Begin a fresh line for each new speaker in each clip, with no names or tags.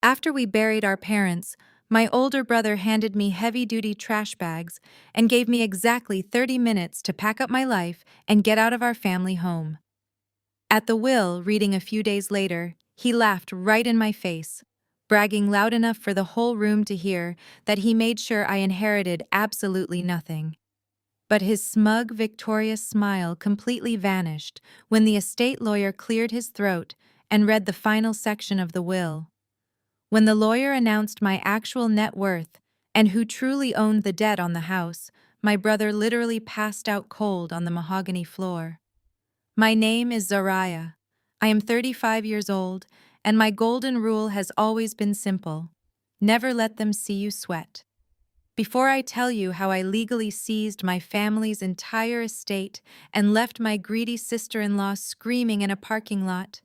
After we buried our parents, my older brother handed me heavy-duty trash bags and gave me exactly 30 minutes to pack up my life and get out of our family home. At the will, reading a few days later, he laughed right in my face, bragging loud enough for the whole room to hear that he made sure I inherited absolutely nothing. But his smug, victorious smile completely vanished when the estate lawyer cleared his throat and read the final section of the will. When the lawyer announced my actual net worth and who truly owned the debt on the house, my brother literally passed out cold on the mahogany floor. My name is Zariah. I am 35 years old, and my golden rule has always been simple: never let them see you sweat. Before I tell you how I legally seized my family's entire estate and left my greedy sister-in-law screaming in a parking lot,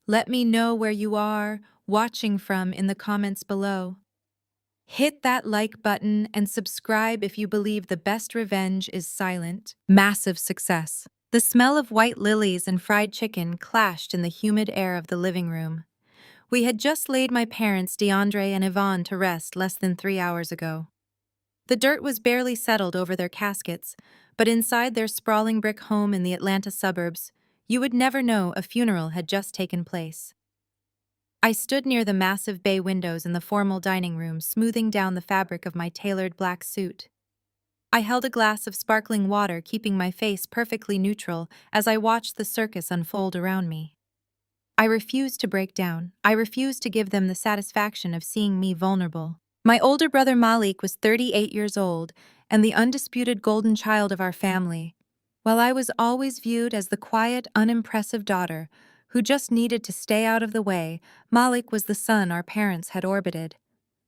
let me know where you are watching from in the comments below. Hit that like button and subscribe if you believe the best revenge is silent. Massive success. The smell of white lilies and fried chicken clashed in the humid air of the living room. We had just laid my parents, DeAndre and Yvonne, to rest less than 3 hours ago. The dirt was barely settled over their caskets, but inside their sprawling brick home in the Atlanta suburbs, you would never know a funeral had just taken place. I stood near the massive bay windows in the formal dining room, smoothing down the fabric of my tailored black suit. I held a glass of sparkling water, keeping my face perfectly neutral as I watched the circus unfold around me. I refused to break down. I refused to give them the satisfaction of seeing me vulnerable. My older brother Malik was 38 years old and the undisputed golden child of our family, while I was always viewed as the quiet, unimpressive daughter who just needed to stay out of the way. Malik was the son our parents had orbited.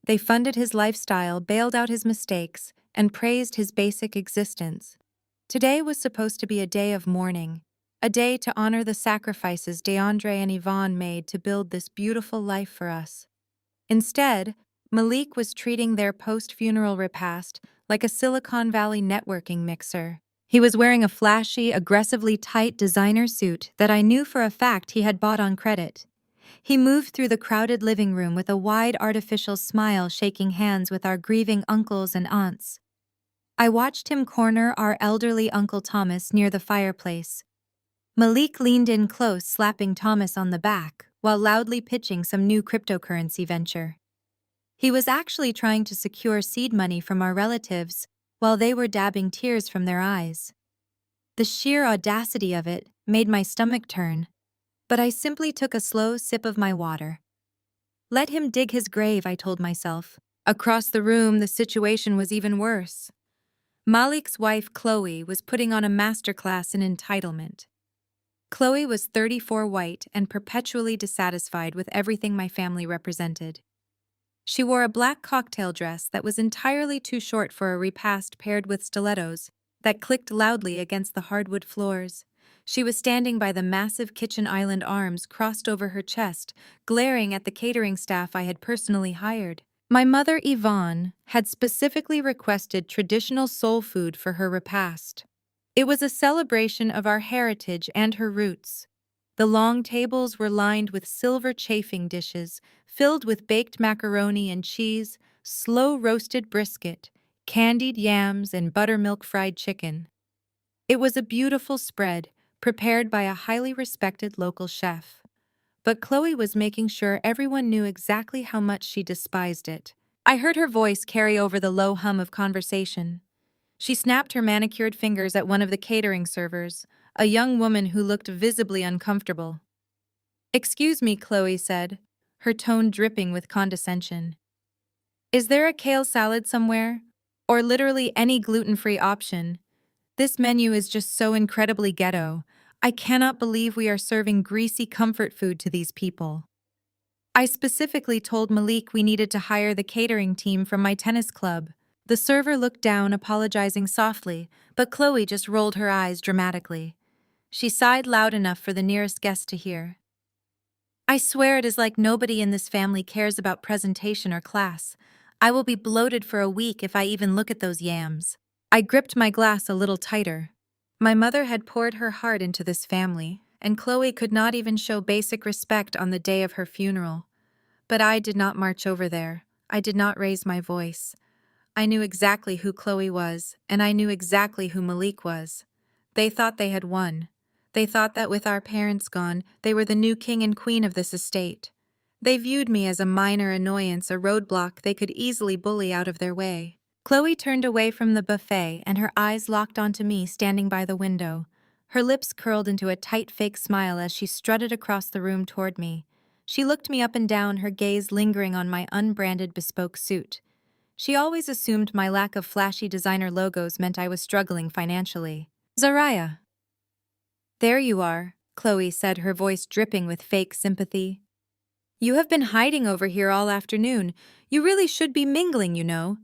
They funded his lifestyle, bailed out his mistakes, and praised his basic existence. Today was supposed to be a day of mourning, a day to honor the sacrifices DeAndre and Yvonne made to build this beautiful life for us. Instead, Malik was treating their post-funeral repast like a Silicon Valley networking mixer. He was wearing a flashy, aggressively tight designer suit that I knew for a fact he had bought on credit. He moved through the crowded living room with a wide artificial smile, shaking hands with our grieving uncles and aunts. I watched him corner our elderly Uncle Thomas near the fireplace. Malik leaned in close, slapping Thomas on the back, while loudly pitching some new cryptocurrency venture. He was actually trying to secure seed money from our relatives, while they were dabbing tears from their eyes. The sheer audacity of it made my stomach turn, but I simply took a slow sip of my water. Let him dig his grave, I told myself. Across the room, the situation was even worse. Malik's wife, Chloe, was putting on a masterclass in entitlement. Chloe was 34, white, and perpetually dissatisfied with everything my family represented. She wore a black cocktail dress that was entirely too short for a repast, paired with stilettos that clicked loudly against the hardwood floors. She was standing by the massive kitchen island, arms crossed over her chest, glaring at the catering staff I had personally hired. My mother, Yvonne, had specifically requested traditional soul food for her repast. It was a celebration of our heritage and her roots. The long tables were lined with silver chafing dishes, filled with baked macaroni and cheese, slow-roasted brisket, candied yams, and buttermilk fried chicken. It was a beautiful spread, prepared by a highly respected local chef. But Chloe was making sure everyone knew exactly how much she despised it. I heard her voice carry over the low hum of conversation. She snapped her manicured fingers at one of the catering servers, a young woman who looked visibly uncomfortable. "Excuse me," Chloe said, her tone dripping with condescension. "Is there a kale salad somewhere? Or literally any gluten-free option? This menu is just so incredibly ghetto. I cannot believe we are serving greasy comfort food to these people." I specifically told Malik we needed to hire the catering team from my tennis club. The server looked down, apologizing softly, but Chloe just rolled her eyes dramatically. She sighed loud enough for the nearest guest to hear. "I swear it is like nobody in this family cares about presentation or class. I will be bloated for a week if I even look at those yams." I gripped my glass a little tighter. My mother had poured her heart into this family, and Chloe could not even show basic respect on the day of her funeral. But I did not march over there. I did not raise my voice. I knew exactly who Chloe was, and I knew exactly who Malik was. They thought they had won. They thought that with our parents gone, they were the new king and queen of this estate. They viewed me as a minor annoyance, a roadblock they could easily bully out of their way. Chloe turned away from the buffet and her eyes locked onto me standing by the window. Her lips curled into a tight fake smile as she strutted across the room toward me. She looked me up and down, her gaze lingering on my unbranded bespoke suit. She always assumed my lack of flashy designer logos meant I was struggling financially. Zariah. There you are, Chloe said, her voice dripping with fake sympathy. You have been hiding over here all afternoon. You really should be mingling, you know.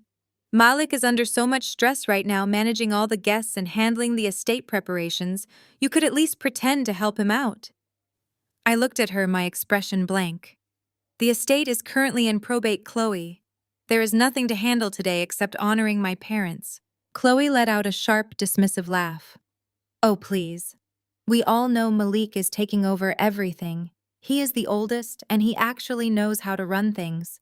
Malik is under so much stress right now managing all the guests and handling the estate preparations. You could at least pretend to help him out. I looked at her, my expression blank. The estate is currently in probate, Chloe. There is nothing to handle today except honoring my parents. Chloe let out a sharp, dismissive laugh. Oh, please. We all know Malik is taking over everything. He is the oldest, and he actually knows how to run things.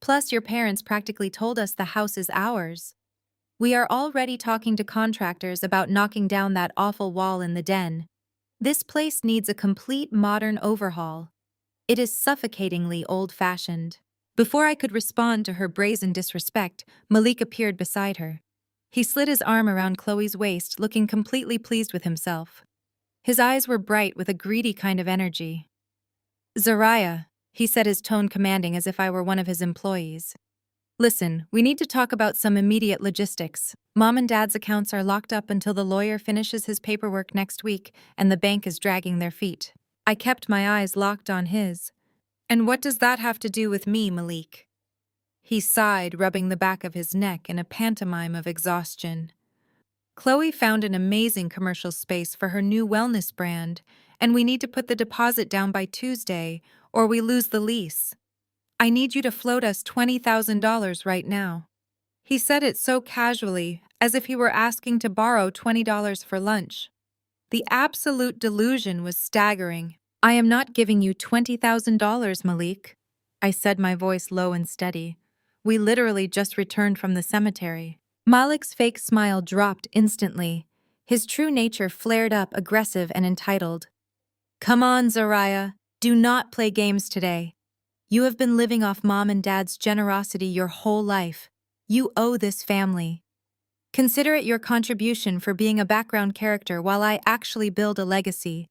Plus, your parents practically told us the house is ours. We are already talking to contractors about knocking down that awful wall in the den. This place needs a complete modern overhaul. It is suffocatingly old-fashioned. Before I could respond to her brazen disrespect, Malik appeared beside her. He slid his arm around Chloe's waist, looking completely pleased with himself. His eyes were bright with a greedy kind of energy. Zariah, he said, his tone commanding as if I were one of his employees. Listen, we need to talk about some immediate logistics. Mom and Dad's accounts are locked up until the lawyer finishes his paperwork next week, and the bank is dragging their feet. I kept my eyes locked on his. And what does that have to do with me, Malik? He sighed, rubbing the back of his neck in a pantomime of exhaustion. Chloe found an amazing commercial space for her new wellness brand, and we need to put the deposit down by Tuesday, or we lose the lease. I need you to float us $20,000 right now. He said it so casually, as if he were asking to borrow $20 for lunch. The absolute delusion was staggering. I am not giving you $20,000, Malik, I said, my voice low and steady. We literally just returned from the cemetery. Malik's fake smile dropped instantly. His true nature flared up, aggressive and entitled. Come on, Zariah. Do not play games today. You have been living off Mom and Dad's generosity your whole life. You owe this family. Consider it your contribution for being a background character while I actually build a legacy.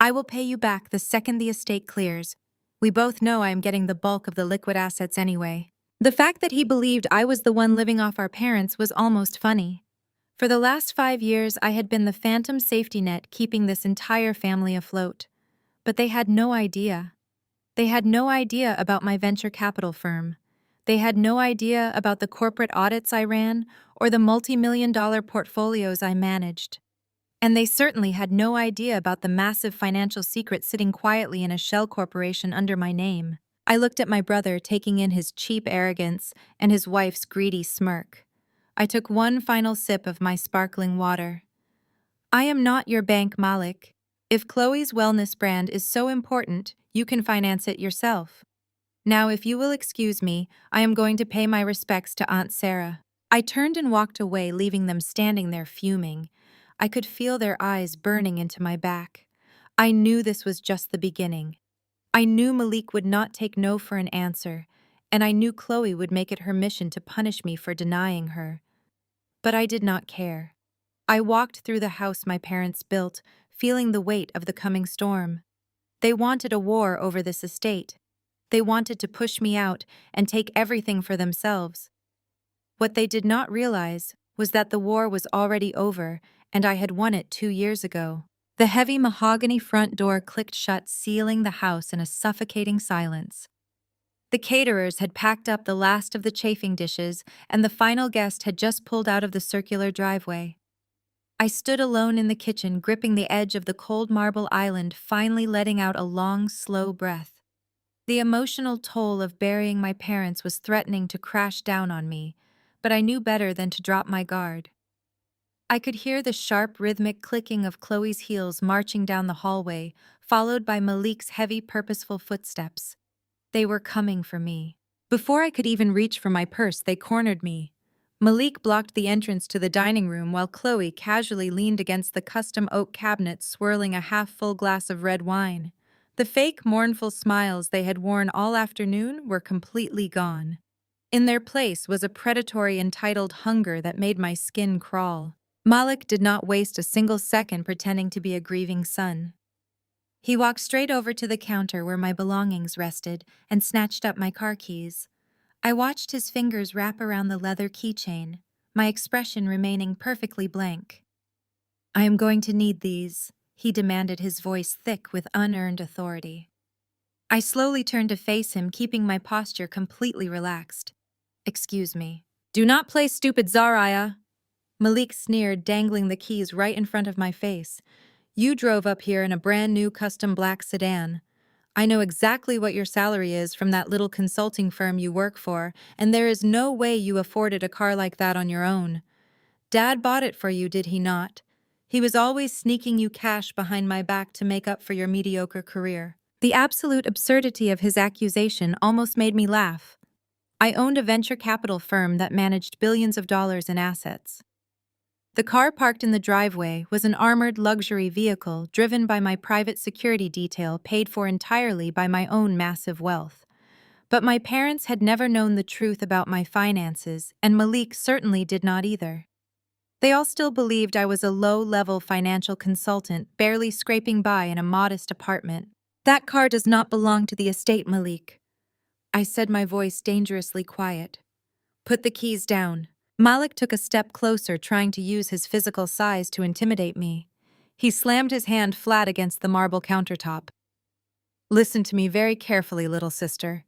I will pay you back the second the estate clears. We both know I am getting the bulk of the liquid assets anyway. The fact that he believed I was the one living off our parents was almost funny. For the last 5 years, I had been the phantom safety net keeping this entire family afloat. But they had no idea. They had no idea about my venture capital firm. They had no idea about the corporate audits I ran or the multi-million-dollar portfolios I managed. And they certainly had no idea about the massive financial secret sitting quietly in a shell corporation under my name. I looked at my brother, taking in his cheap arrogance and his wife's greedy smirk. I took one final sip of my sparkling water. I am not your bank, Malik. If Chloe's wellness brand is so important, you can finance it yourself. Now, if you will excuse me, I am going to pay my respects to Aunt Sarah. I turned and walked away, leaving them standing there fuming. I could feel their eyes burning into my back. I knew this was just the beginning. I knew Malik would not take no for an answer, and I knew Chloe would make it her mission to punish me for denying her. But I did not care. I walked through the house my parents built, feeling the weight of the coming storm. They wanted a war over this estate. They wanted to push me out and take everything for themselves. What they did not realize was that the war was already over, and I had won it 2 years ago. The heavy mahogany front door clicked shut, sealing the house in a suffocating silence. The caterers had packed up the last of the chafing dishes, and the final guest had just pulled out of the circular driveway. I stood alone in the kitchen, gripping the edge of the cold marble island, finally letting out a long, slow breath. The emotional toll of burying my parents was threatening to crash down on me, but I knew better than to drop my guard. I could hear the sharp, rhythmic clicking of Chloe's heels marching down the hallway, followed by Malik's heavy, purposeful footsteps. They were coming for me. Before I could even reach for my purse, they cornered me. Malik blocked the entrance to the dining room while Chloe casually leaned against the custom oak cabinet swirling a half-full glass of red wine. The fake, mournful smiles they had worn all afternoon were completely gone. In their place was a predatory, entitled hunger that made my skin crawl. Malik did not waste a single second pretending to be a grieving son. He walked straight over to the counter where my belongings rested and snatched up my car keys. I watched his fingers wrap around the leather keychain, my expression remaining perfectly blank. "I am going to need these," he demanded, his voice thick with unearned authority. I slowly turned to face him, keeping my posture completely relaxed. "Excuse me." "Do not play stupid, Zariah," Malik sneered, dangling the keys right in front of my face. "You drove up here in a brand new custom black sedan. I know exactly what your salary is from that little consulting firm you work for, and there is no way you afforded a car like that on your own. Dad bought it for you, did he not? He was always sneaking you cash behind my back to make up for your mediocre career." The absolute absurdity of his accusation almost made me laugh. I owned a venture capital firm that managed billions of dollars in assets. The car parked in the driveway was an armored luxury vehicle driven by my private security detail, paid for entirely by my own massive wealth. But my parents had never known the truth about my finances, and Malik certainly did not either. They all still believed I was a low-level financial consultant, barely scraping by in a modest apartment. "That car does not belong to the estate, Malik," I said, my voice dangerously quiet. "Put the keys down." Malik took a step closer, trying to use his physical size to intimidate me. He slammed his hand flat against the marble countertop. "Listen to me very carefully, little sister.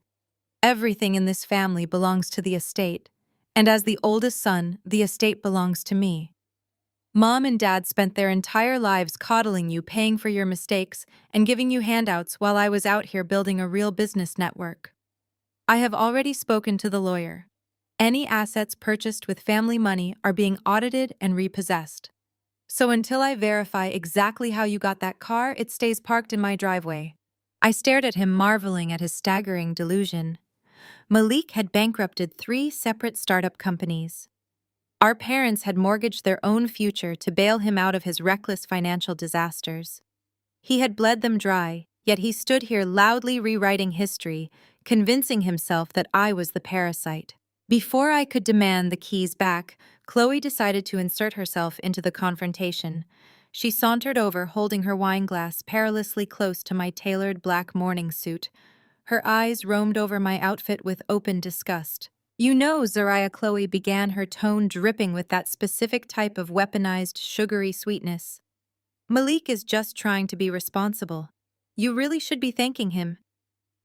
Everything in this family belongs to the estate, and as the oldest son, the estate belongs to me. Mom and Dad spent their entire lives coddling you, paying for your mistakes, and giving you handouts while I was out here building a real business network. I have already spoken to the lawyer. Any assets purchased with family money are being audited and repossessed. So until I verify exactly how you got that car, it stays parked in my driveway." I stared at him, marveling at his staggering delusion. Malik had bankrupted 3 separate startup companies. Our parents had mortgaged their own future to bail him out of his reckless financial disasters. He had bled them dry, yet he stood here loudly rewriting history, convincing himself that I was the parasite. Before I could demand the keys back, Chloe decided to insert herself into the confrontation. She sauntered over, holding her wine glass perilously close to my tailored black morning suit. Her eyes roamed over my outfit with open disgust. "You know, Zariah," Chloe began, her tone dripping with that specific type of weaponized, sugary sweetness. "Malik is just trying to be responsible. You really should be thanking him.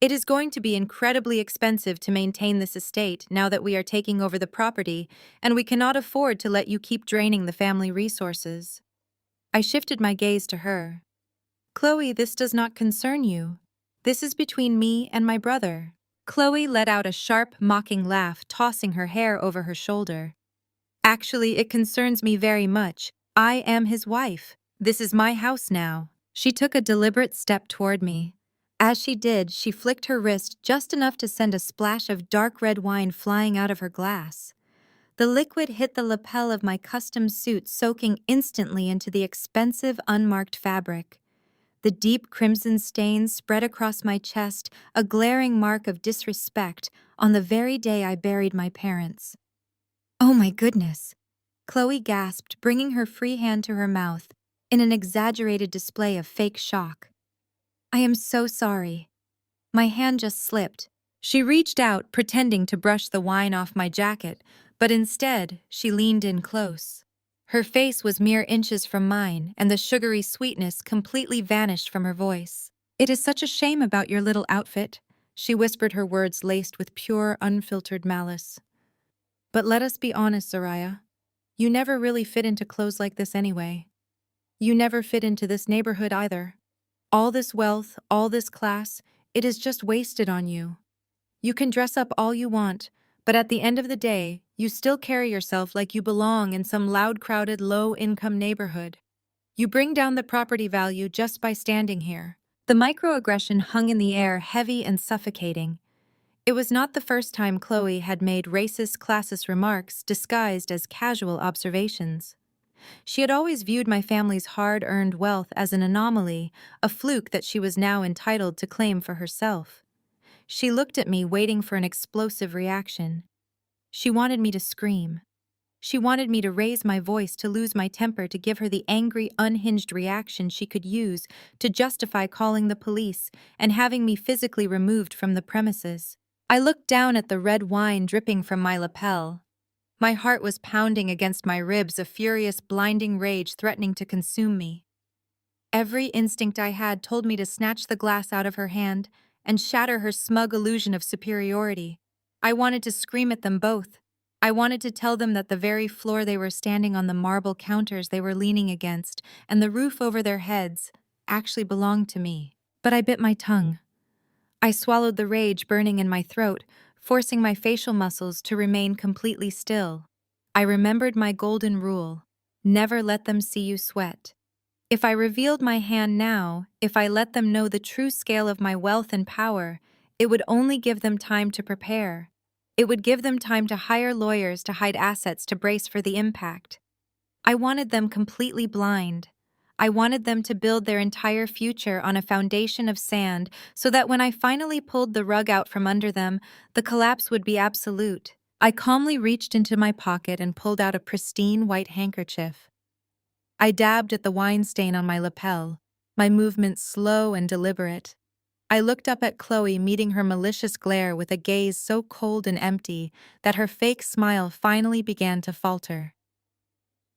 It is going to be incredibly expensive to maintain this estate now that we are taking over the property, and we cannot afford to let you keep draining the family resources." I shifted my gaze to her. "Chloe, this does not concern you. This is between me and my brother." Chloe let out a sharp, mocking laugh, tossing her hair over her shoulder. "Actually, it concerns me very much. I am his wife. This is my house now." She took a deliberate step toward me. As she did, she flicked her wrist just enough to send a splash of dark red wine flying out of her glass. The liquid hit the lapel of my custom suit, soaking instantly into the expensive, unmarked fabric. The deep crimson stains spread across my chest, a glaring mark of disrespect on the very day I buried my parents. "Oh my goodness," Chloe gasped, bringing her free hand to her mouth in an exaggerated display of fake shock. "I am so sorry." My hand just slipped. She reached out, pretending to brush the wine off my jacket, but instead, she leaned in close. Her face was mere inches from mine, and the sugary sweetness completely vanished from her voice. "It is such a shame about your little outfit," she whispered, her words laced with pure, unfiltered malice. "But let us be honest, Zariah. You never really fit into clothes like this anyway. You never fit into this neighborhood either. All this wealth, all this class, it is just wasted on you. You can dress up all you want, but at the end of the day, you still carry yourself like you belong in some loud, crowded, low-income neighborhood. You bring down the property value just by standing here." The microaggression hung in the air, heavy and suffocating, It was not the first time Chloe had made racist, classist remarks disguised as casual observations. She had always viewed my family's hard-earned wealth as an anomaly, a fluke that she was now entitled to claim for herself. She looked at me, waiting for an explosive reaction. She wanted me to scream. She wanted me to raise my voice, to lose my temper, to give her the angry, unhinged reaction she could use to justify calling the police and having me physically removed from the premises. I looked down at the red wine dripping from my lapel. My heart was pounding against my ribs, a furious, blinding rage threatening to consume me. Every instinct I had told me to snatch the glass out of her hand and shatter her smug illusion of superiority. I wanted to scream at them both. I wanted to tell them that the very floor they were standing on, the marble counters they were leaning against, and the roof over their heads actually belonged to me. But I bit my tongue. I swallowed the rage burning in my throat, forcing my facial muscles to remain completely still. I remembered my golden rule: never let them see you sweat. If I revealed my hand now, if I let them know the true scale of my wealth and power, it would only give them time to prepare. It would give them time to hire lawyers, to hide assets, to brace for the impact. I wanted them completely blind. I wanted them to build their entire future on a foundation of sand, so that when I finally pulled the rug out from under them, the collapse would be absolute. I calmly reached into my pocket and pulled out a pristine white handkerchief. I dabbed at the wine stain on my lapel, my movements slow and deliberate. I looked up at Chloe, meeting her malicious glare with a gaze so cold and empty that her fake smile finally began to falter.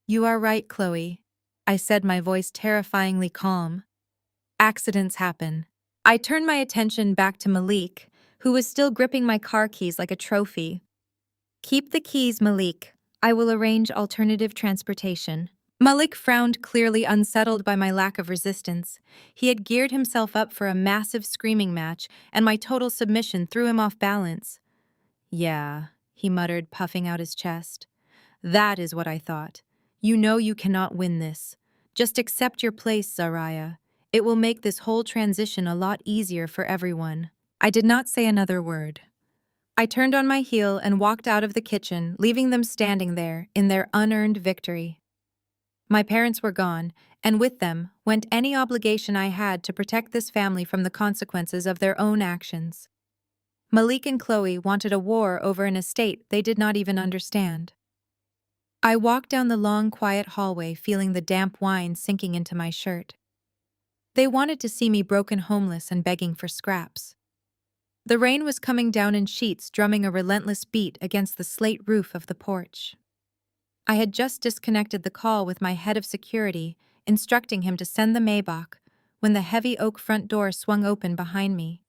"You are right, Chloe," I said, my voice terrifyingly calm. "Accidents happen." I turned my attention back to Malik, who was still gripping my car keys like a trophy. "Keep the keys, Malik. I will arrange alternative transportation." Malik frowned, clearly unsettled by my lack of resistance. He had geared himself up for a massive screaming match, and my total submission threw him off balance. "Yeah," he muttered, puffing out his chest. "That is what I thought. You know you cannot win this. Just accept your place, Zaraya. It will make this whole transition a lot easier for everyone." I did not say another word. I turned on my heel and walked out of the kitchen, leaving them standing there in their unearned victory. My parents were gone, and with them went any obligation I had to protect this family from the consequences of their own actions. Malik and Chloe wanted a war over an estate they did not even understand. I walked down the long, quiet hallway, feeling the damp wine sinking into my shirt. They wanted to see me broken, homeless, and begging for scraps. The rain was coming down in sheets, drumming a relentless beat against the slate roof of the porch. I had just disconnected the call with my head of security, instructing him to send the Maybach, when the heavy oak front door swung open behind me.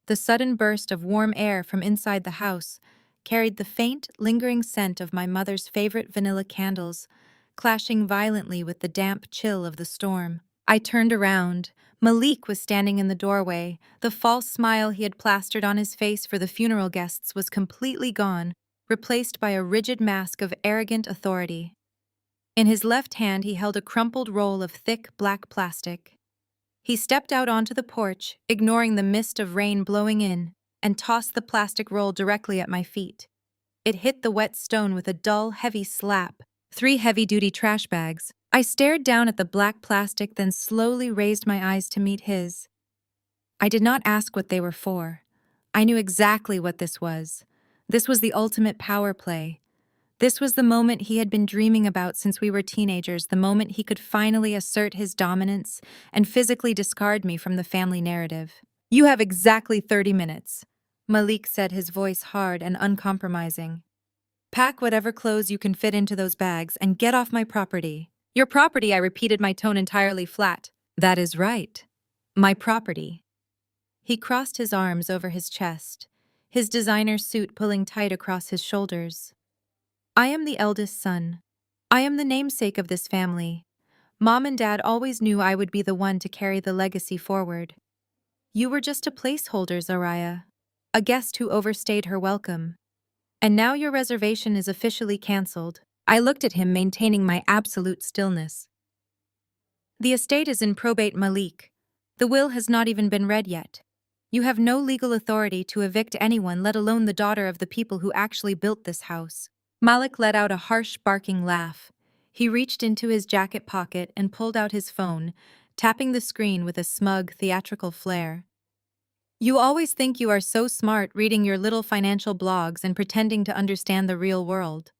The sudden burst of warm air from inside the house carried the faint, lingering scent of my mother's favorite vanilla candles, clashing violently with the damp chill of the storm. I turned around. Malik was standing in the doorway. The false smile he had plastered on his face for the funeral guests was completely gone, replaced by a rigid mask of arrogant authority. In his left hand, he held a crumpled roll of thick, black plastic. He stepped out onto the porch, ignoring the mist of rain blowing in, and tossed the plastic roll directly at my feet. It hit the wet stone with a dull, heavy slap. 3 heavy-duty trash bags. I stared down at the black plastic, then slowly raised my eyes to meet his. I did not ask what they were for. I knew exactly what this was. This was the ultimate power play. This was the moment he had been dreaming about since we were teenagers, the moment he could finally assert his dominance and physically discard me from the family narrative. "You have exactly 30 minutes, Malik said, his voice hard and uncompromising. "Pack whatever clothes you can fit into those bags and get off my property." "Your property," I repeated, my tone entirely flat. "That is right. My property." He crossed his arms over his chest, his designer suit pulling tight across his shoulders. "I am the eldest son. I am the namesake of this family. Mom and Dad always knew I would be the one to carry the legacy forward. You were just a placeholder, Zaraya, a guest who overstayed her welcome. And now your reservation is officially cancelled." I looked at him, maintaining my absolute stillness. "The estate is in probate, Malik. The will has not even been read yet. You have no legal authority to evict anyone, let alone the daughter of the people who actually built this house. Malik let out a harsh, barking laugh. He reached into his jacket pocket and pulled out his phone, tapping the screen with a smug, theatrical flair. You always think you are so smart reading your little financial blogs and pretending to understand the real world.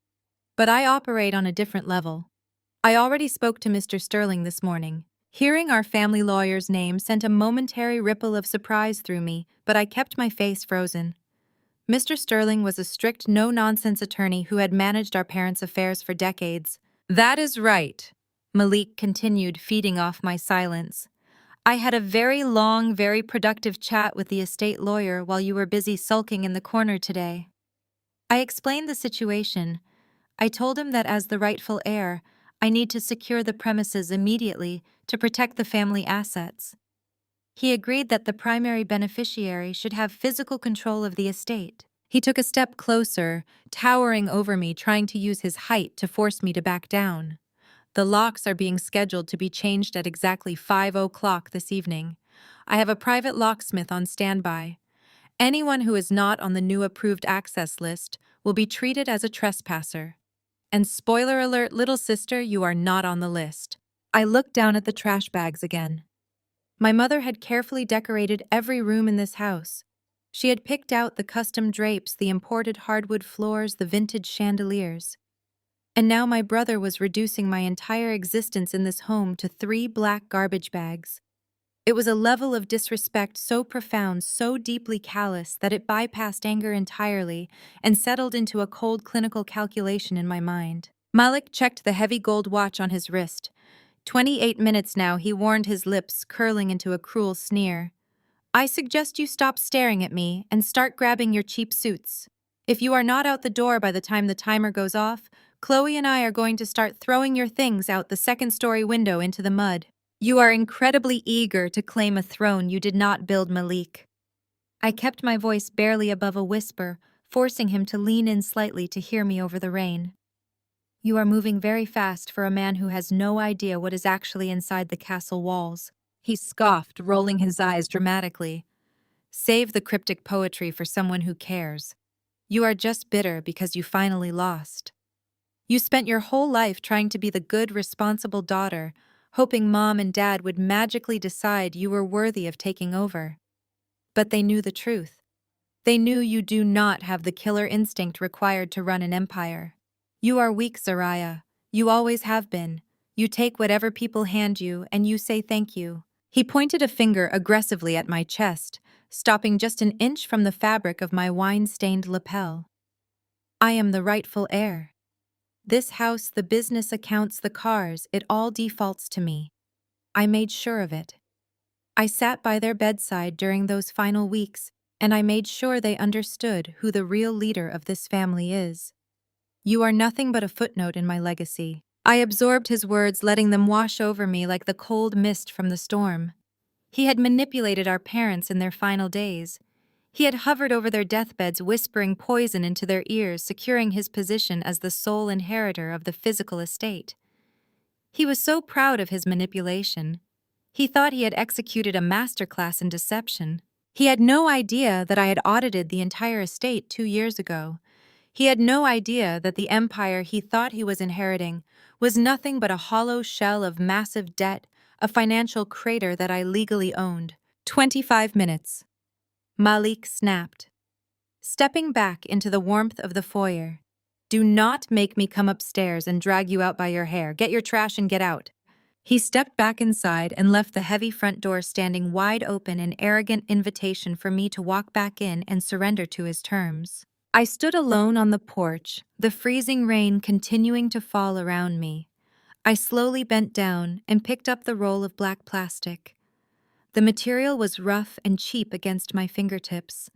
But I operate on a different level. I already spoke to Mr. Sterling this morning. Hearing our family lawyer's name sent a momentary ripple of surprise through me, but I kept my face frozen. Mr. Sterling was a strict, no-nonsense attorney who had managed our parents' affairs for decades. That is right, Malik continued, feeding off my silence. I had a very long, very productive chat with the estate lawyer while you were busy sulking in the corner today. I explained the situation. I told him that as the rightful heir, I need to secure the premises immediately to protect the family assets. He agreed that the primary beneficiary should have physical control of the estate. He took a step closer, towering over me, trying to use his height to force me to back down. The locks are being scheduled to be changed at exactly 5 o'clock this evening. I have a private locksmith on standby. Anyone who is not on the new approved access list will be treated as a trespasser. And spoiler alert, little sister, you are not on the list. I looked down at the trash bags again. My mother had carefully decorated every room in this house. She had picked out the custom drapes, the imported hardwood floors, the vintage chandeliers. And now my brother was reducing my entire existence in this home to 3 black garbage bags. It was a level of disrespect so profound, so deeply callous, that it bypassed anger entirely and settled into a cold clinical calculation in my mind. Malik checked the heavy gold watch on his wrist. 28 minutes now, he warned, his lips curling into a cruel sneer. I suggest you stop staring at me and start grabbing your cheap suits. If you are not out the door by the time the timer goes off, Chloe and I are going to start throwing your things out the second-story window into the mud. You are incredibly eager to claim a throne you did not build, Malik. I kept my voice barely above a whisper, forcing him to lean in slightly to hear me over the rain. You are moving very fast for a man who has no idea what is actually inside the castle walls. He scoffed, rolling his eyes dramatically. Save the cryptic poetry for someone who cares. You are just bitter because you finally lost. You spent your whole life trying to be the good, responsible daughter, hoping mom and dad would magically decide you were worthy of taking over. But they knew the truth. They knew you do not have the killer instinct required to run an empire. You are weak, Zariah. You always have been. You take whatever people hand you and you say thank you. He pointed a finger aggressively at my chest, stopping just an inch from the fabric of my wine-stained lapel. I am the rightful heir. This house, the business accounts, the cars, it all defaults to me. I made sure of it. I sat by their bedside during those final weeks, and I made sure they understood who the real leader of this family is. You are nothing but a footnote in my legacy. I absorbed his words, letting them wash over me like the cold mist from the storm. He had manipulated our parents in their final days. He had hovered over their deathbeds, whispering poison into their ears, securing his position as the sole inheritor of the physical estate. He was so proud of his manipulation. He thought he had executed a masterclass in deception. He had no idea that I had audited the entire estate 2 years ago. He had no idea that the empire he thought he was inheriting was nothing but a hollow shell of massive debt, a financial crater that I legally owned. 25 minutes. Malik snapped, stepping back into the warmth of the foyer. Do not make me come upstairs and drag you out by your hair. Get your trash and get out. He stepped back inside and left the heavy front door standing wide open, an arrogant invitation for me to walk back in and surrender to his terms. I stood alone on the porch, the freezing rain continuing to fall around me. I slowly bent down and picked up the roll of black plastic. The material was rough and cheap against my fingertips.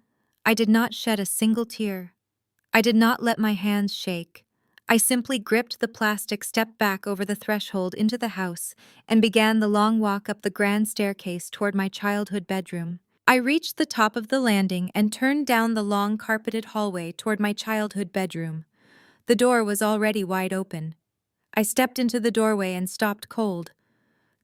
I did not shed a single tear. I did not let my hands shake. I simply gripped the plastic, stepped back over the threshold into the house, and began the long walk up the grand staircase toward my childhood bedroom. I reached the top of the landing and turned down the long carpeted hallway toward my childhood bedroom. The door was already wide open. I stepped into the doorway and stopped cold.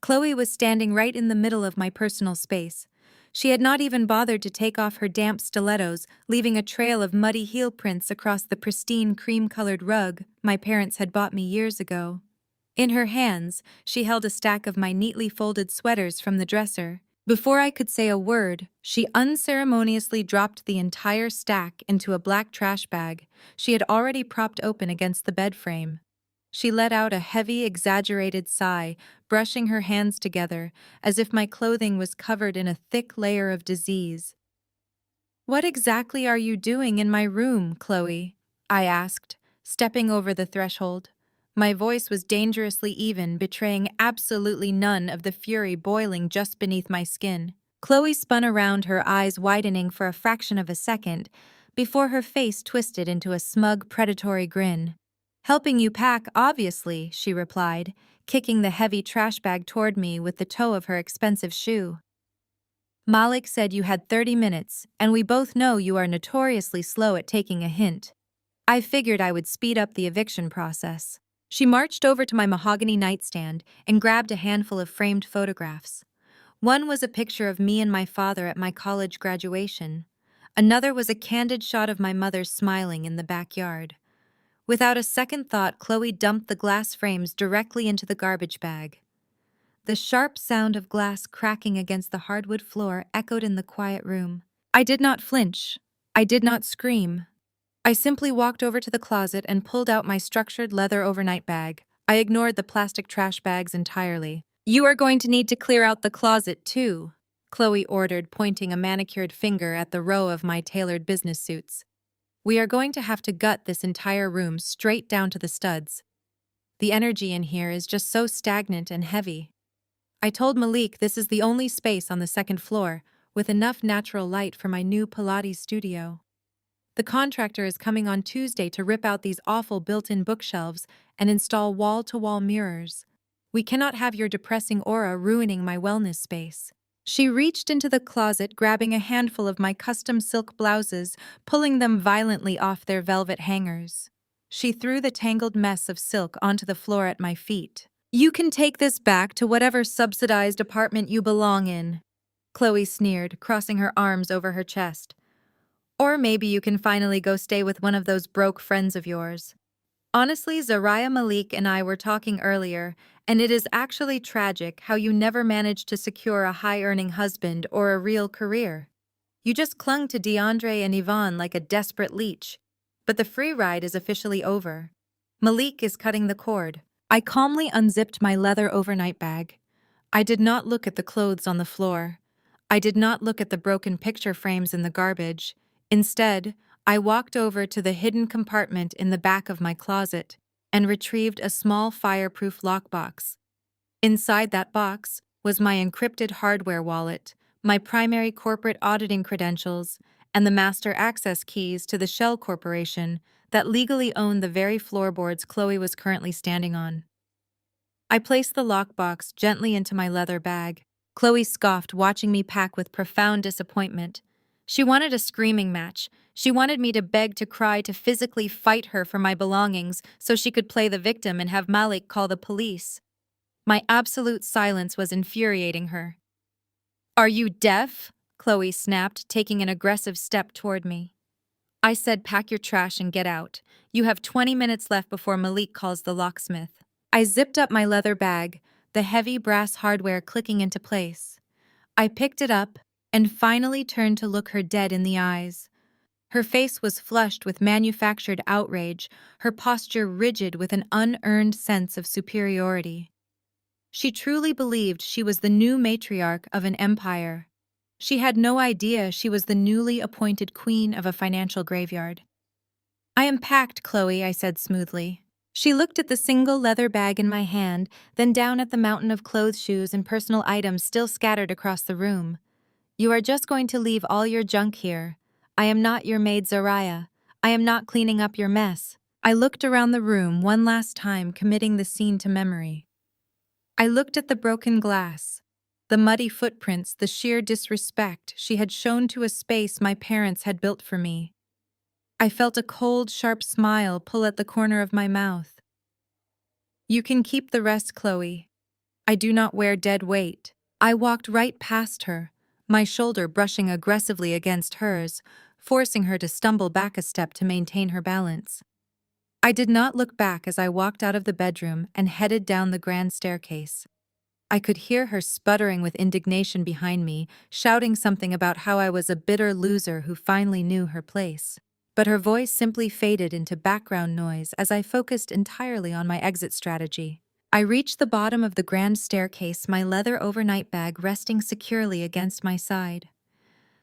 Chloe was standing right in the middle of my personal space. She had not even bothered to take off her damp stilettos, leaving a trail of muddy heel prints across the pristine cream-colored rug my parents had bought me years ago. In her hands, she held a stack of my neatly folded sweaters from the dresser. Before I could say a word, she unceremoniously dropped the entire stack into a black trash bag she had already propped open against the bed frame. She let out a heavy, exaggerated sigh, brushing her hands together, as if my clothing was covered in a thick layer of disease. "What exactly are you doing in my room, Chloe?" I asked, stepping over the threshold. My voice was dangerously even, betraying absolutely none of the fury boiling just beneath my skin. Chloe spun around, her eyes widening for a fraction of a second, before her face twisted into a smug, predatory grin. "Helping you pack, obviously," she replied, kicking the heavy trash bag toward me with the toe of her expensive shoe. "Malik said you had 30 minutes, and we both know you are notoriously slow at taking a hint. I figured I would speed up the eviction process." She marched over to my mahogany nightstand and grabbed a handful of framed photographs. One was a picture of me and my father at my college graduation. Another was a candid shot of my mother smiling in the backyard. Without a second thought, Chloe dumped the glass frames directly into the garbage bag. The sharp sound of glass cracking against the hardwood floor echoed in the quiet room. I did not flinch. I did not scream. I simply walked over to the closet and pulled out my structured leather overnight bag. I ignored the plastic trash bags entirely. "You are going to need to clear out the closet, too," Chloe ordered, pointing a manicured finger at the row of my tailored business suits. "We are going to have to gut this entire room straight down to the studs. The energy in here is just so stagnant and heavy." I told Malik this is the only space on the second floor, with enough natural light for my new Pilates studio. "The contractor is coming on Tuesday to rip out these awful built-in bookshelves and install wall-to-wall mirrors. We cannot have your depressing aura ruining my wellness space." She reached into the closet, grabbing a handful of my custom silk blouses, pulling them violently off their velvet hangers. She threw the tangled mess of silk onto the floor at my feet. "You can take this back to whatever subsidized apartment you belong in," Chloe sneered, crossing her arms over her chest. "Or maybe you can finally go stay with one of those broke friends of yours." Honestly, Zariah, Malik and I were talking earlier, and it is actually tragic how you never managed to secure a high-earning husband or a real career. You just clung to DeAndre and Yvonne like a desperate leech. But the free ride is officially over. Malik is cutting the cord. I calmly unzipped my leather overnight bag. I did not look at the clothes on the floor. I did not look at the broken picture frames in the garbage. Instead, I walked over to the hidden compartment in the back of my closet and retrieved a small fireproof lockbox. Inside that box was my encrypted hardware wallet, my primary corporate auditing credentials, and the master access keys to the shell corporation that legally owned the very floorboards Chloe was currently standing on. I placed the lockbox gently into my leather bag. Chloe scoffed, watching me pack with profound disappointment. She wanted a screaming match. She wanted me to beg, to cry, to physically fight her for my belongings so she could play the victim and have Malik call the police. My absolute silence was infuriating her. "Are you deaf?" Chloe snapped, taking an aggressive step toward me. I said, "Pack your trash and get out. You have 20 minutes left before Malik calls the locksmith." I zipped up my leather bag, the heavy brass hardware clicking into place. I picked it up and finally turned to look her dead in the eyes. Her face was flushed with manufactured outrage, her posture rigid with an unearned sense of superiority. She truly believed she was the new matriarch of an empire. She had no idea she was the newly appointed queen of a financial graveyard. "I am packed, Chloe," I said smoothly. She looked at the single leather bag in my hand, then down at the mountain of clothes, shoes, and personal items still scattered across the room. "You are just going to leave all your junk here. I am not your maid Zariah. I am not cleaning up your mess." I looked around the room one last time, committing the scene to memory. I looked at the broken glass, the muddy footprints, the sheer disrespect she had shown to a space my parents had built for me. I felt a cold, sharp smile pull at the corner of my mouth. "You can keep the rest, Chloe. I do not wear dead weight." I walked right past her, my shoulder brushing aggressively against hers, forcing her to stumble back a step to maintain her balance. I did not look back as I walked out of the bedroom and headed down the grand staircase. I could hear her sputtering with indignation behind me, shouting something about how I was a bitter loser who finally knew her place. But her voice simply faded into background noise as I focused entirely on my exit strategy. I reached the bottom of the grand staircase, my leather overnight bag resting securely against my side.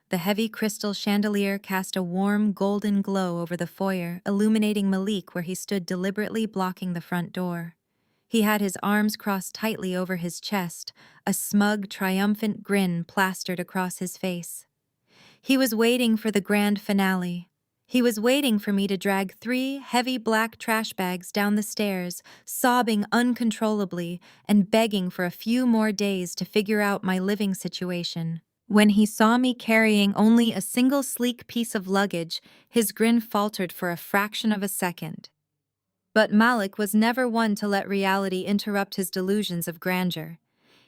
The heavy crystal chandelier cast a warm, golden glow over the foyer, illuminating Malik where he stood deliberately blocking the front door. He had his arms crossed tightly over his chest, a smug, triumphant grin plastered across his face. He was waiting for the grand finale. He was waiting for me to drag 3 heavy black trash bags down the stairs, sobbing uncontrollably and begging for a few more days to figure out my living situation. When he saw me carrying only a single sleek piece of luggage, his grin faltered for a fraction of a second. But Malik was never one to let reality interrupt his delusions of grandeur.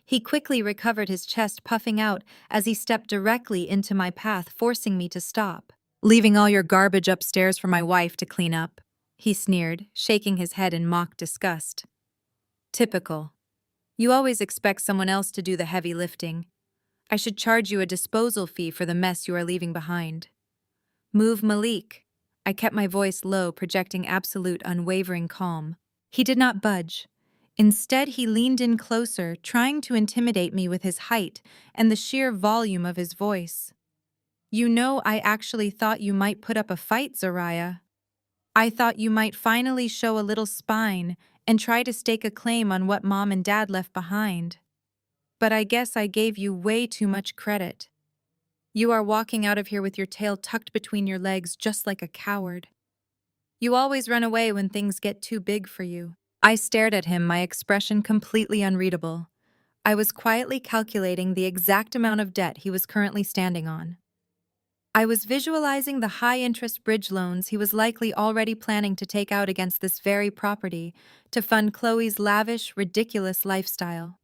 He quickly recovered his chest, puffing out as he stepped directly into my path, forcing me to stop. "Leaving all your garbage upstairs for my wife to clean up," he sneered, shaking his head in mock disgust. "Typical. You always expect someone else to do the heavy lifting. I should charge you a disposal fee for the mess you are leaving behind." "Move, Malik." I kept my voice low, projecting absolute, unwavering calm. He did not budge. Instead, he leaned in closer, trying to intimidate me with his height and the sheer volume of his voice. "You know, I actually thought you might put up a fight, Zariah. I thought you might finally show a little spine and try to stake a claim on what Mom and Dad left behind. But I guess I gave you way too much credit. You are walking out of here with your tail tucked between your legs just like a coward. You always run away when things get too big for you." I stared at him, my expression completely unreadable. I was quietly calculating the exact amount of debt he was currently standing on. I was visualizing the high-interest bridge loans he was likely already planning to take out against this very property to fund Chloe's lavish, ridiculous lifestyle.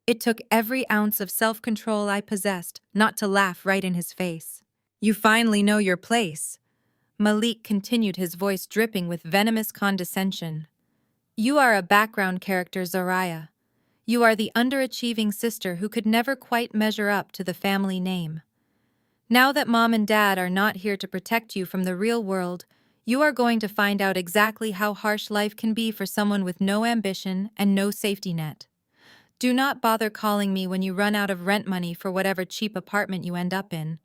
It took every ounce of self-control I possessed not to laugh right in his face. "You finally know your place," Malik continued, his voice dripping with venomous condescension. "You are a background character, Zariah. You are the underachieving sister who could never quite measure up to the family name. Now that Mom and Dad are not here to protect you from the real world, you are going to find out exactly how harsh life can be for someone with no ambition and no safety net. Do not bother calling me when you run out of rent money for whatever cheap apartment you end up in.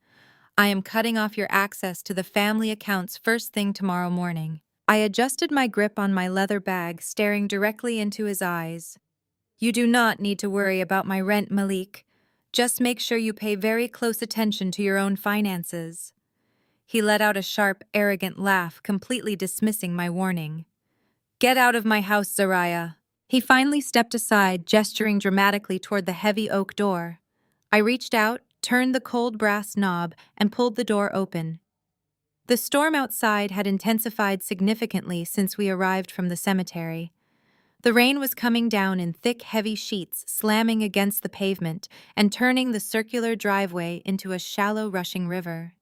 I am cutting off your access to the family accounts first thing tomorrow morning." I adjusted my grip on my leather bag, staring directly into his eyes. "You do not need to worry about my rent, Malik. Just make sure you pay very close attention to your own finances." He let out a sharp, arrogant laugh, completely dismissing my warning. "Get out of my house, Zariah." He finally stepped aside, gesturing dramatically toward the heavy oak door. I reached out, turned the cold brass knob, and pulled the door open. The storm outside had intensified significantly since we arrived from the cemetery. The rain was coming down in thick, heavy sheets, slamming against the pavement and turning the circular driveway into a shallow, rushing river.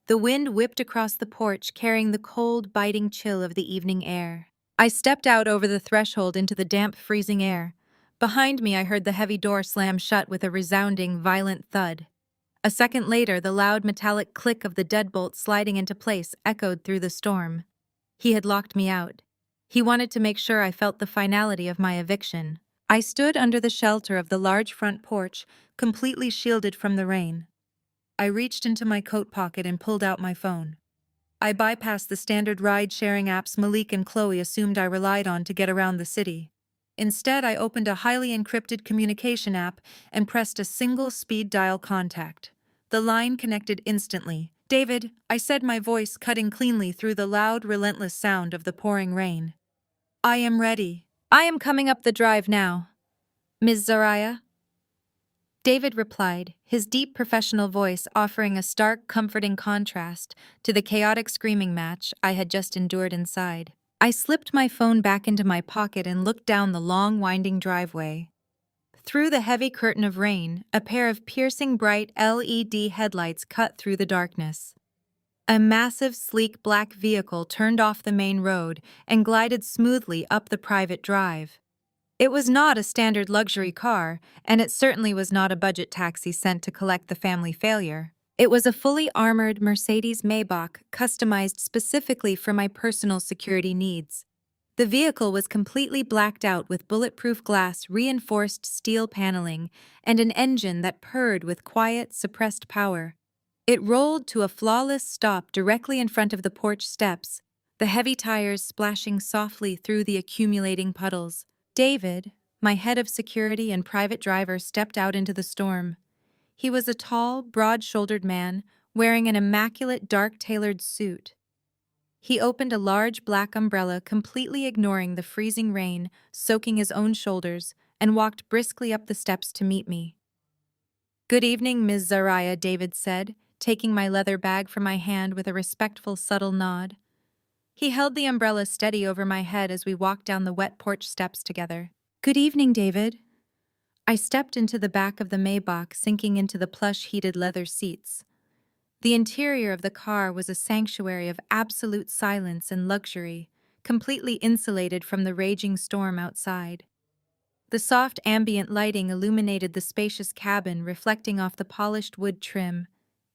The wind whipped across the porch, carrying the cold, biting chill of the evening air. I stepped out over the threshold into the damp, freezing air. Behind me, I heard the heavy door slam shut with a resounding, violent thud. A second later, the loud metallic click of the deadbolt sliding into place echoed through the storm. He had locked me out. He wanted to make sure I felt the finality of my eviction. I stood under the shelter of the large front porch, completely shielded from the rain. I reached into my coat pocket and pulled out my phone. I bypassed the standard ride-sharing apps Malik and Chloe assumed I relied on to get around the city. Instead, I opened a highly encrypted communication app and pressed a single speed dial contact. The line connected instantly. "David," I said, my voice cutting cleanly through the loud, relentless sound of the pouring rain. "I am ready. I am coming up the drive now. Ms. Zariah?" David replied, his deep professional voice offering a stark, comforting contrast to the chaotic screaming match I had just endured inside. I slipped my phone back into my pocket and looked down the long, winding driveway. Through the heavy curtain of rain, a pair of piercing bright LED headlights cut through the darkness. A massive, sleek black vehicle turned off the main road and glided smoothly up the private drive. It was not a standard luxury car, and it certainly was not a budget taxi sent to collect the family failure. It was a fully armored Mercedes Maybach customized specifically for my personal security needs. The vehicle was completely blacked out with bulletproof glass, reinforced steel paneling, and an engine that purred with quiet, suppressed power. It rolled to a flawless stop directly in front of the porch steps, the heavy tires splashing softly through the accumulating puddles. David, my head of security and private driver, stepped out into the storm. He was a tall, broad-shouldered man, wearing an immaculate dark-tailored suit. He opened a large black umbrella, completely ignoring the freezing rain, soaking his own shoulders, and walked briskly up the steps to meet me. "Good evening, Ms. Zariah," David said, taking my leather bag from my hand with a respectful, subtle nod. He held the umbrella steady over my head as we walked down the wet porch steps together. "Good evening, David." I stepped into the back of the Maybach, sinking into the plush heated leather seats. The interior of the car was a sanctuary of absolute silence and luxury, completely insulated from the raging storm outside. The soft ambient lighting illuminated the spacious cabin, reflecting off the polished wood trim,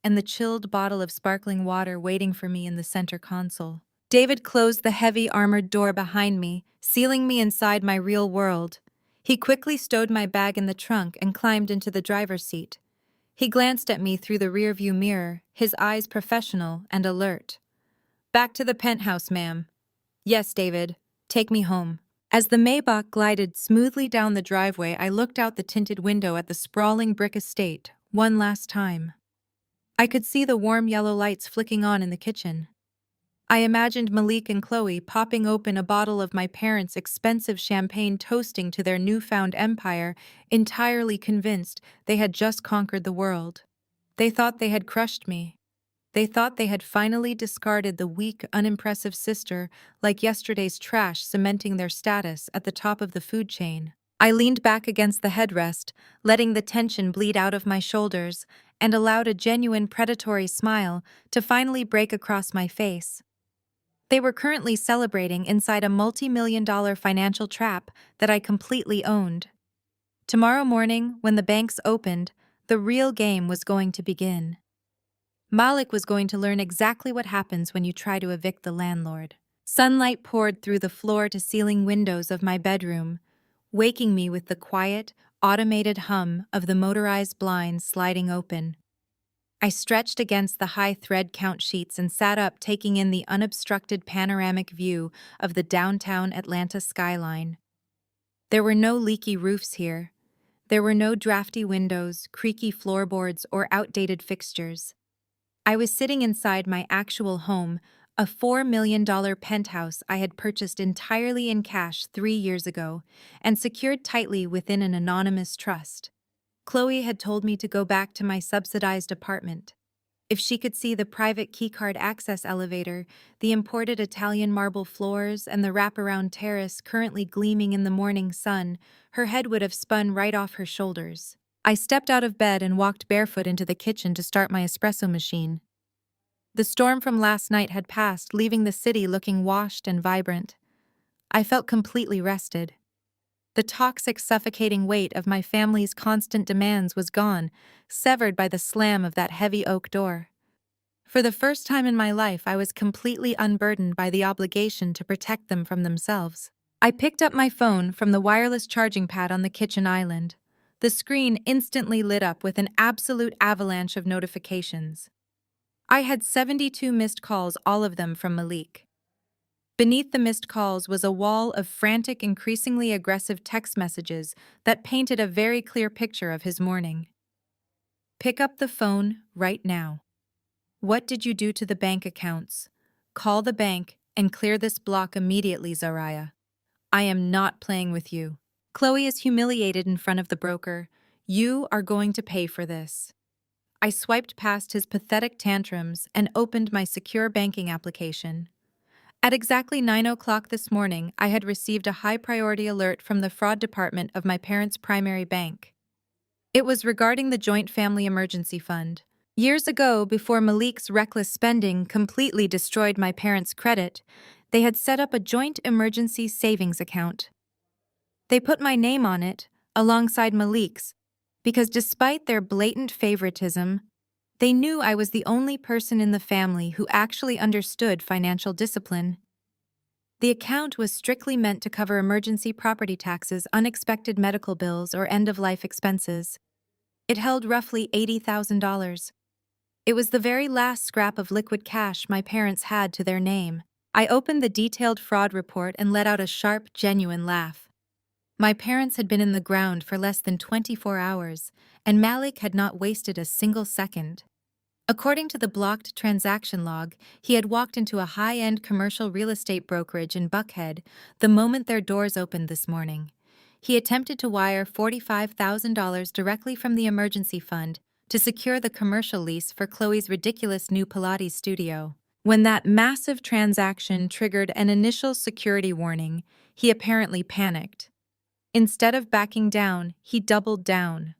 and the chilled bottle of sparkling water waiting for me in the center console. David closed the heavy armored door behind me, sealing me inside my real world. He quickly stowed my bag in the trunk and climbed into the driver's seat. He glanced at me through the rearview mirror, his eyes professional and alert. "Back to the penthouse, ma'am." "Yes, David. Take me home." As the Maybach glided smoothly down the driveway, I looked out the tinted window at the sprawling brick estate one last time. I could see the warm yellow lights flicking on in the kitchen. I imagined Malik and Chloe popping open a bottle of my parents' expensive champagne, toasting to their newfound empire, entirely convinced they had just conquered the world. They thought they had crushed me. They thought they had finally discarded the weak, unimpressive sister like yesterday's trash, cementing their status at the top of the food chain. I leaned back against the headrest, letting the tension bleed out of my shoulders, and allowed a genuine predatory smile to finally break across my face. They were currently celebrating inside a multi-million-dollar financial trap that I completely owned. Tomorrow morning, when the banks opened, the real game was going to begin. Malik was going to learn exactly what happens when you try to evict the landlord. Sunlight poured through the floor-to-ceiling windows of my bedroom, waking me with the quiet, automated hum of the motorized blinds sliding open. I stretched against the high thread count sheets and sat up, taking in the unobstructed panoramic view of the downtown Atlanta skyline. There were no leaky roofs here. There were no drafty windows, creaky floorboards, or outdated fixtures. I was sitting inside my actual home, a $4 million penthouse I had purchased entirely in cash 3 years ago and secured tightly within an anonymous trust. Chloe had told me to go back to my subsidized apartment. If she could see the private keycard access elevator, the imported Italian marble floors, and the wraparound terrace currently gleaming in the morning sun, her head would have spun right off her shoulders. I stepped out of bed and walked barefoot into the kitchen to start my espresso machine. The storm from last night had passed, leaving the city looking washed and vibrant. I felt completely rested. The toxic, suffocating weight of my family's constant demands was gone, severed by the slam of that heavy oak door. For the first time in my life, I was completely unburdened by the obligation to protect them from themselves. I picked up my phone from the wireless charging pad on the kitchen island. The screen instantly lit up with an absolute avalanche of notifications. I had 72 missed calls, all of them from Malik. Beneath the missed calls was a wall of frantic, increasingly aggressive text messages that painted a very clear picture of his morning. "Pick up the phone right now. What did you do to the bank accounts? Call the bank and clear this block immediately, Zariah. I am not playing with you. Chloe is humiliated in front of the broker. You are going to pay for this." I swiped past his pathetic tantrums and opened my secure banking application. At exactly 9 o'clock this morning, I had received a high-priority alert from the fraud department of my parents' primary bank. It was regarding the Joint Family Emergency Fund. Years ago, before Malik's reckless spending completely destroyed my parents' credit, they had set up a joint emergency savings account. They put my name on it, alongside Malik's, because despite their blatant favoritism, they knew I was the only person in the family who actually understood financial discipline. The account was strictly meant to cover emergency property taxes, unexpected medical bills, or end-of-life expenses. It held roughly $80,000. It was the very last scrap of liquid cash my parents had to their name. I opened the detailed fraud report and let out a sharp, genuine laugh. My parents had been in the ground for less than 24 hours, and Malik had not wasted a single second. According to the blocked transaction log, he had walked into a high-end commercial real estate brokerage in Buckhead the moment their doors opened this morning. He attempted to wire $45,000 directly from the emergency fund to secure the commercial lease for Chloe's ridiculous new Pilates studio. When that massive transaction triggered an initial security warning, he apparently panicked. Instead of backing down, he doubled down.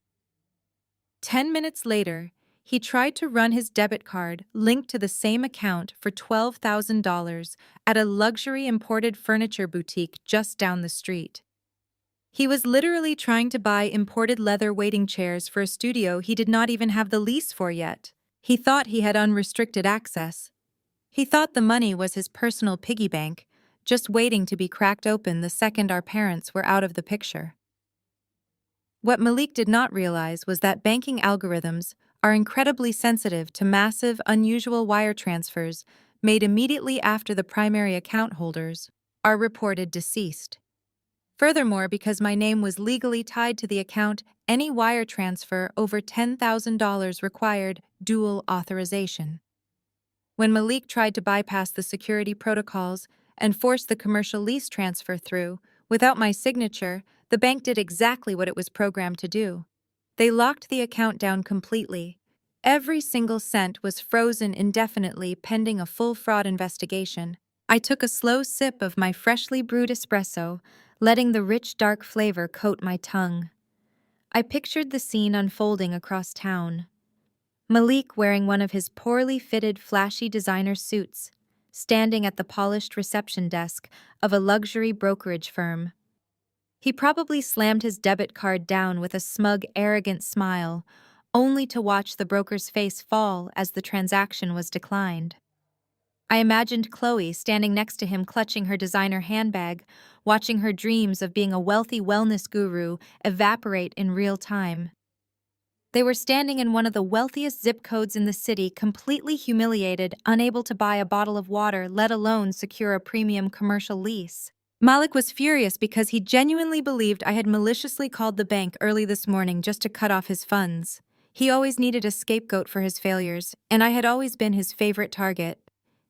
10 minutes later, he tried to run his debit card linked to the same account for $12,000 at a luxury imported furniture boutique just down the street. He was literally trying to buy imported leather waiting chairs for a studio he did not even have the lease for yet. He thought he had unrestricted access. He thought the money was his personal piggy bank, just waiting to be cracked open the second our parents were out of the picture. What Malik did not realize was that banking algorithms are incredibly sensitive to massive, unusual wire transfers made immediately after the primary account holders are reported deceased. Furthermore, because my name was legally tied to the account, any wire transfer over $10,000 required dual authorization. When Malik tried to bypass the security protocols and force the commercial lease transfer through, without my signature, the bank did exactly what it was programmed to do. They locked the account down completely. Every single cent was frozen indefinitely pending a full fraud investigation. I took a slow sip of my freshly brewed espresso, letting the rich, dark flavor coat my tongue. I pictured the scene unfolding across town. Malik wearing one of his poorly fitted, flashy designer suits, standing at the polished reception desk of a luxury brokerage firm. He probably slammed his debit card down with a smug, arrogant smile, only to watch the broker's face fall as the transaction was declined. I imagined Chloe standing next to him clutching her designer handbag, watching her dreams of being a wealthy wellness guru evaporate in real time. They were standing in one of the wealthiest zip codes in the city, completely humiliated, unable to buy a bottle of water, let alone secure a premium commercial lease. Malik was furious because he genuinely believed I had maliciously called the bank early this morning just to cut off his funds. He always needed a scapegoat for his failures, and I had always been his favorite target.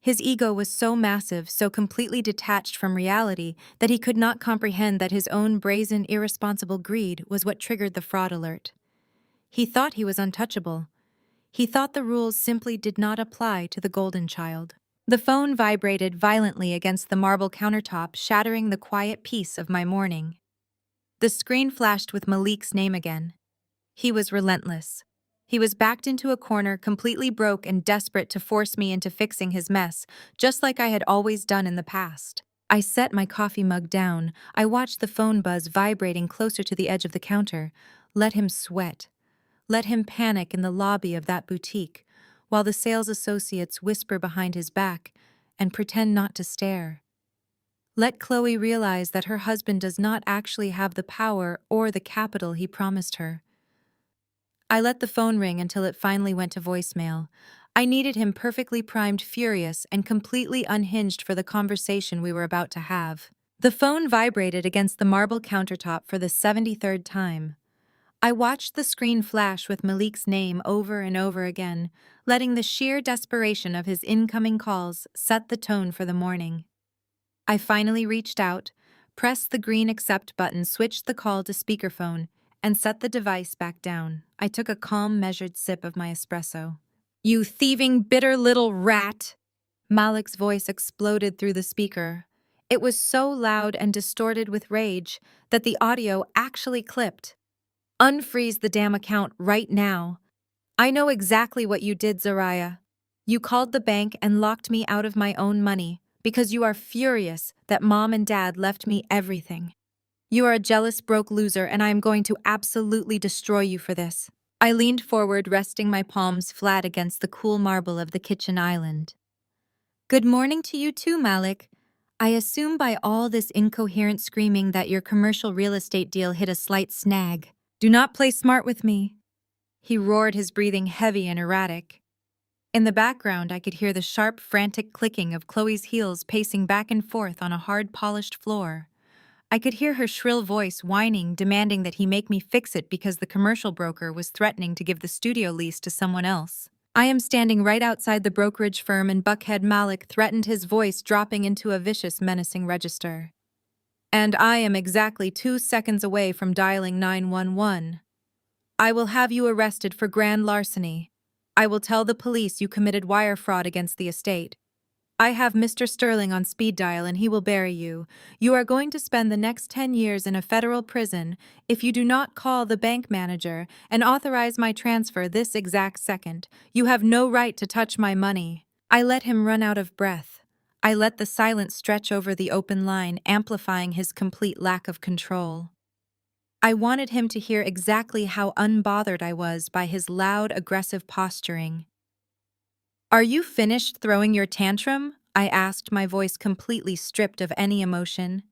His ego was so massive, so completely detached from reality, that he could not comprehend that his own brazen, irresponsible greed was what triggered the fraud alert. He thought he was untouchable. He thought the rules simply did not apply to the golden child. The phone vibrated violently against the marble countertop, shattering the quiet peace of my morning. The screen flashed with Malik's name again. He was relentless. He was backed into a corner, completely broke and desperate to force me into fixing his mess, just like I had always done in the past. I set my coffee mug down. I watched the phone buzz vibrating closer to the edge of the counter. Let him sweat. Let him panic in the lobby of that boutique, while the sales associates whisper behind his back and pretend not to stare. Let Chloe realize that her husband does not actually have the power or the capital he promised her. I let the phone ring until it finally went to voicemail. I needed him perfectly primed, furious, and completely unhinged for the conversation we were about to have. The phone vibrated against the marble countertop for the 73rd time. I watched the screen flash with Malik's name over and over again, letting the sheer desperation of his incoming calls set the tone for the morning. I finally reached out, pressed the green accept button, switched the call to speakerphone, and set the device back down. I took a calm, measured sip of my espresso. "You thieving, bitter little rat!" Malik's voice exploded through the speaker. It was so loud and distorted with rage that the audio actually clipped. Unfreeze the damn account right now. I know exactly what you did, Zariah. You called the bank and locked me out of my own money because you are furious that Mom and Dad left me everything. You are a jealous, broke loser, and I am going to absolutely destroy you for this. I leaned forward, resting my palms flat against the cool marble of the kitchen island. Good morning to you too, Malik. I assume by all this incoherent screaming that your commercial real estate deal hit a slight snag. Do not play smart with me. He roared, his breathing heavy and erratic. In the background, I could hear the sharp, frantic clicking of Chloe's heels pacing back and forth on a hard, polished floor. I could hear her shrill voice whining, demanding that he make me fix it because the commercial broker was threatening to give the studio lease to someone else. I am standing right outside the brokerage firm and Buckhead Malik threatened, his voice dropping into a vicious, menacing register. And I am exactly 2 seconds away from dialing 911. I will have you arrested for grand larceny. I will tell the police you committed wire fraud against the estate. I have Mr. Sterling on speed dial and he will bury you. You are going to spend the next 10 years in a federal prison if you do not call the bank manager and authorize my transfer this exact second. You have no right to touch my money. I let him run out of breath. I let the silence stretch over the open line, amplifying his complete lack of control. I wanted him to hear exactly how unbothered I was by his loud, aggressive posturing. Are you finished throwing your tantrum? I asked, my voice completely stripped of any emotion.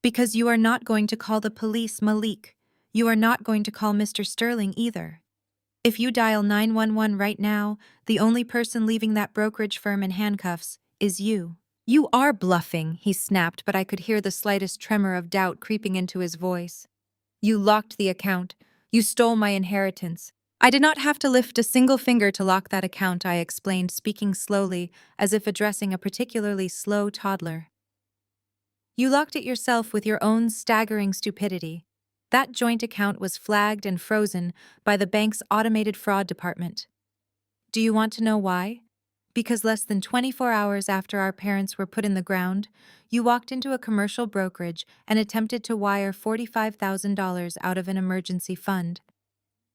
Because you are not going to call the police, Malik. You are not going to call Mr. Sterling either. If you dial 911 right now, the only person leaving that brokerage firm in handcuffs is you. You are bluffing, he snapped, but I could hear the slightest tremor of doubt creeping into his voice. You locked the account. You stole my inheritance. I did not have to lift a single finger to lock that account, I explained, speaking slowly, as if addressing a particularly slow toddler. You locked it yourself with your own staggering stupidity. That joint account was flagged and frozen by the bank's automated fraud department. Do you want to know why? Because less than 24 hours after our parents were put in the ground, you walked into a commercial brokerage and attempted to wire $45,000 out of an emergency fund.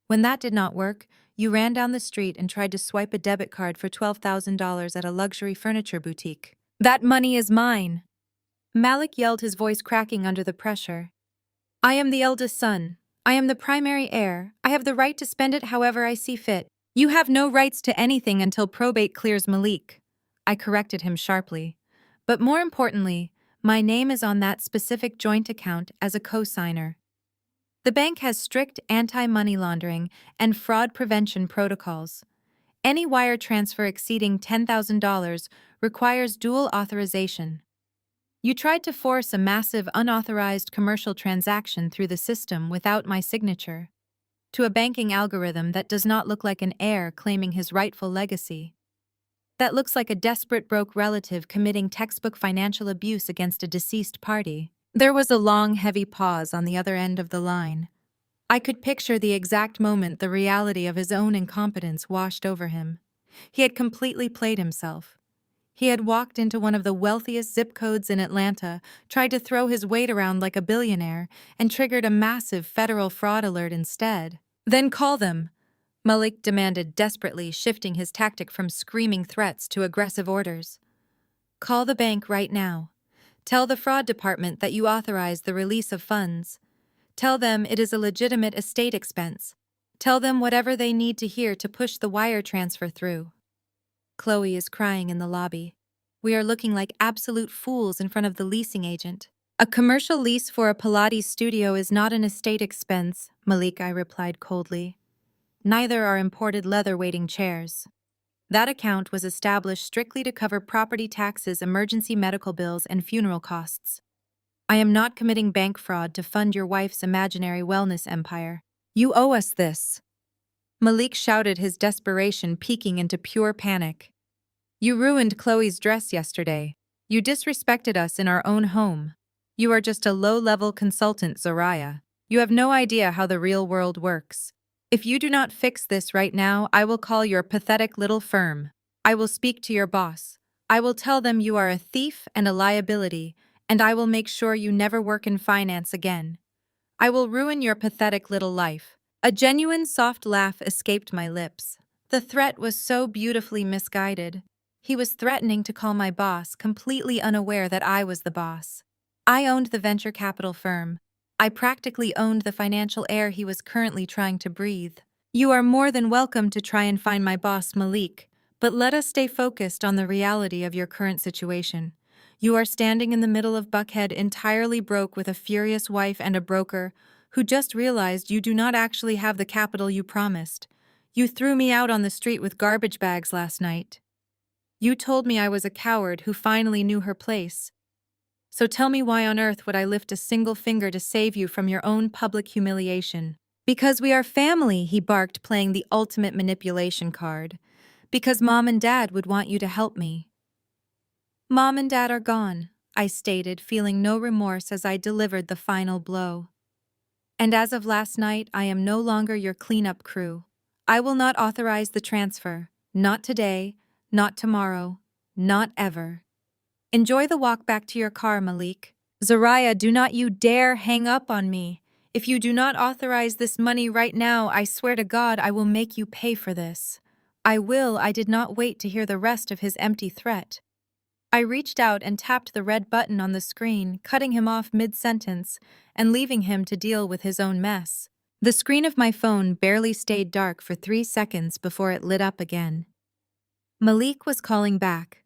When that did not work, you ran down the street and tried to swipe a debit card for $12,000 at a luxury furniture boutique. That money is mine! Malik yelled, his voice cracking under the pressure. I am the eldest son. I am the primary heir. I have the right to spend it however I see fit. You have no rights to anything until probate clears Malik. I corrected him sharply. But more importantly, my name is on that specific joint account as a co-signer. The bank has strict anti-money laundering and fraud prevention protocols. Any wire transfer exceeding $10,000 requires dual authorization. You tried to force a massive unauthorized commercial transaction through the system without my signature, to a banking algorithm that does not look like an heir claiming his rightful legacy. That looks like a desperate broke relative committing textbook financial abuse against a deceased party. There was a long, heavy pause on the other end of the line. I could picture the exact moment the reality of his own incompetence washed over him. He had completely played himself. He had walked into one of the wealthiest zip codes in Atlanta, tried to throw his weight around like a billionaire, and triggered a massive federal fraud alert instead. Then call them, Malik demanded desperately, shifting his tactic from screaming threats to aggressive orders. Call the bank right now. Tell the fraud department that you authorized the release of funds. Tell them it is a legitimate estate expense. Tell them whatever they need to hear to push the wire transfer through. Chloe is crying in the lobby. We are looking like absolute fools in front of the leasing agent. A commercial lease for a Pilates studio is not an estate expense, Malik, I replied coldly. Neither are imported leather-weighting chairs. That account was established strictly to cover property taxes, emergency medical bills, and funeral costs. I am not committing bank fraud to fund your wife's imaginary wellness empire. You owe us this. Malik shouted, his desperation peaking into pure panic. You ruined Chloe's dress yesterday. You disrespected us in our own home. You are just a low-level consultant, Zariah. You have no idea how the real world works. If you do not fix this right now, I will call your pathetic little firm. I will speak to your boss. I will tell them you are a thief and a liability, and I will make sure you never work in finance again. I will ruin your pathetic little life. A genuine soft laugh escaped my lips. The threat was so beautifully misguided. He was threatening to call my boss, completely unaware that I was the boss. I owned the venture capital firm. I practically owned the financial air he was currently trying to breathe. You are more than welcome to try and find my boss, Malik, but let us stay focused on the reality of your current situation. You are standing in the middle of Buckhead entirely broke with a furious wife and a broker who just realized you do not actually have the capital you promised. You threw me out on the street with garbage bags last night. You told me I was a coward who finally knew her place. So tell me why on earth would I lift a single finger to save you from your own public humiliation? Because we are family, he barked, playing the ultimate manipulation card. Because Mom and Dad would want you to help me. Mom and Dad are gone, I stated, feeling no remorse as I delivered the final blow. And as of last night, I am no longer your cleanup crew. I will not authorize the transfer. Not today, not tomorrow, not ever. Enjoy the walk back to your car, Malik. Zariah, do not you dare hang up on me. If you do not authorize this money right now, I swear to God I will make you pay for this. I did not wait to hear the rest of his empty threat. I reached out and tapped the red button on the screen, cutting him off mid-sentence and leaving him to deal with his own mess. The screen of my phone barely stayed dark for 3 seconds before it lit up again. Malik was calling back.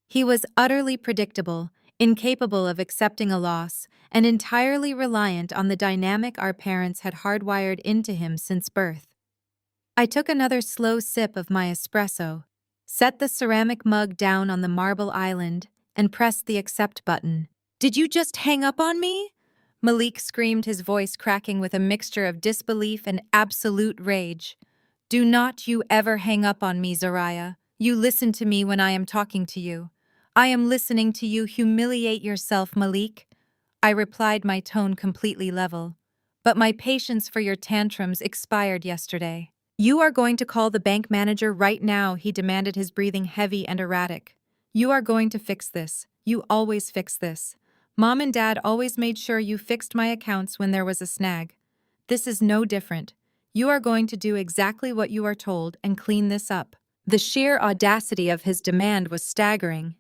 He was utterly predictable, incapable of accepting a loss, and entirely reliant on the dynamic our parents had hardwired into him since birth. I took another slow sip of my espresso, set the ceramic mug down on the marble island, and pressed the accept button. Did you just hang up on me? Malik screamed, his voice cracking with a mixture of disbelief and absolute rage. Do not you ever hang up on me, Zariah. You listen to me when I am talking to you. I am listening to you humiliate yourself, Malik. I replied, my tone completely level. But my patience for your tantrums expired yesterday. You are going to call the bank manager right now, he demanded, his breathing heavy and erratic. You are going to fix this. You always fix this. Mom and Dad always made sure you fixed my accounts when there was a snag. This is no different. You are going to do exactly what you are told and clean this up. The sheer audacity of his demand was staggering.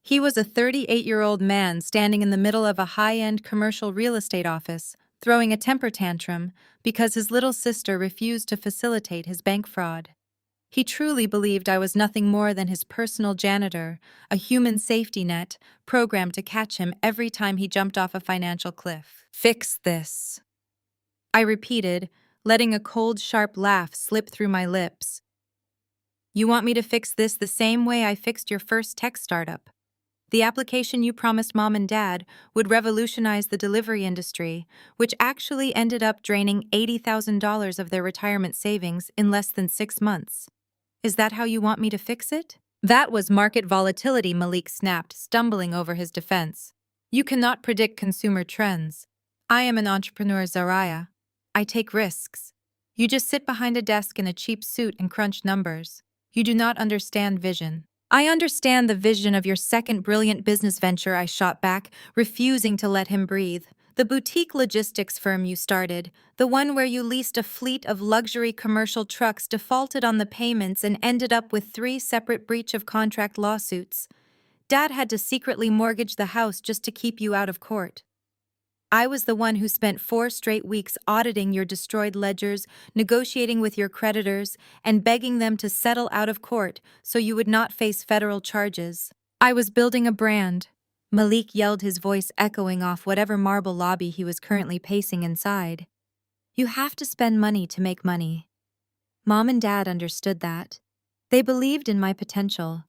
He was a 38-year-old man standing in the middle of a high-end commercial real estate office, throwing a temper tantrum because his little sister refused to facilitate his bank fraud. He truly believed I was nothing more than his personal janitor, a human safety net programmed to catch him every time he jumped off a financial cliff. Fix this, I repeated, letting a cold, sharp laugh slip through my lips. You want me to fix this the same way I fixed your first tech startup? The application you promised Mom and Dad would revolutionize the delivery industry, which actually ended up draining $80,000 of their retirement savings in less than 6 months. Is that how you want me to fix it? That was market volatility, Malik snapped, stumbling over his defense. You cannot predict consumer trends. I am an entrepreneur, Zariah. I take risks. You just sit behind a desk in a cheap suit and crunch numbers. You do not understand vision. I understand the vision of your second brilliant business venture, I shot back, refusing to let him breathe. The boutique logistics firm you started, the one where you leased a fleet of luxury commercial trucks, defaulted on the payments and ended up with 3 separate breach of contract lawsuits. Dad had to secretly mortgage the house just to keep you out of court. I was the one who spent 4 straight weeks auditing your destroyed ledgers, negotiating with your creditors, and begging them to settle out of court so you would not face federal charges. I was building a brand. Malik yelled, his voice echoing off whatever marble lobby he was currently pacing inside. You have to spend money to make money. Mom and Dad understood that. They believed in my potential.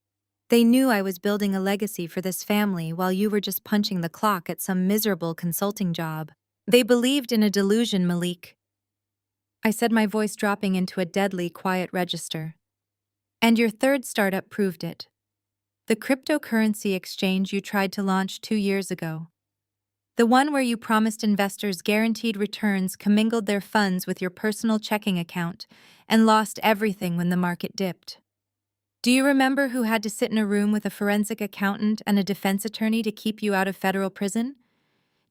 They knew I was building a legacy for this family while you were just punching the clock at some miserable consulting job. They believed in a delusion, Malik. I said, my voice dropping into a deadly quiet register. And your third startup proved it. The cryptocurrency exchange you tried to launch 2 years ago. The one where you promised investors guaranteed returns, commingled their funds with your personal checking account, and lost everything when the market dipped. Do you remember who had to sit in a room with a forensic accountant and a defense attorney to keep you out of federal prison?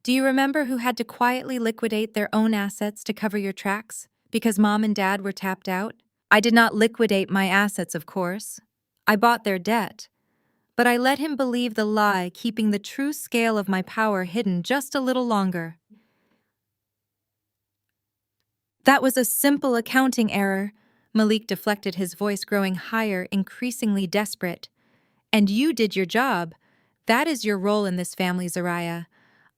Do you remember who had to quietly liquidate their own assets to cover your tracks because mom and dad were tapped out? I did not liquidate my assets, of course. I bought their debt. But I let him believe the lie, keeping the true scale of my power hidden just a little longer. That was a simple accounting error. Malik deflected, his voice growing higher, increasingly desperate. And you did your job. That is your role in this family, Zariah.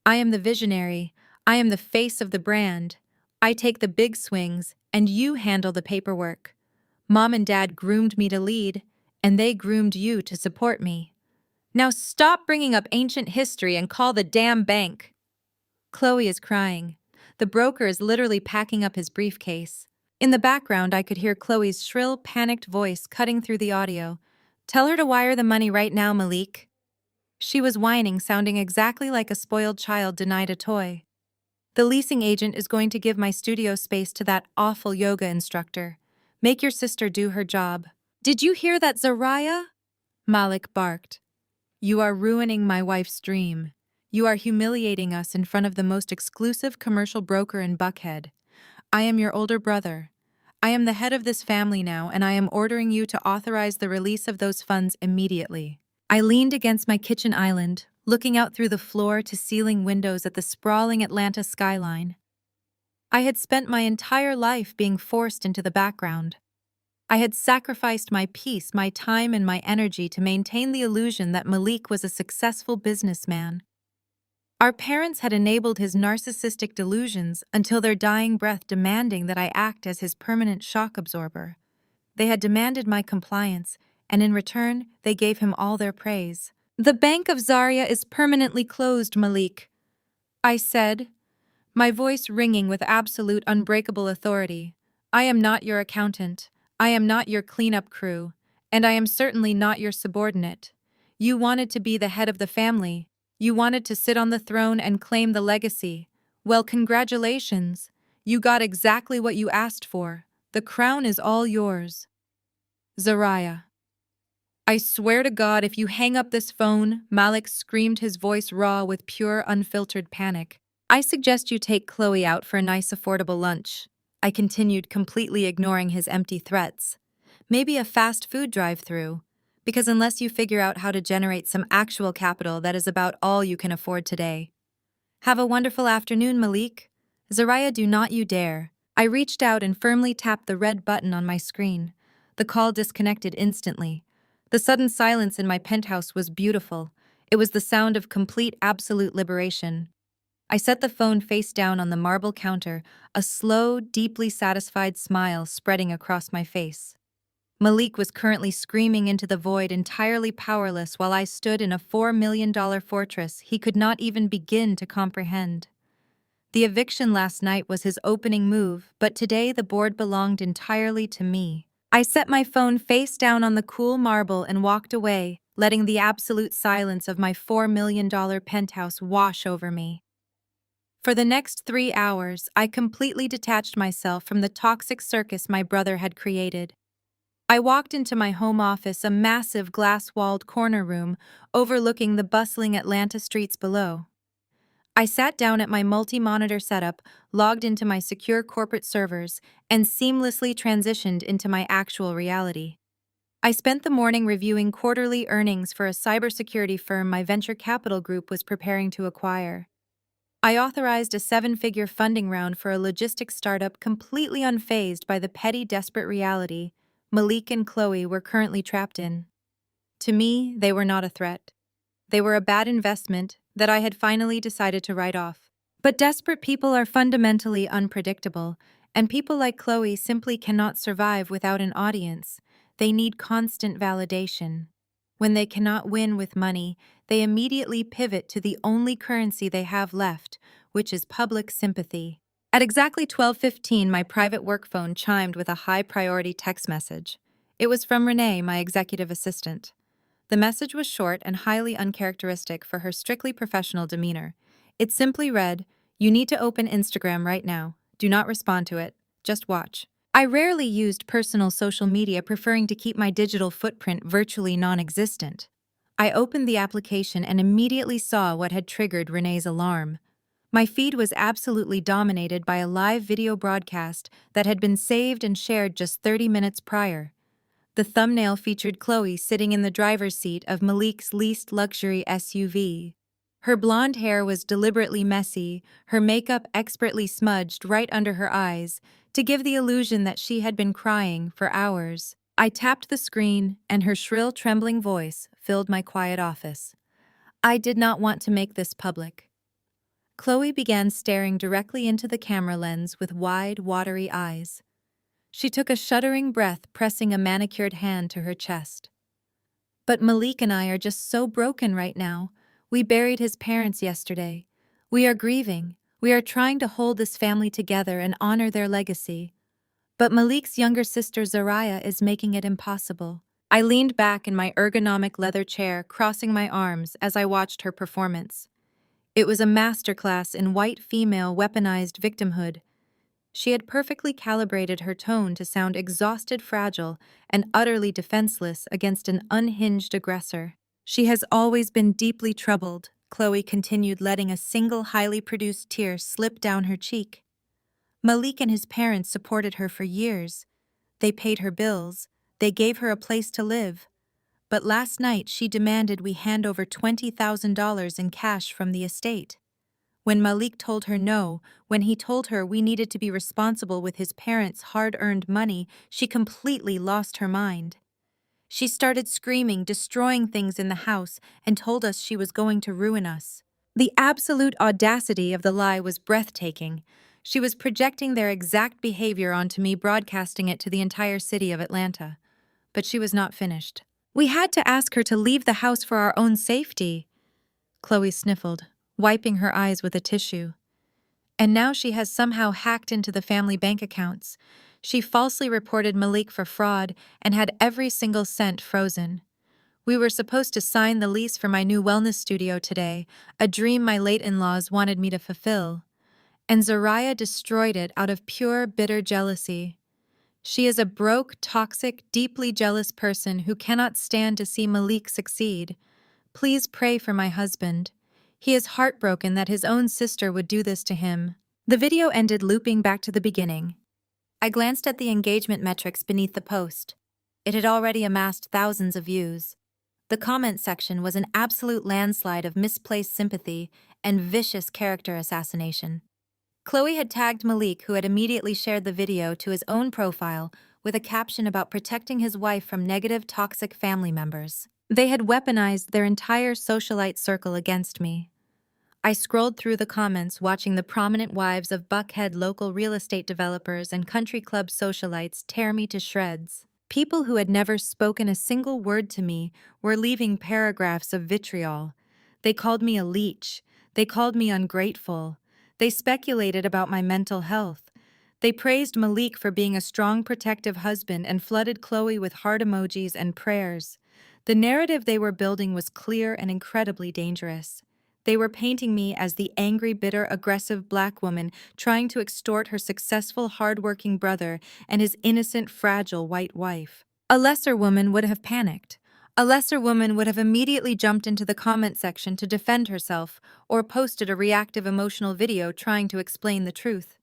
I am the visionary. I am the face of the brand. I take the big swings, and you handle the paperwork. Mom and Dad groomed me to lead, and they groomed you to support me. Now stop bringing up ancient history and call the damn bank. Chloe is crying. The broker is literally packing up his briefcase. In the background, I could hear Chloe's shrill, panicked voice cutting through the audio. Tell her to wire the money right now, Malik. She was whining, sounding exactly like a spoiled child denied a toy. The leasing agent is going to give my studio space to that awful yoga instructor. Make your sister do her job. Did you hear that, Zariah? Malik barked. You are ruining my wife's dream. You are humiliating us in front of the most exclusive commercial broker in Buckhead. I am your older brother. I am the head of this family now, and I am ordering you to authorize the release of those funds immediately. I leaned against my kitchen island, looking out through the floor-to-ceiling windows at the sprawling Atlanta skyline. I had spent my entire life being forced into the background. I had sacrificed my peace, my time, and my energy to maintain the illusion that Malik was a successful businessman. Our parents had enabled his narcissistic delusions until their dying breath, demanding that I act as his permanent shock absorber. They had demanded my compliance, and in return, they gave him all their praise. The Bank of Zaria is permanently closed, Malik, I said, my voice ringing with absolute unbreakable authority. I am not your accountant. I am not your cleanup crew, and I am certainly not your subordinate. You wanted to be the head of the family. You wanted to sit on the throne and claim the legacy. Well, congratulations. You got exactly what you asked for. The crown is all yours. Zariah. I swear to God, if you hang up this phone, Malik screamed, his voice raw with pure, unfiltered panic. I suggest you take Chloe out for a nice, affordable lunch. I continued, completely ignoring his empty threats. Maybe a fast food drive-through. Because unless you figure out how to generate some actual capital, that is about all you can afford today. Have a wonderful afternoon, Malik. Zariah, do not you dare. I reached out and firmly tapped the red button on my screen. The call disconnected instantly. The sudden silence in my penthouse was beautiful. It was the sound of complete, absolute liberation. I set the phone face down on the marble counter, a slow, deeply satisfied smile spreading across my face. Malik was currently screaming into the void, entirely powerless, while I stood in a $4 million fortress he could not even begin to comprehend. The eviction last night was his opening move, but today the board belonged entirely to me. I set my phone face down on the cool marble and walked away, letting the absolute silence of my $4 million penthouse wash over me. For the next 3 hours, I completely detached myself from the toxic circus my brother had created. I walked into my home office, a massive glass-walled corner room overlooking the bustling Atlanta streets below. I sat down at my multi-monitor setup, logged into my secure corporate servers, and seamlessly transitioned into my actual reality. I spent the morning reviewing quarterly earnings for a cybersecurity firm my venture capital group was preparing to acquire. I authorized a 7-figure funding round for a logistics startup completely unfazed by the petty, desperate reality Malik and Chloe were currently trapped in. To me, they were not a threat. They were a bad investment that I had finally decided to write off. But desperate people are fundamentally unpredictable, and people like Chloe simply cannot survive without an audience. They need constant validation. When they cannot win with money, they immediately pivot to the only currency they have left, which is public sympathy. At exactly 12:15, my private work phone chimed with a high-priority text message. It was from Renee, my executive assistant. The message was short and highly uncharacteristic for her strictly professional demeanor. It simply read, "You need to open Instagram right now. Do not respond to it. Just watch." I rarely used personal social media, preferring to keep my digital footprint virtually non-existent. I opened the application and immediately saw what had triggered Renee's alarm. My feed was absolutely dominated by a live video broadcast that had been saved and shared just 30 minutes prior. The thumbnail featured Chloe sitting in the driver's seat of Malik's leased luxury SUV. Her blonde hair was deliberately messy, her makeup expertly smudged right under her eyes, to give the illusion that she had been crying for hours. I tapped the screen, and her shrill, trembling voice filled my quiet office. I did not want to make this public. Chloe began staring directly into the camera lens with wide, watery eyes. She took a shuddering breath, pressing a manicured hand to her chest. But Malik and I are just so broken right now. We buried his parents yesterday. We are grieving. We are trying to hold this family together and honor their legacy. But Malik's younger sister Zariah is making it impossible. I leaned back in my ergonomic leather chair, crossing my arms as I watched her performance. It was a masterclass in white female weaponized victimhood. She had perfectly calibrated her tone to sound exhausted, fragile, and utterly defenseless against an unhinged aggressor. She has always been deeply troubled, Chloe continued, letting a single highly produced tear slip down her cheek. Malik and his parents supported her for years. They paid her bills. They gave her a place to live. But last night she demanded we hand over $20,000 in cash from the estate. When Malik told her no, when he told her we needed to be responsible with his parents' hard-earned money, she completely lost her mind. She started screaming, destroying things in the house, and told us she was going to ruin us. The absolute audacity of the lie was breathtaking. She was projecting their exact behavior onto me, broadcasting it to the entire city of Atlanta. But she was not finished. We had to ask her to leave the house for our own safety. Chloe sniffled, wiping her eyes with a tissue. And now she has somehow hacked into the family bank accounts. She falsely reported Malik for fraud and had every single cent frozen. We were supposed to sign the lease for my new wellness studio today, a dream my late in-laws wanted me to fulfill. And Zariah destroyed it out of pure, bitter jealousy. She is a broke, toxic, deeply jealous person who cannot stand to see Malik succeed. Please pray for my husband. He is heartbroken that his own sister would do this to him. The video ended, looping back to the beginning. I glanced at the engagement metrics beneath the post. It had already amassed thousands of views. The comment section was an absolute landslide of misplaced sympathy and vicious character assassination. Chloe had tagged Malik, who had immediately shared the video to his own profile with a caption about protecting his wife from negative, toxic family members. They had weaponized their entire socialite circle against me. I scrolled through the comments, watching the prominent wives of Buckhead local real estate developers and country club socialites tear me to shreds. People who had never spoken a single word to me were leaving paragraphs of vitriol. They called me a leech. They called me ungrateful. They speculated about my mental health. They praised Malik for being a strong, protective husband and flooded Chloe with heart emojis and prayers. The narrative they were building was clear and incredibly dangerous. They were painting me as the angry, bitter, aggressive black woman trying to extort her successful, hard-working brother and his innocent, fragile white wife. A lesser woman would have panicked. A lesser woman would have immediately jumped into the comment section to defend herself or posted a reactive emotional video trying to explain the truth.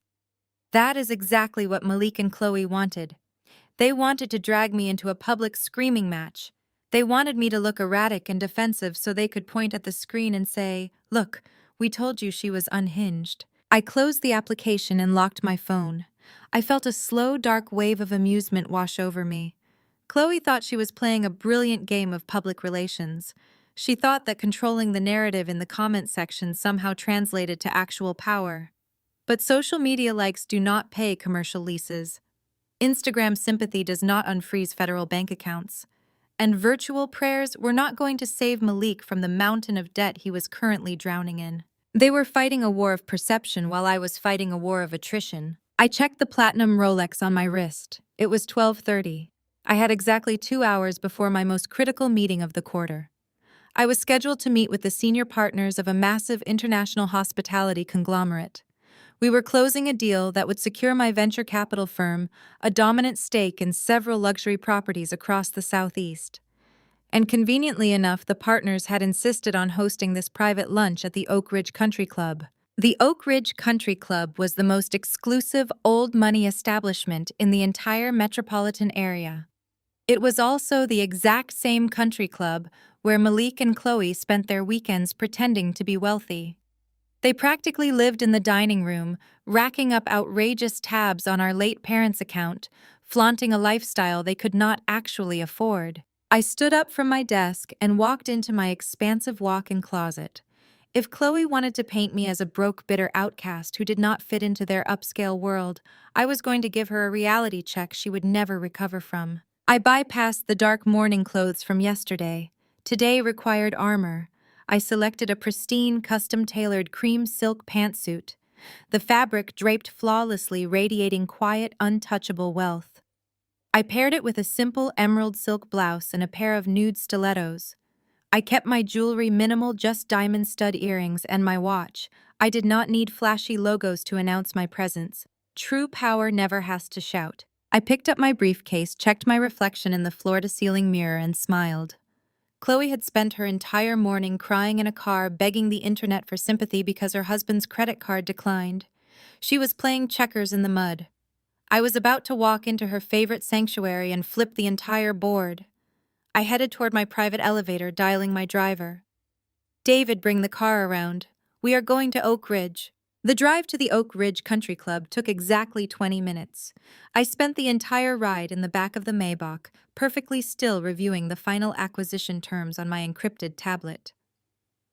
That is exactly what Malik and Chloe wanted. They wanted to drag me into a public screaming match. They wanted me to look erratic and defensive so they could point at the screen and say, "Look, we told you she was unhinged." I closed the application and locked my phone. I felt a slow, dark wave of amusement wash over me. Chloe thought she was playing a brilliant game of public relations. She thought that controlling the narrative in the comment section somehow translated to actual power. But social media likes do not pay commercial leases. Instagram sympathy does not unfreeze federal bank accounts. And virtual prayers were not going to save Malik from the mountain of debt he was currently drowning in. They were fighting a war of perception while I was fighting a war of attrition. I checked the platinum Rolex on my wrist. It was 12:30. I had exactly 2 hours before my most critical meeting of the quarter. I was scheduled to meet with the senior partners of a massive international hospitality conglomerate. We were closing a deal that would secure my venture capital firm a dominant stake in several luxury properties across the Southeast. And conveniently enough, the partners had insisted on hosting this private lunch at the Oak Ridge Country Club. The Oak Ridge Country Club was the most exclusive old money establishment in the entire metropolitan area. It was also the exact same country club where Malik and Chloe spent their weekends pretending to be wealthy. They practically lived in the dining room, racking up outrageous tabs on our late parents' account, flaunting a lifestyle they could not actually afford. I stood up from my desk and walked into my expansive walk-in closet. If Chloe wanted to paint me as a broke, bitter outcast who did not fit into their upscale world, I was going to give her a reality check she would never recover from. I bypassed the dark mourning clothes from yesterday. Today required armor. I selected a pristine, custom-tailored cream silk pantsuit, the fabric draped flawlessly, radiating quiet, untouchable wealth. I paired it with a simple emerald silk blouse and a pair of nude stilettos. I kept my jewelry minimal, just diamond stud earrings and my watch. I did not need flashy logos to announce my presence. True power never has to shout. I picked up my briefcase, checked my reflection in the floor-to-ceiling mirror, and smiled. Chloe had spent her entire morning crying in a car, begging the internet for sympathy because her husband's credit card declined. She was playing checkers in the mud. I was about to walk into her favorite sanctuary and flip the entire board. I headed toward my private elevator, dialing my driver. "David, bring the car around. We are going to Oak Ridge." The drive to the Oak Ridge Country Club took exactly 20 minutes. I spent the entire ride in the back of the Maybach, perfectly still, reviewing the final acquisition terms on my encrypted tablet.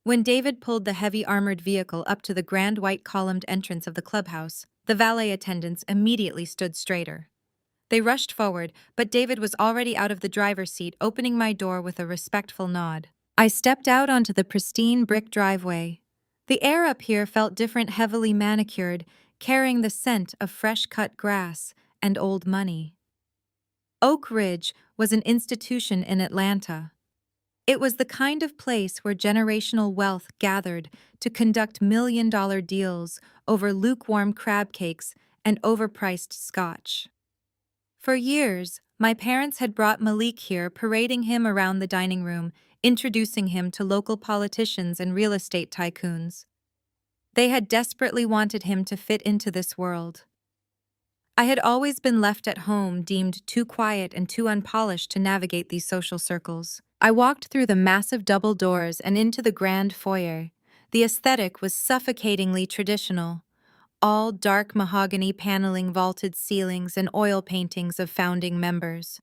When David pulled the heavy armored vehicle up to the grand white columned entrance of the clubhouse, the valet attendants immediately stood straighter. They rushed forward, but David was already out of the driver's seat, opening my door with a respectful nod. I stepped out onto the pristine brick driveway. The air up here felt different, heavily manicured, carrying the scent of fresh-cut grass and old money. Oak Ridge was an institution in Atlanta. It was the kind of place where generational wealth gathered to conduct million-dollar deals over lukewarm crab cakes and overpriced scotch. For years, my parents had brought Malik here, parading him around the dining room, introducing him to local politicians and real estate tycoons. They had desperately wanted him to fit into this world. I had always been left at home, deemed too quiet and too unpolished to navigate these social circles. I walked through the massive double doors and into the grand foyer. The aesthetic was suffocatingly traditional. All dark mahogany paneling, vaulted ceilings, and oil paintings of founding members.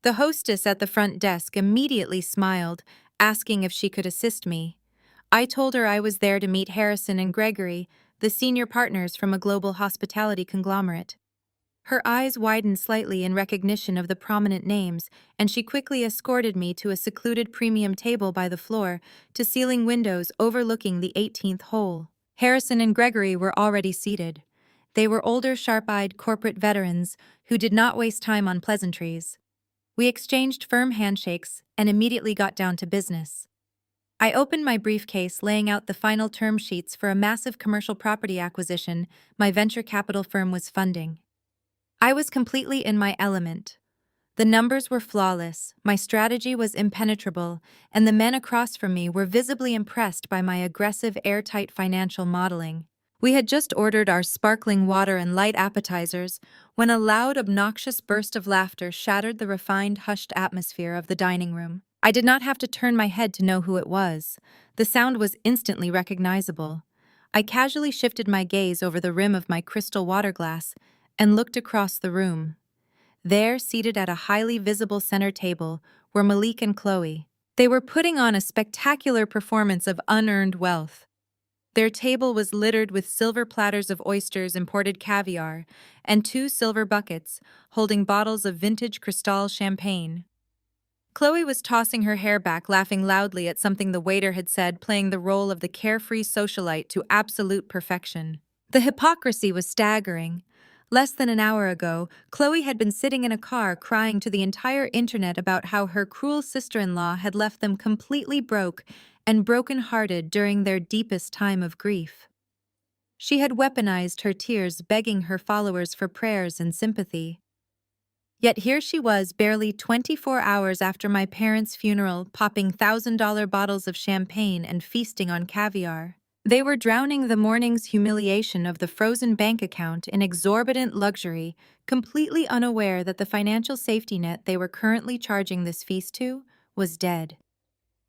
The hostess at the front desk immediately smiled, asking if she could assist me. I told her I was there to meet Harrison and Gregory, the senior partners from a global hospitality conglomerate. Her eyes widened slightly in recognition of the prominent names, and she quickly escorted me to a secluded premium table by the floor-to-ceiling windows overlooking the 18th hole. Harrison and Gregory were already seated. They were older, sharp-eyed corporate veterans who did not waste time on pleasantries. We exchanged firm handshakes and immediately got down to business. I opened my briefcase, laying out the final term sheets for a massive commercial property acquisition my venture capital firm was funding. I was completely in my element. The numbers were flawless, my strategy was impenetrable, and the men across from me were visibly impressed by my aggressive, airtight financial modeling. We had just ordered our sparkling water and light appetizers when a loud, obnoxious burst of laughter shattered the refined, hushed atmosphere of the dining room. I did not have to turn my head to know who it was. The sound was instantly recognizable. I casually shifted my gaze over the rim of my crystal water glass and looked across the room. There, seated at a highly visible center table, were Malik and Chloe. They were putting on a spectacular performance of unearned wealth. Their table was littered with silver platters of oysters, imported caviar, and 2 silver buckets holding bottles of vintage Cristal champagne. Chloe was tossing her hair back, laughing loudly at something the waiter had said, playing the role of the carefree socialite to absolute perfection. The hypocrisy was staggering. Less than an hour ago, Chloe had been sitting in a car crying to the entire internet about how her cruel sister-in-law had left them completely broke and broken-hearted during their deepest time of grief. She had weaponized her tears, begging her followers for prayers and sympathy. Yet here she was, barely 24 hours after my parents' funeral, popping $1,000 bottles of champagne and feasting on caviar. They were drowning the morning's humiliation of the frozen bank account in exorbitant luxury, completely unaware that the financial safety net they were currently charging this feast to was dead.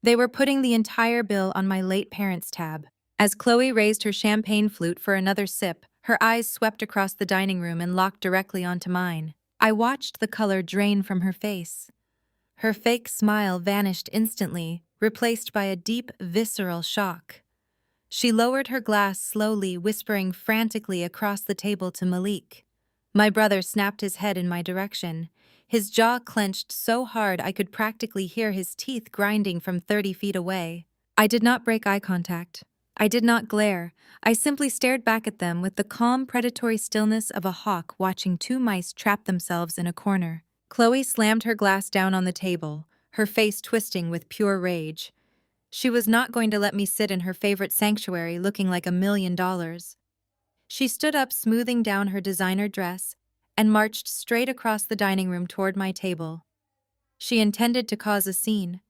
They were putting the entire bill on my late parents' tab. As Chloe raised her champagne flute for another sip, her eyes swept across the dining room and locked directly onto mine. I watched the color drain from her face. Her fake smile vanished instantly, replaced by a deep, visceral shock. She lowered her glass slowly, whispering frantically across the table to Malik. My brother snapped his head in my direction. His jaw clenched so hard I could practically hear his teeth grinding from 30 feet away. I did not break eye contact. I did not glare. I simply stared back at them with the calm, predatory stillness of a hawk watching two mice trap themselves in a corner. Chloe slammed her glass down on the table, her face twisting with pure rage. She was not going to let me sit in her favorite sanctuary looking like $1 million. She stood up, smoothing down her designer dress, and marched straight across the dining room toward my table. She intended to cause a scene.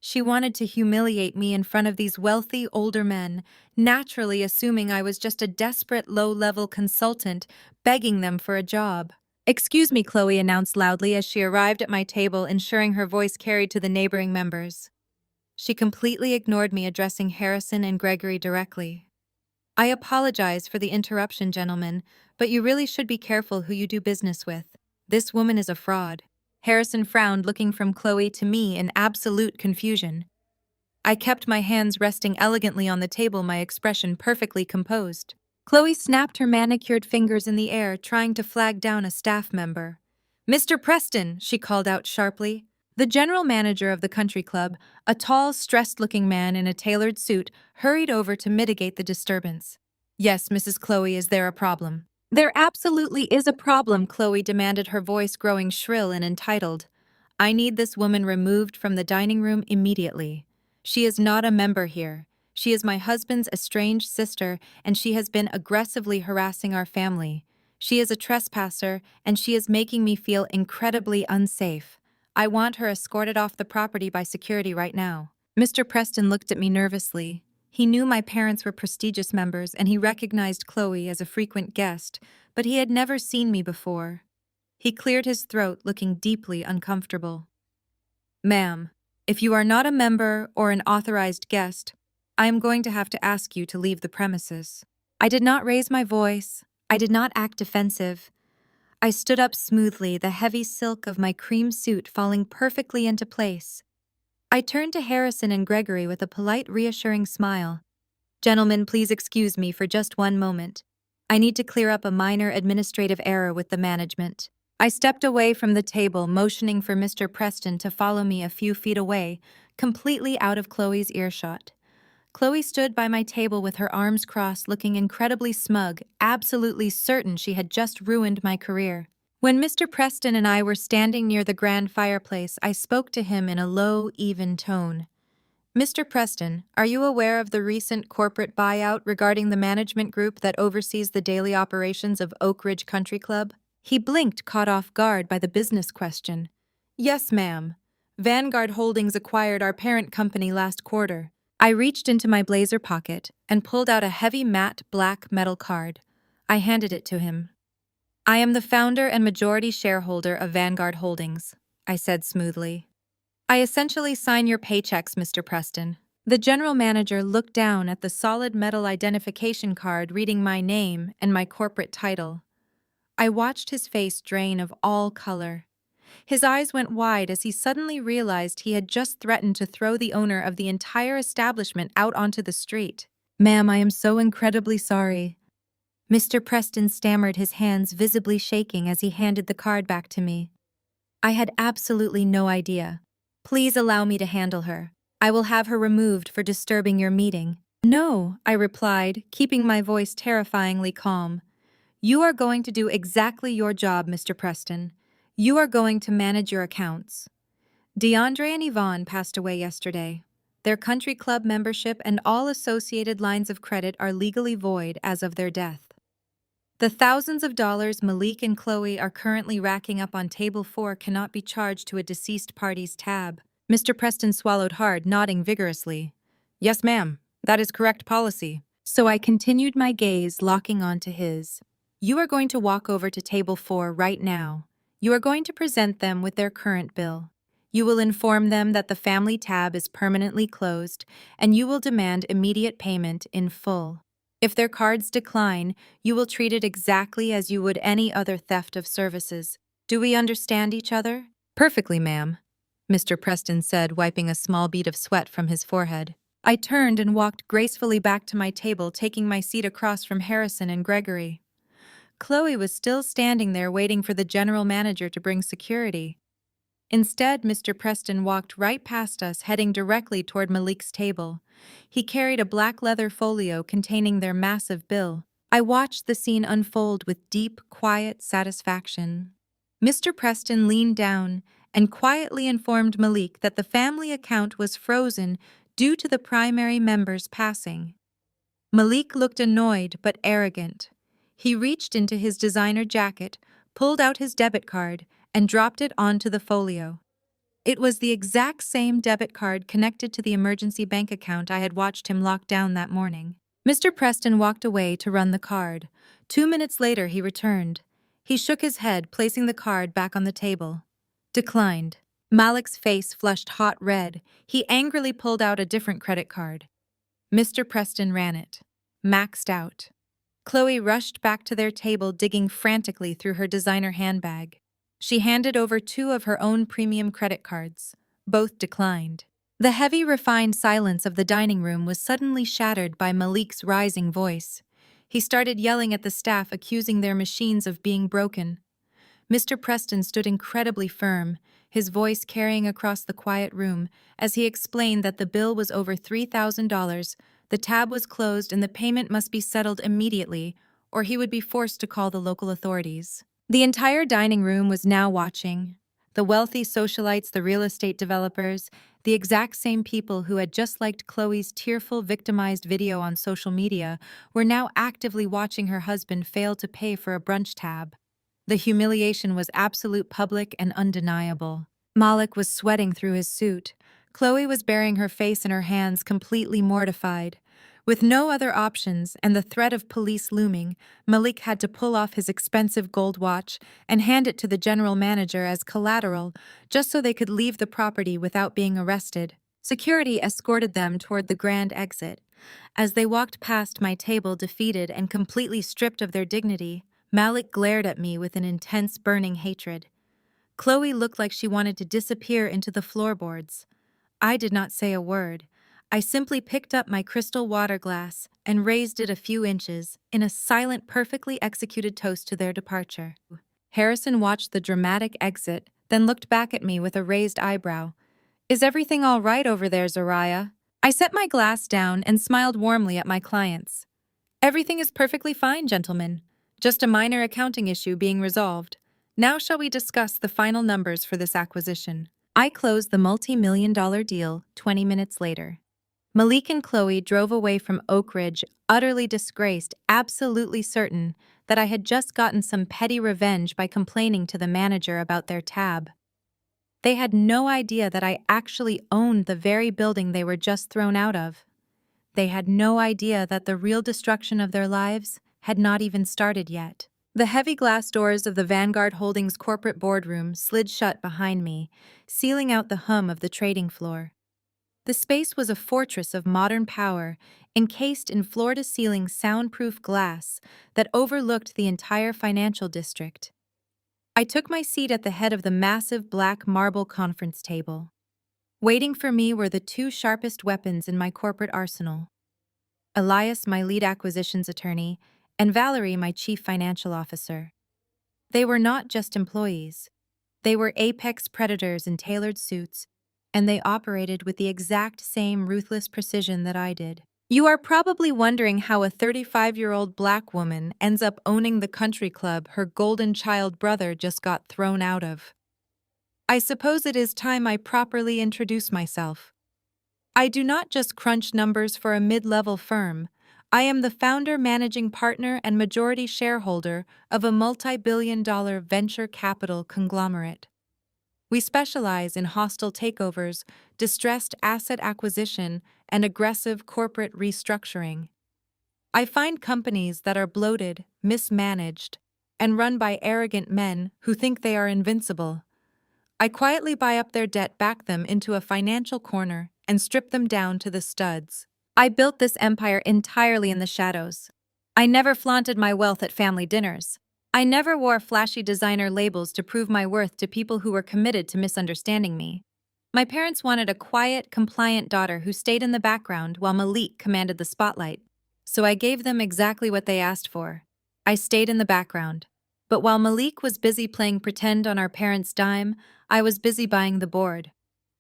She wanted to humiliate me in front of these wealthy older men, naturally assuming I was just a desperate low-level consultant begging them for a job. "Excuse me," Chloe announced loudly as she arrived at my table, ensuring her voice carried to the neighboring members. She completely ignored me addressing Harrison and Gregory directly. "I apologize for the interruption, gentlemen, but you really should be careful who you do business with. This woman is a fraud." Harrison frowned, looking from Chloe to me in absolute confusion. I kept my hands resting elegantly on the table, my expression perfectly composed. Chloe snapped her manicured fingers in the air, trying to flag down a staff member. "Mr. Preston," she called out sharply. The general manager of the country club, a tall, stressed-looking man in a tailored suit, hurried over to mitigate the disturbance. "Yes, Mrs. Chloe, is there a problem?" "There absolutely is a problem," Chloe demanded, her voice growing shrill and entitled. "I need this woman removed from the dining room immediately. She is not a member here. She is my husband's estranged sister, and she has been aggressively harassing our family. She is a trespasser, and she is making me feel incredibly unsafe. I want her escorted off the property by security right now." Mr. Preston looked at me nervously. He knew my parents were prestigious members, and he recognized Chloe as a frequent guest, but he had never seen me before. He cleared his throat, looking deeply uncomfortable. "Ma'am, if you are not a member or an authorized guest, I am going to have to ask you to leave the premises." I did not raise my voice. I did not act defensive. I stood up smoothly, the heavy silk of my cream suit falling perfectly into place. I turned to Harrison and Gregory with a polite, reassuring smile. "Gentlemen, please excuse me for just one moment. I need to clear up a minor administrative error with the management." I stepped away from the table, motioning for Mr. Preston to follow me a few feet away, completely out of Chloe's earshot. Chloe stood by my table with her arms crossed, looking incredibly smug, absolutely certain she had just ruined my career. When Mr. Preston and I were standing near the grand fireplace, I spoke to him in a low, even tone. "Mr. Preston, are you aware of the recent corporate buyout regarding the management group that oversees the daily operations of Oak Ridge Country Club?" He blinked, caught off guard by the business question. "Yes, ma'am. Vanguard Holdings acquired our parent company last quarter." I reached into my blazer pocket and pulled out a heavy matte black metal card. I handed it to him. "I am the founder and majority shareholder of Vanguard Holdings," I said smoothly. "I essentially sign your paychecks, Mr. Preston." The general manager looked down at the solid metal identification card, reading my name and my corporate title. I watched his face drain of all color. His eyes went wide as he suddenly realized he had just threatened to throw the owner of the entire establishment out onto the street. "Ma'am, I am so incredibly sorry." Mr. Preston stammered, his hands visibly shaking as he handed the card back to me. "I had absolutely no idea. Please allow me to handle her. I will have her removed for disturbing your meeting." "No," I replied, keeping my voice terrifyingly calm. "You are going to do exactly your job, Mr. Preston. You are going to manage your accounts. DeAndre and Yvonne passed away yesterday. Their country club membership and all associated lines of credit are legally void as of their death. The thousands of dollars Malik and Chloe are currently racking up on table 4 cannot be charged to a deceased party's tab. Mr. Preston swallowed hard, nodding vigorously. Yes, ma'am. That is correct policy. So I continued my gaze, locking onto his. You are going to walk over to table 4 right now. You are going to present them with their current bill. You will inform them that the family tab is permanently closed, and you will demand immediate payment in full. If their cards decline, you will treat it exactly as you would any other theft of services. Do we understand each other? Perfectly, ma'am, Mr. Preston said, wiping a small bead of sweat from his forehead. I turned and walked gracefully back to my table, taking my seat across from Harrison and Gregory. Chloe was still standing there waiting for the general manager to bring security. Instead, Mr. Preston walked right past us, heading directly toward Malik's table. He carried a black leather folio containing their massive bill. I watched the scene unfold with deep, quiet satisfaction. Mr. Preston leaned down and quietly informed Malik that the family account was frozen due to the primary member's passing. Malik looked annoyed but arrogant. He reached into his designer jacket, pulled out his debit card, and dropped it onto the folio. It was the exact same debit card connected to the emergency bank account I had watched him lock down that morning. Mr. Preston walked away to run the card. 2 minutes later, he returned. He shook his head, placing the card back on the table. Declined. Malik's face flushed hot red. He angrily pulled out a different credit card. Mr. Preston ran it. Maxed out. Chloe rushed back to their table, digging frantically through her designer handbag. She handed over 2 of her own premium credit cards. Both declined. The heavy, refined silence of the dining room was suddenly shattered by Malik's rising voice. He started yelling at the staff, accusing their machines of being broken. Mr. Preston stood incredibly firm, his voice carrying across the quiet room, as he explained that the bill was over $3,000, the tab was closed, and the payment must be settled immediately, or he would be forced to call the local authorities. The entire dining room was now watching. The wealthy socialites, the real estate developers, the exact same people who had just liked Chloe's tearful, victimized video on social media, were now actively watching her husband fail to pay for a brunch tab. The humiliation was absolute, public, and undeniable. Malik was sweating through his suit. Chloe was burying her face in her hands, completely mortified. With no other options and the threat of police looming, Malik had to pull off his expensive gold watch and hand it to the general manager as collateral, just so they could leave the property without being arrested. Security escorted them toward the grand exit. As they walked past my table, defeated and completely stripped of their dignity, Malik glared at me with an intense, burning hatred. Chloe looked like she wanted to disappear into the floorboards. I did not say a word. I simply picked up my crystal water glass and raised it a few inches in a silent, perfectly executed toast to their departure. Harrison watched the dramatic exit, then looked back at me with a raised eyebrow. Is everything all right over there, Zariah? I set my glass down and smiled warmly at my clients. Everything is perfectly fine, gentlemen. Just a minor accounting issue being resolved. Now shall we discuss the final numbers for this acquisition? I closed the multi-million-dollar deal 20 minutes later. Malik and Chloe drove away from Oak Ridge, utterly disgraced, absolutely certain that I had just gotten some petty revenge by complaining to the manager about their tab. They had no idea that I actually owned the very building they were just thrown out of. They had no idea that the real destruction of their lives had not even started yet. The heavy glass doors of the Vanguard Holdings corporate boardroom slid shut behind me, sealing out the hum of the trading floor. The space was a fortress of modern power, encased in floor-to-ceiling soundproof glass that overlooked the entire financial district. I took my seat at the head of the massive black marble conference table. Waiting for me were the 2 sharpest weapons in my corporate arsenal. Elias, my lead acquisitions attorney, and Valerie, my chief financial officer. They were not just employees. They were apex predators in tailored suits, and they operated with the exact same ruthless precision that I did. You are probably wondering how a 35-year-old black woman ends up owning the country club her golden child brother just got thrown out of. I suppose it is time I properly introduce myself. I do not just crunch numbers for a mid-level firm. I am the founder, managing partner, and majority shareholder of a multi-billion-dollar venture capital conglomerate. We specialize in hostile takeovers, distressed asset acquisition, and aggressive corporate restructuring. I find companies that are bloated, mismanaged, and run by arrogant men who think they are invincible. I quietly buy up their debt, back them into a financial corner, and strip them down to the studs. I built this empire entirely in the shadows. I never flaunted my wealth at family dinners. I never wore flashy designer labels to prove my worth to people who were committed to misunderstanding me. My parents wanted a quiet, compliant daughter who stayed in the background while Malik commanded the spotlight. So I gave them exactly what they asked for. I stayed in the background. But while Malik was busy playing pretend on our parents' dime, I was busy buying the board.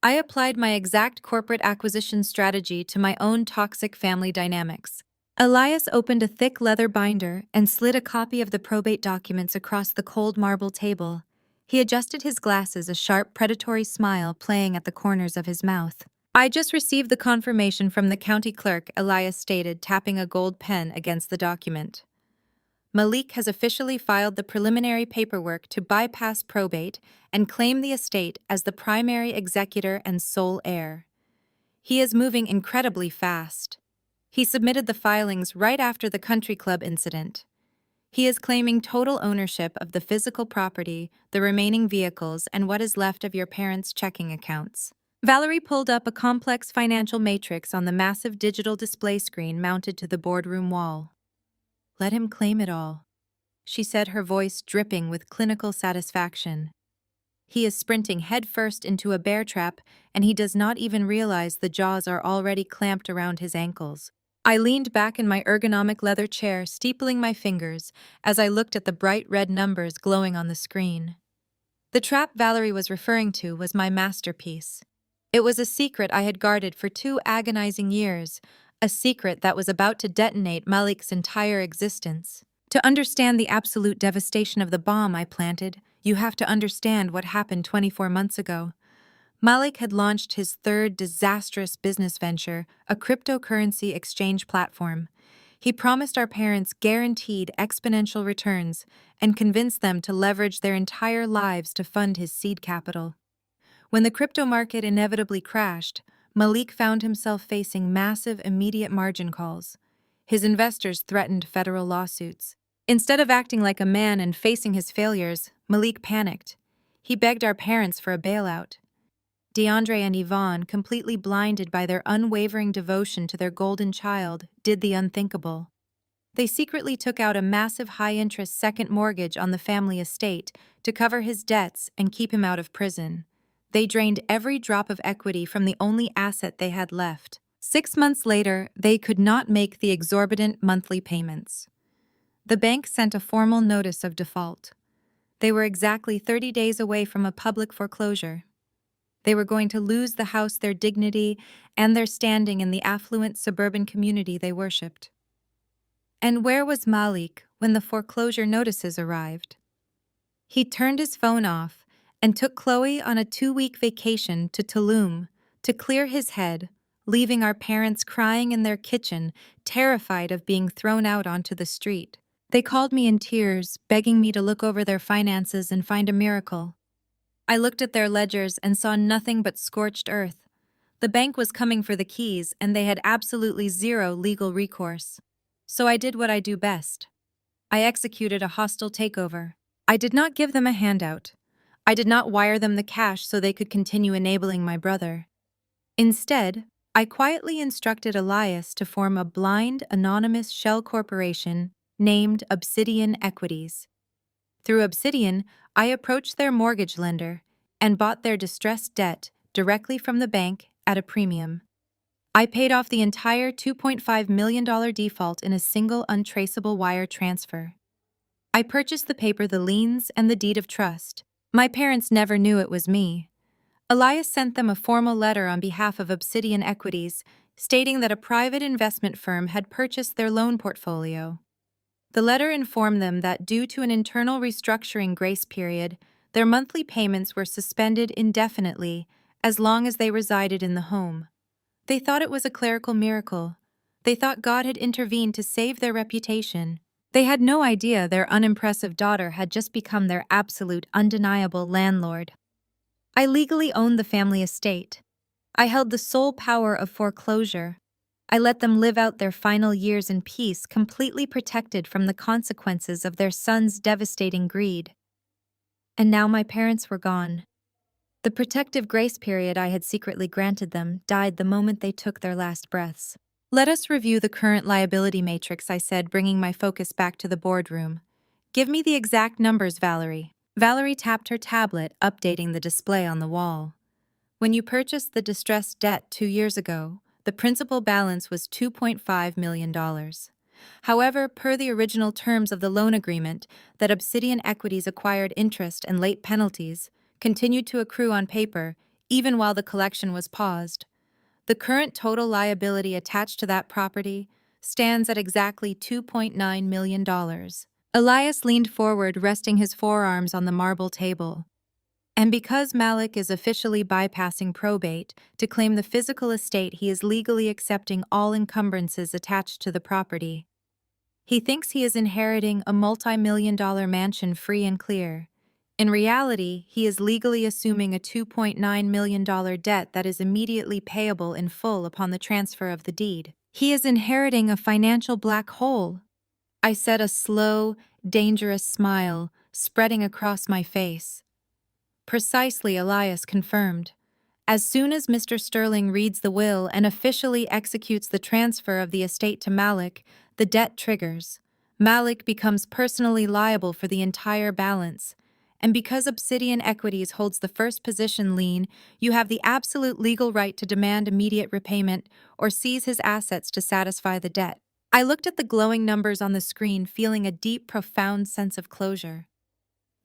I applied my exact corporate acquisition strategy to my own toxic family dynamics. Elias opened a thick leather binder and slid a copy of the probate documents across the cold marble table. He adjusted his glasses, a sharp, predatory smile playing at the corners of his mouth. I just received the confirmation from the county clerk, Elias stated, tapping a gold pen against the document. Malik has officially filed the preliminary paperwork to bypass probate and claim the estate as the primary executor and sole heir. He is moving incredibly fast. He submitted the filings right after the country club incident. He is claiming total ownership of the physical property, the remaining vehicles, and what is left of your parents' checking accounts. Valerie pulled up a complex financial matrix on the massive digital display screen mounted to the boardroom wall. Let him claim it all, she said, her voice dripping with clinical satisfaction. He is sprinting headfirst into a bear trap, and he does not even realize the jaws are already clamped around his ankles. I leaned back in my ergonomic leather chair, steepling my fingers as I looked at the bright red numbers glowing on the screen. The trap Valerie was referring to was my masterpiece. It was a secret I had guarded for 2 agonizing years, a secret that was about to detonate Malik's entire existence. To understand the absolute devastation of the bomb I planted, you have to understand what happened 24 months ago. Malik had launched his third disastrous business venture, a cryptocurrency exchange platform. He promised our parents guaranteed exponential returns and convinced them to leverage their entire lives to fund his seed capital. When the crypto market inevitably crashed, Malik found himself facing massive immediate margin calls. His investors threatened federal lawsuits. Instead of acting like a man and facing his failures, Malik panicked. He begged our parents for a bailout. DeAndre and Yvonne, completely blinded by their unwavering devotion to their golden child, did the unthinkable. They secretly took out a massive high-interest second mortgage on the family estate to cover his debts and keep him out of prison. They drained every drop of equity from the only asset they had left. 6 months later, they could not make the exorbitant monthly payments. The bank sent a formal notice of default. They were exactly 30 days away from a public foreclosure. They were going to lose the house, their dignity, and their standing in the affluent suburban community they worshipped. And where was Malik when the foreclosure notices arrived? He turned his phone off and took Chloe on a 2-week vacation to Tulum to clear his head, leaving our parents crying in their kitchen, terrified of being thrown out onto the street. They called me in tears, begging me to look over their finances and find a miracle. I looked at their ledgers and saw nothing but scorched earth. The bank was coming for the keys, and they had absolutely zero legal recourse. So I did what I do best. I executed a hostile takeover. I did not give them a handout. I did not wire them the cash so they could continue enabling my brother. Instead, I quietly instructed Elias to form a blind, anonymous shell corporation named Obsidian Equities. Through Obsidian, I approached their mortgage lender and bought their distressed debt directly from the bank at a premium. I paid off the entire $2.5 million default in a single untraceable wire transfer. I purchased the paper, the liens, and the deed of trust. My parents never knew it was me. Elias sent them a formal letter on behalf of Obsidian Equities, stating that a private investment firm had purchased their loan portfolio. The letter informed them that due to an internal restructuring grace period, their monthly payments were suspended indefinitely as long as they resided in the home. They thought it was a clerical miracle. They thought God had intervened to save their reputation. They had no idea their unimpressive daughter had just become their absolute, undeniable landlord. I legally owned the family estate. I held the sole power of foreclosure. I let them live out their final years in peace, completely protected from the consequences of their son's devastating greed. And now my parents were gone. The protective grace period I had secretly granted them died the moment they took their last breaths. Let us review the current liability matrix, I said, bringing my focus back to the boardroom. Give me the exact numbers, Valerie. Valerie tapped her tablet, updating the display on the wall. When you purchased the distressed debt 2 years ago, the principal balance was $2.5 million. However, per the original terms of the loan agreement, that Obsidian Equities acquired interest and late penalties continued to accrue on paper even while the collection was paused. The current total liability attached to that property stands at exactly $2.9 million. Elias leaned forward, resting his forearms on the marble table. And because Malik is officially bypassing probate to claim the physical estate, he is legally accepting all encumbrances attached to the property. He thinks he is inheriting a multi-million-dollar mansion free and clear. In reality, he is legally assuming a $2.9 million debt that is immediately payable in full upon the transfer of the deed. He is inheriting a financial black hole. I said, a slow, dangerous smile spreading across my face. Precisely, Elias confirmed. As soon as Mr. Sterling reads the will and officially executes the transfer of the estate to Malik, the debt triggers. Malik becomes personally liable for the entire balance. And because Obsidian Equities holds the first position lien, you have the absolute legal right to demand immediate repayment or seize his assets to satisfy the debt. I looked at the glowing numbers on the screen, feeling a deep, profound sense of closure.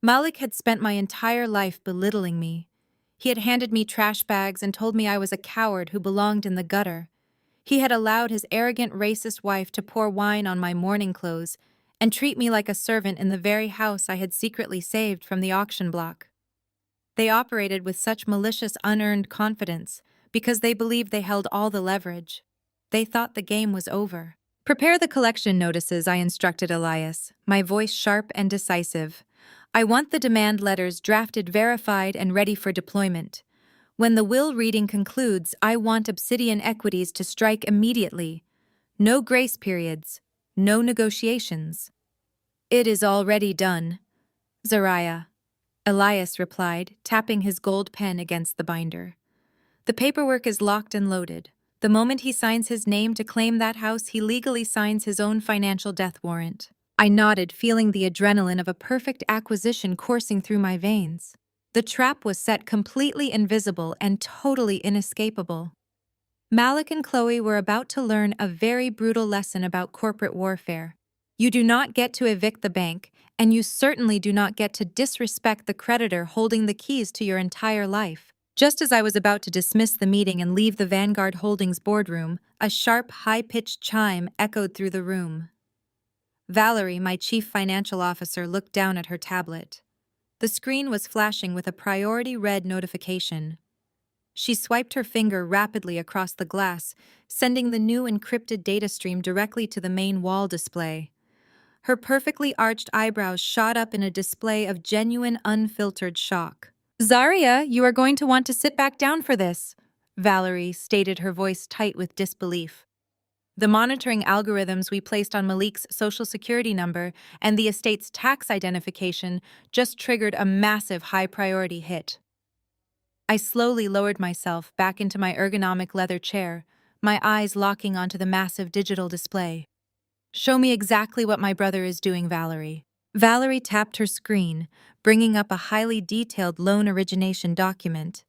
Malik had spent my entire life belittling me. He had handed me trash bags and told me I was a coward who belonged in the gutter. He had allowed his arrogant, racist wife to pour wine on my mourning clothes and treat me like a servant in the very house I had secretly saved from the auction block. They operated with such malicious, unearned confidence because they believed they held all the leverage. They thought the game was over. Prepare the collection notices, I instructed Elias, my voice sharp and decisive. I want the demand letters drafted, verified, and ready for deployment. When the will reading concludes, I want Obsidian Equities to strike immediately. No grace periods. No negotiations. It is already done, Zariah, Elias replied, tapping his gold pen against the binder. The paperwork is locked and loaded. The moment he signs his name to claim that house, he legally signs his own financial death warrant. I nodded, feeling the adrenaline of a perfect acquisition coursing through my veins. The trap was set completely invisible and totally inescapable. Malik and Chloe were about to learn a very brutal lesson about corporate warfare. You do not get to evict the bank, and you certainly do not get to disrespect the creditor holding the keys to your entire life. Just as I was about to dismiss the meeting and leave the Vanguard Holdings boardroom, a sharp, high-pitched chime echoed through the room. Valerie, my chief financial officer, looked down at her tablet. The screen was flashing with a priority red notification. She swiped her finger rapidly across the glass, sending the new encrypted data stream directly to the main wall display. Her perfectly arched eyebrows shot up in a display of genuine, unfiltered shock. Zaria, you are going to want to sit back down for this, Valerie stated, her voice tight with disbelief. The monitoring algorithms we placed on Malik's social security number and the estate's tax identification just triggered a massive high-priority hit. I slowly lowered myself back into my ergonomic leather chair, my eyes locking onto the massive digital display. Show me exactly what my brother is doing, Valerie. Valerie tapped her screen, bringing up a highly detailed loan origination document.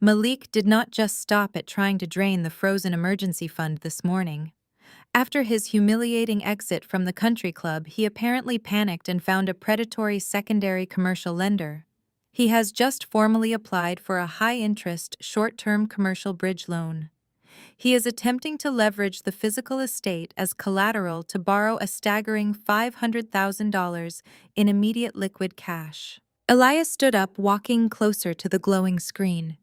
Malik did not just stop at trying to drain the frozen emergency fund this morning. After his humiliating exit from the country club, he apparently panicked and found a predatory secondary commercial lender. He has just formally applied for a high-interest, short-term commercial bridge loan. He is attempting to leverage the physical estate as collateral to borrow a staggering $500,000 in immediate liquid cash. Elias stood up, walking closer to the glowing screen.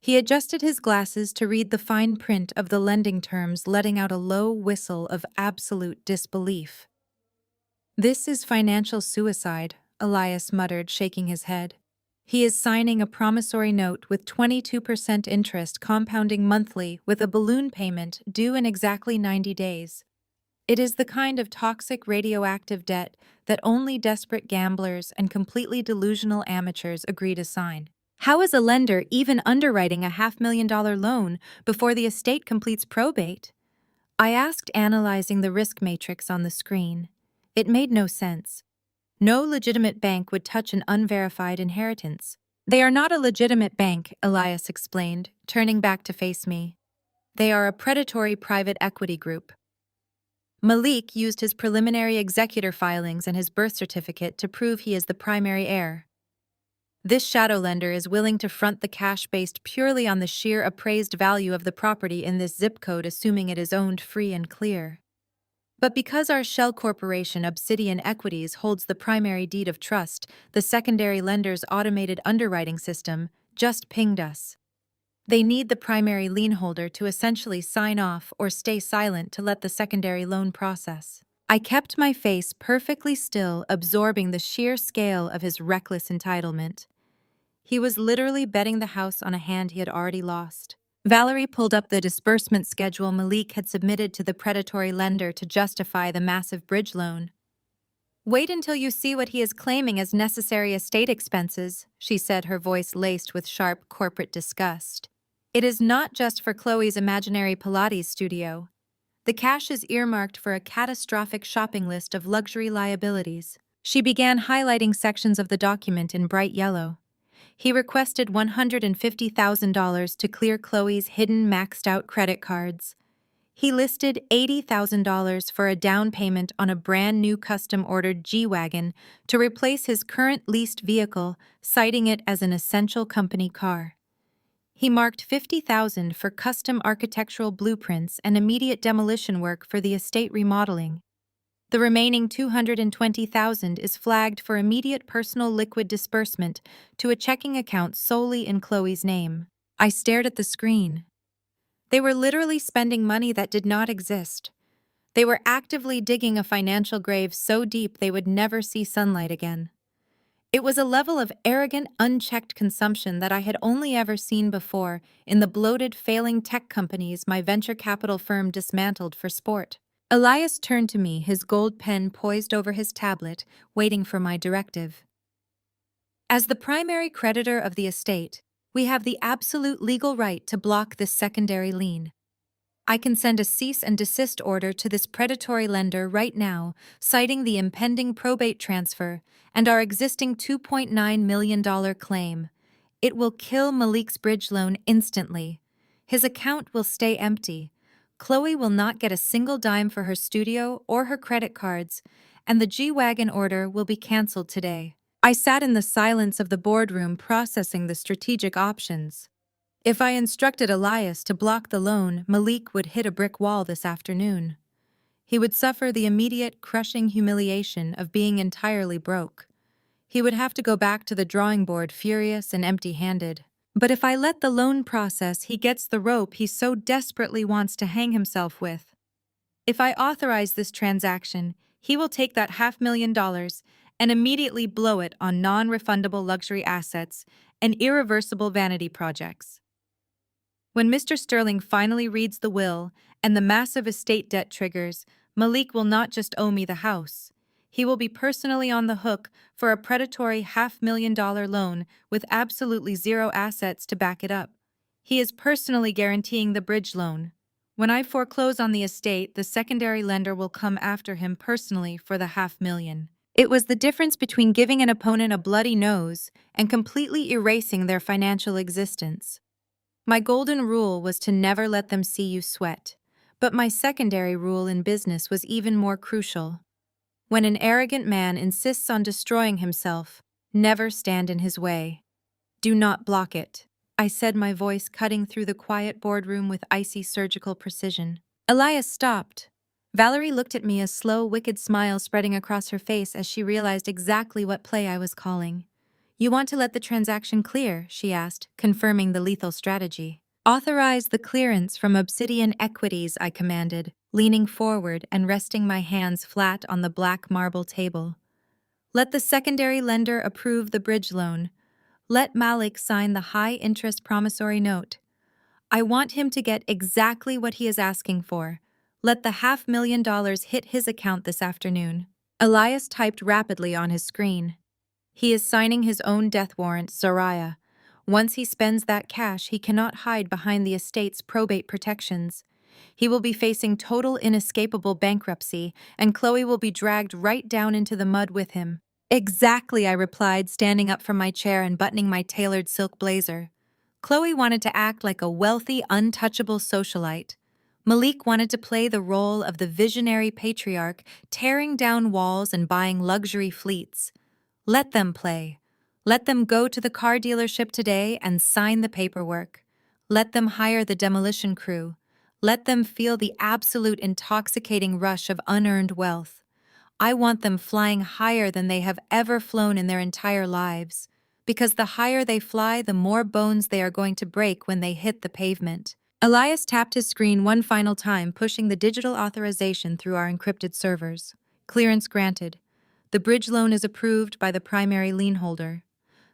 He adjusted his glasses to read the fine print of the lending terms, letting out a low whistle of absolute disbelief. "This is financial suicide," Elias muttered, shaking his head. "He is signing a promissory note with 22% interest compounding monthly with a balloon payment due in exactly 90 days. It is the kind of toxic radioactive debt that only desperate gamblers and completely delusional amateurs agree to sign. How is a lender even underwriting a $500,000 loan before the estate completes probate?" I asked, analyzing the risk matrix on the screen. It made no sense. No legitimate bank would touch an unverified inheritance. "They are not a legitimate bank," Elias explained, turning back to face me. "They are a predatory private equity group." Malik used his preliminary executor filings and his birth certificate to prove he is the primary heir. This shadow lender is willing to front the cash based purely on the sheer appraised value of the property in this zip code, assuming it is owned free and clear. But because our shell corporation Obsidian Equities holds the primary deed of trust, the secondary lender's automated underwriting system just pinged us. They need the primary lien holder to essentially sign off or stay silent to let the secondary loan process. I kept my face perfectly still, absorbing the sheer scale of his reckless entitlement. He was literally betting the house on a hand he had already lost. Valerie pulled up the disbursement schedule Malik had submitted to the predatory lender to justify the massive bridge loan. "Wait until you see what he is claiming as necessary estate expenses," she said, her voice laced with sharp corporate disgust. "It is not just for Chloe's imaginary Pilates studio. The cash is earmarked for a catastrophic shopping list of luxury liabilities." She began highlighting sections of the document in bright yellow. He requested $150,000 to clear Chloe's hidden maxed-out credit cards. He listed $80,000 for a down payment on a brand-new custom-ordered G-Wagon to replace his current leased vehicle, citing it as an essential company car. He marked $50,000 for custom architectural blueprints and immediate demolition work for the estate remodeling. The remaining $220,000 is flagged for immediate personal liquid disbursement to a checking account solely in Chloe's name. I stared at the screen. They were literally spending money that did not exist. They were actively digging a financial grave so deep they would never see sunlight again. It was a level of arrogant, unchecked consumption that I had only ever seen before in the bloated, failing tech companies my venture capital firm dismantled for sport. Elias turned to me, his gold pen poised over his tablet, waiting for my directive. "As the primary creditor of the estate, we have the absolute legal right to block this secondary lien. I can send a cease and desist order to this predatory lender right now, citing the impending probate transfer and our existing $2.9 million claim. It will kill Malik's bridge loan instantly. His account will stay empty. Chloe will not get a single dime for her studio or her credit cards, and the G-Wagon order will be canceled today." I sat in the silence of the boardroom processing the strategic options. If I instructed Elias to block the loan, Malik would hit a brick wall this afternoon. He would suffer the immediate, crushing humiliation of being entirely broke. He would have to go back to the drawing board furious and empty-handed. But if I let the loan process, he gets the rope he so desperately wants to hang himself with. If I authorize this transaction, he will take that $500,000 and immediately blow it on non-refundable luxury assets and irreversible vanity projects. When Mr. Sterling finally reads the will and the massive estate debt triggers, Malik will not just owe me the house. He will be personally on the hook for a predatory $500,000 loan with absolutely zero assets to back it up. He is personally guaranteeing the bridge loan. When I foreclose on the estate, the secondary lender will come after him personally for the $500,000. It was the difference between giving an opponent a bloody nose and completely erasing their financial existence. My golden rule was to never let them see you sweat, but my secondary rule in business was even more crucial. When an arrogant man insists on destroying himself, never stand in his way. Do not block it, I said, my voice cutting through the quiet boardroom with icy surgical precision. Elias stopped. Valerie looked at me, a slow, wicked smile spreading across her face as she realized exactly what play I was calling. You want to let the transaction clear, she asked, confirming the lethal strategy. Authorize the clearance from Obsidian Equities, I commanded, leaning forward and resting my hands flat on the black marble table. Let the secondary lender approve the bridge loan. Let Malik sign the high-interest promissory note. I want him to get exactly what he is asking for. Let the $500,000 hit his account this afternoon. Elias typed rapidly on his screen. He is signing his own death warrant, Soraya. Once he spends that cash, he cannot hide behind the estate's probate protections. He will be facing total inescapable bankruptcy, and Chloe will be dragged right down into the mud with him. Exactly, I replied, standing up from my chair and buttoning my tailored silk blazer. Chloe wanted to act like a wealthy, untouchable socialite. Malik wanted to play the role of the visionary patriarch, tearing down walls and buying luxury fleets. Let them play. Let them go to the car dealership today and sign the paperwork. Let them hire the demolition crew. Let them feel the absolute intoxicating rush of unearned wealth. I want them flying higher than they have ever flown in their entire lives, because the higher they fly, the more bones they are going to break when they hit the pavement. Elias tapped his screen one final time, pushing the digital authorization through our encrypted servers. Clearance granted. The bridge loan is approved by the primary lien holder.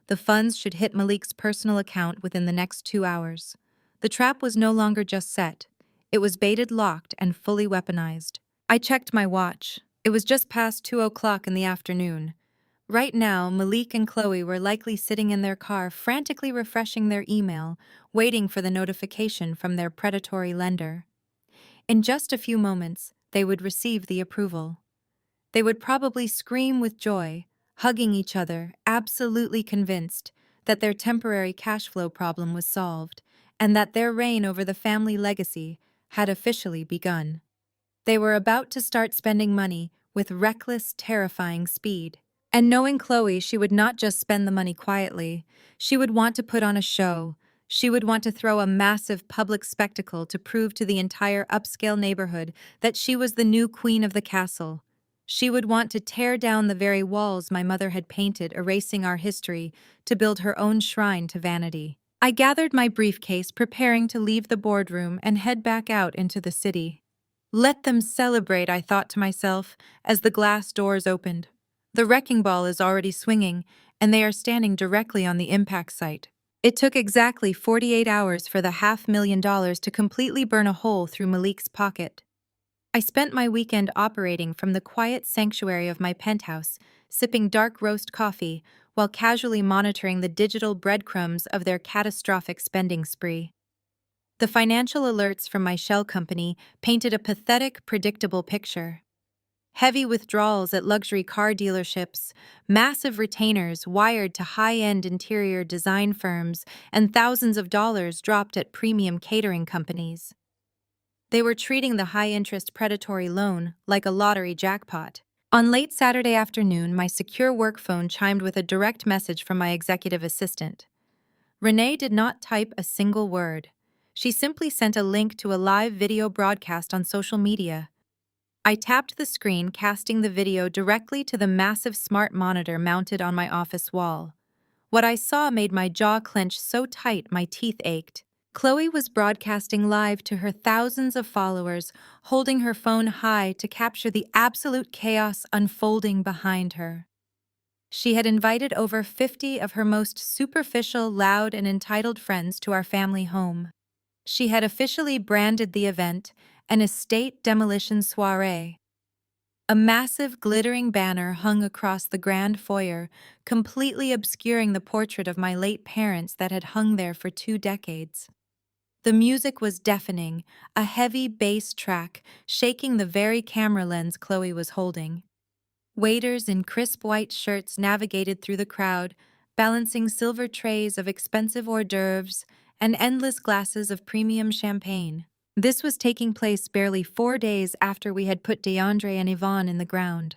The funds should hit Malik's personal account within the next 2 hours. The trap was no longer just set. It was baited, locked, and fully weaponized. I checked my watch. It was just past 2:00 in the afternoon. Right now, Malik and Chloe were likely sitting in their car, frantically refreshing their email, waiting for the notification from their predatory lender. In just a few moments, they would receive the approval. They would probably scream with joy, hugging each other, absolutely convinced that their temporary cash flow problem was solved and that their reign over the family legacy had officially begun. They were about to start spending money with reckless, terrifying speed. And knowing Chloe, she would not just spend the money quietly. She would want to put on a show. She would want to throw a massive public spectacle to prove to the entire upscale neighborhood that she was the new queen of the castle. She would want to tear down the very walls my mother had painted, erasing our history, to build her own shrine to vanity. I gathered my briefcase, preparing to leave the boardroom and head back out into the city. Let them celebrate, I thought to myself, as the glass doors opened. The wrecking ball is already swinging, and they are standing directly on the impact site. It took exactly 48 hours for the $500,000 to completely burn a hole through Malik's pocket. I spent my weekend operating from the quiet sanctuary of my penthouse, sipping dark roast coffee, while casually monitoring the digital breadcrumbs of their catastrophic spending spree. The financial alerts from my shell company painted a pathetic, predictable picture. Heavy withdrawals at luxury car dealerships, massive retainers wired to high-end interior design firms, and thousands of dollars dropped at premium catering companies. They were treating the high-interest predatory loan like a lottery jackpot. On late Saturday afternoon, my secure work phone chimed with a direct message from my executive assistant. Renee did not type a single word. She simply sent a link to a live video broadcast on social media. I tapped the screen, casting the video directly to the massive smart monitor mounted on my office wall. What I saw made my jaw clench so tight my teeth ached. Chloe was broadcasting live to her thousands of followers, holding her phone high to capture the absolute chaos unfolding behind her. She had invited over 50 of her most superficial, loud, and entitled friends to our family home. She had officially branded the event an estate demolition soiree. A massive, glittering banner hung across the grand foyer, completely obscuring the portrait of my late parents that had hung there for 2 decades. The music was deafening, a heavy bass track shaking the very camera lens Chloe was holding. Waiters in crisp white shirts navigated through the crowd, balancing silver trays of expensive hors d'oeuvres and endless glasses of premium champagne. This was taking place barely 4 days after we had put DeAndre and Yvonne in the ground.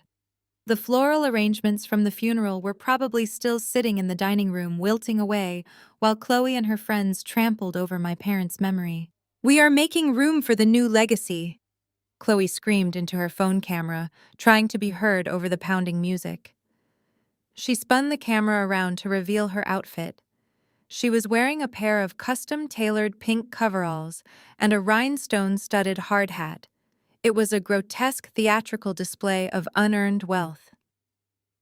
The floral arrangements from the funeral were probably still sitting in the dining room, wilting away, while Chloe and her friends trampled over my parents' memory. "We are making room for the new legacy," Chloe screamed into her phone camera, trying to be heard over the pounding music. She spun the camera around to reveal her outfit. She was wearing a pair of custom-tailored pink coveralls and a rhinestone-studded hard hat. It was a grotesque theatrical display of unearned wealth.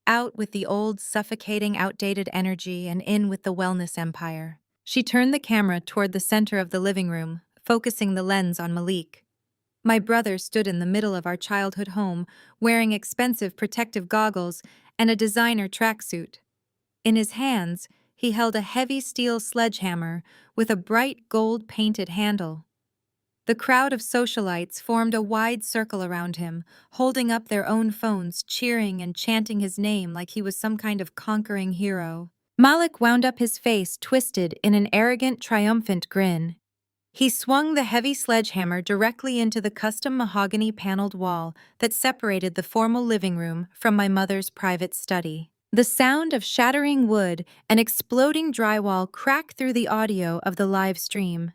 Out with the old, suffocating, outdated energy and in with the wellness empire. She turned the camera toward the center of the living room, focusing the lens on Malik. My brother stood in the middle of our childhood home, wearing expensive protective goggles and a designer tracksuit. In his hands, he held a heavy steel sledgehammer with a bright gold-painted handle. The crowd of socialites formed a wide circle around him, holding up their own phones, cheering and chanting his name like he was some kind of conquering hero. Malik wound up his face twisted in an arrogant, triumphant grin. He swung the heavy sledgehammer directly into the custom mahogany-paneled wall that separated the formal living room from my mother's private study. The sound of shattering wood and exploding drywall cracked through the audio of the live stream.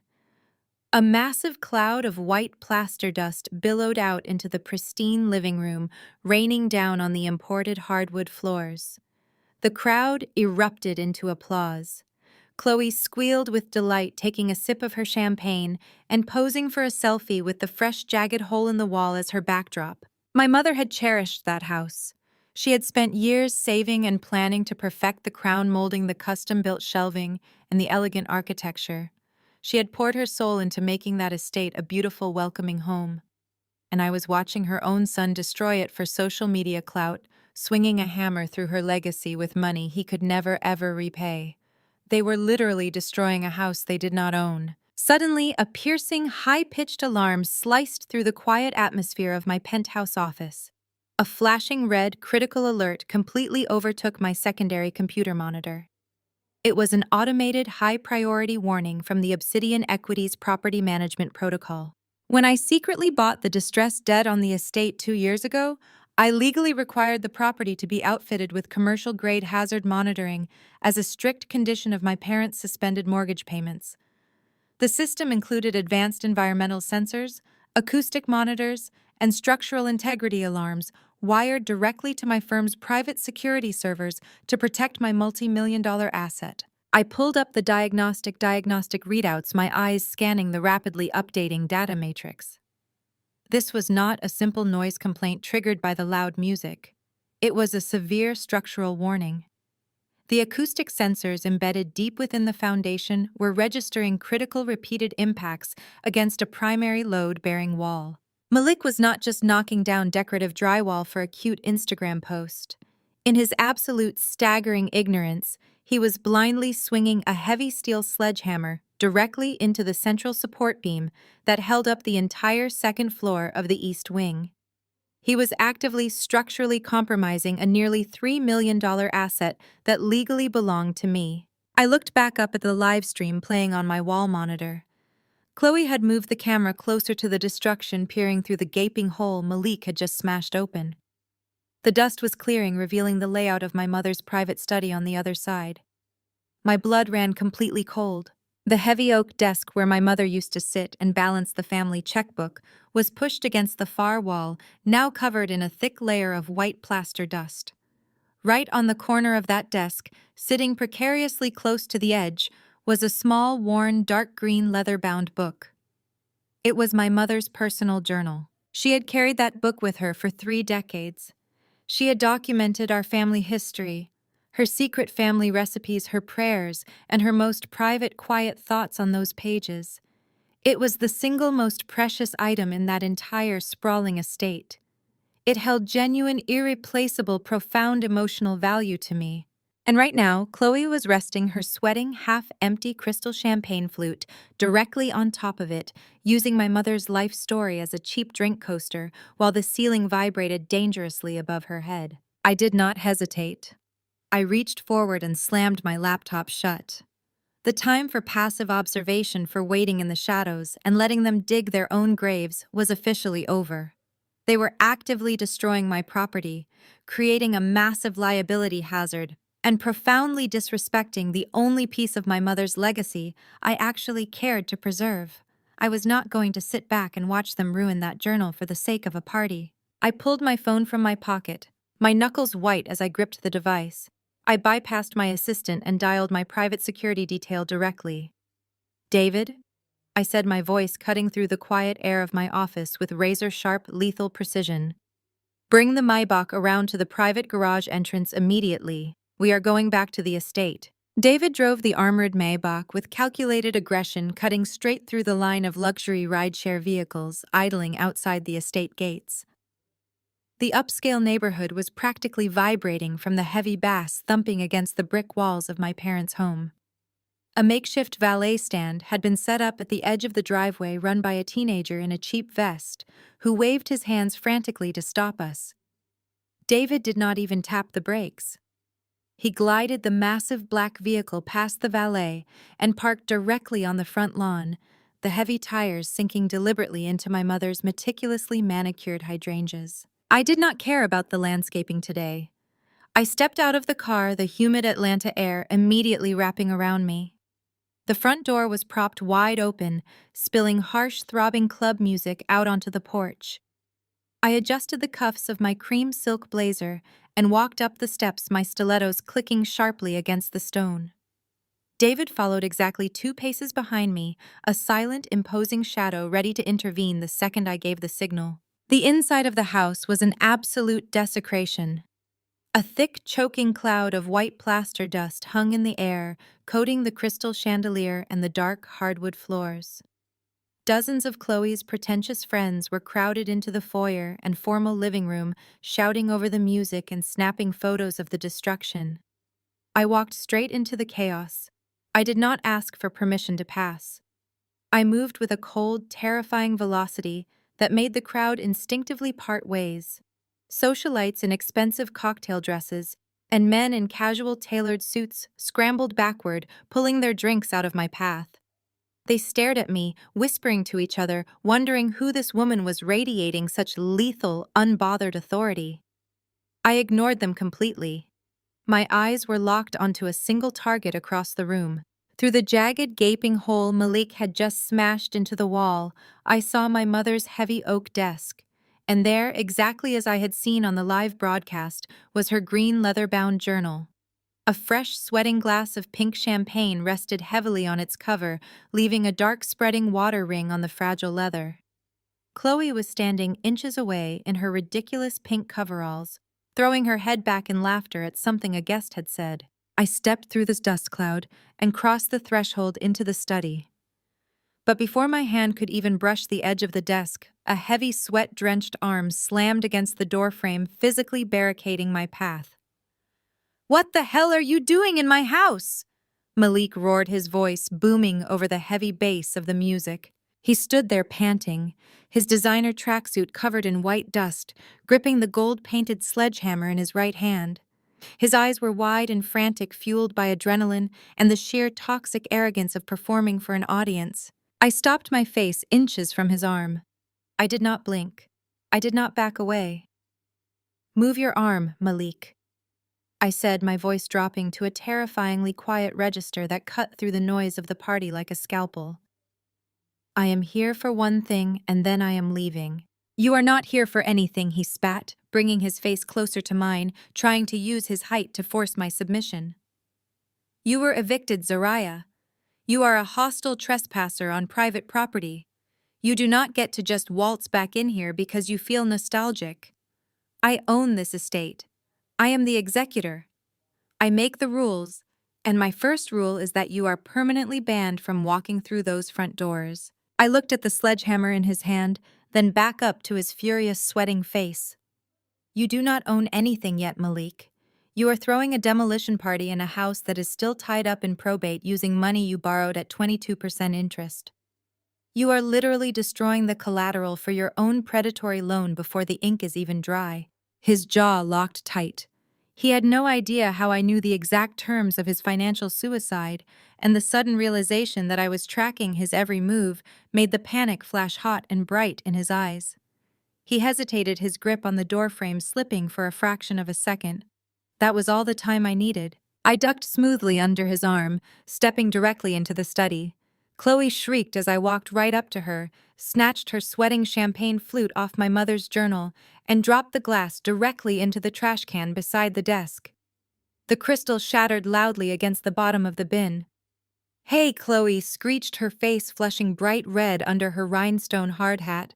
A massive cloud of white plaster dust billowed out into the pristine living room, raining down on the imported hardwood floors. The crowd erupted into applause. Chloe squealed with delight, taking a sip of her champagne and posing for a selfie with the fresh, jagged hole in the wall as her backdrop. My mother had cherished that house. She had spent years saving and planning to perfect the crown molding, the custom-built shelving, and the elegant architecture. She had poured her soul into making that estate a beautiful, welcoming home. And I was watching her own son destroy it for social media clout, swinging a hammer through her legacy with money he could never, ever repay. They were literally destroying a house they did not own. Suddenly, a piercing, high-pitched alarm sliced through the quiet atmosphere of my penthouse office. A flashing red critical alert completely overtook my secondary computer monitor. It was an automated high-priority warning from the Obsidian Equities Property Management Protocol. When I secretly bought the distressed debt on the estate 2 years ago, I legally required the property to be outfitted with commercial-grade hazard monitoring as a strict condition of my parents' suspended mortgage payments. The system included advanced environmental sensors, acoustic monitors, and structural integrity alarms wired directly to my firm's private security servers to protect my multi-million-dollar asset. I pulled up the diagnostic readouts, my eyes scanning the rapidly updating data matrix. This was not a simple noise complaint triggered by the loud music. It was a severe structural warning. The acoustic sensors embedded deep within the foundation were registering critical repeated impacts against a primary load-bearing wall. Malik was not just knocking down decorative drywall for a cute Instagram post. In his absolute staggering ignorance, he was blindly swinging a heavy steel sledgehammer directly into the central support beam that held up the entire second floor of the East Wing. He was actively structurally compromising a nearly $3 million asset that legally belonged to me. I looked back up at the live stream playing on my wall monitor. Chloe had moved the camera closer to the destruction, peering through the gaping hole Malik had just smashed open. The dust was clearing, revealing the layout of my mother's private study on the other side. My blood ran completely cold. The heavy oak desk where my mother used to sit and balance the family checkbook was pushed against the far wall, now covered in a thick layer of white plaster dust. Right on the corner of that desk, sitting precariously close to the edge, was a small, worn, dark green leather-bound book. It was my mother's personal journal. She had carried that book with her for 3 decades. She had documented our family history, her secret family recipes, her prayers, and her most private, quiet thoughts on those pages. It was the single most precious item in that entire sprawling estate. It held genuine, irreplaceable, profound emotional value to me. And right now, Chloe was resting her sweating, half-empty crystal champagne flute directly on top of it, using my mother's life story as a cheap drink coaster while the ceiling vibrated dangerously above her head. I did not hesitate. I reached forward and slammed my laptop shut. The time for passive observation, for waiting in the shadows and letting them dig their own graves, was officially over. They were actively destroying my property, creating a massive liability hazard, and profoundly disrespecting the only piece of my mother's legacy I actually cared to preserve. I was not going to sit back and watch them ruin that journal for the sake of a party. I pulled my phone from my pocket, my knuckles white as I gripped the device. I bypassed my assistant and dialed my private security detail directly. David? I said, my voice cutting through the quiet air of my office with razor-sharp, lethal precision. Bring the Maybach around to the private garage entrance immediately. We are going back to the estate. David drove the armored Maybach with calculated aggression, cutting straight through the line of luxury rideshare vehicles idling outside the estate gates. The upscale neighborhood was practically vibrating from the heavy bass thumping against the brick walls of my parents' home. A makeshift valet stand had been set up at the edge of the driveway, run by a teenager in a cheap vest, who waved his hands frantically to stop us. David did not even tap the brakes. He glided the massive black vehicle past the valet and parked directly on the front lawn, the heavy tires sinking deliberately into my mother's meticulously manicured hydrangeas. I did not care about the landscaping today. I stepped out of the car, the humid Atlanta air immediately wrapping around me. The front door was propped wide open, spilling harsh, throbbing club music out onto the porch. I adjusted the cuffs of my cream silk blazer and walked up the steps, my stilettos clicking sharply against the stone. David followed exactly 2 paces behind me, a silent, imposing shadow ready to intervene the second I gave the signal. The inside of the house was an absolute desecration. A thick, choking cloud of white plaster dust hung in the air, coating the crystal chandelier and the dark hardwood floors. Dozens of Chloe's pretentious friends were crowded into the foyer and formal living room, shouting over the music and snapping photos of the destruction. I walked straight into the chaos. I did not ask for permission to pass. I moved with a cold, terrifying velocity that made the crowd instinctively part ways. Socialites in expensive cocktail dresses and men in casual tailored suits scrambled backward, pulling their drinks out of my path. They stared at me, whispering to each other, wondering who this woman was radiating such lethal, unbothered authority. I ignored them completely. My eyes were locked onto a single target across the room. Through the jagged, gaping hole Malik had just smashed into the wall, I saw my mother's heavy oak desk. And there, exactly as I had seen on the live broadcast, was her green leather-bound journal. A fresh, sweating glass of pink champagne rested heavily on its cover, leaving a dark, spreading water ring on the fragile leather. Chloe was standing inches away in her ridiculous pink coveralls, throwing her head back in laughter at something a guest had said. I stepped through this dust cloud and crossed the threshold into the study. But before my hand could even brush the edge of the desk, a heavy, sweat-drenched arm slammed against the doorframe, physically barricading my path. "What the hell are you doing in my house?" Malik roared, his voice booming over the heavy bass of the music. He stood there panting, his designer tracksuit covered in white dust, gripping the gold-painted sledgehammer in his right hand. His eyes were wide and frantic, fueled by adrenaline and the sheer toxic arrogance of performing for an audience. I stopped, my face inches from his arm. I did not blink. I did not back away. "Move your arm, Malik," I said, my voice dropping to a terrifyingly quiet register that cut through the noise of the party like a scalpel. "I am here for one thing, and then I am leaving." "You are not here for anything," he spat, bringing his face closer to mine, trying to use his height to force my submission. "You were evicted, Zariah. You are a hostile trespasser on private property. You do not get to just waltz back in here because you feel nostalgic. I own this estate. I am the executor. I make the rules, and my first rule is that you are permanently banned from walking through those front doors." I looked at the sledgehammer in his hand, then back up to his furious, sweating face. "You do not own anything yet, Malik. You are throwing a demolition party in a house that is still tied up in probate using money you borrowed at 22% interest. You are literally destroying the collateral for your own predatory loan before the ink is even dry." His jaw locked tight. He had no idea how I knew the exact terms of his financial suicide, and the sudden realization that I was tracking his every move made the panic flash hot and bright in his eyes. He hesitated, his grip on the doorframe slipping for a fraction of a second. That was all the time I needed. I ducked smoothly under his arm, stepping directly into the study. Chloe shrieked as I walked right up to her, snatched her sweating champagne flute off my mother's journal, and dropped the glass directly into the trash can beside the desk. The crystal shattered loudly against the bottom of the bin. "Hey, Chloe," screeched, her face flushing bright red under her rhinestone hard hat.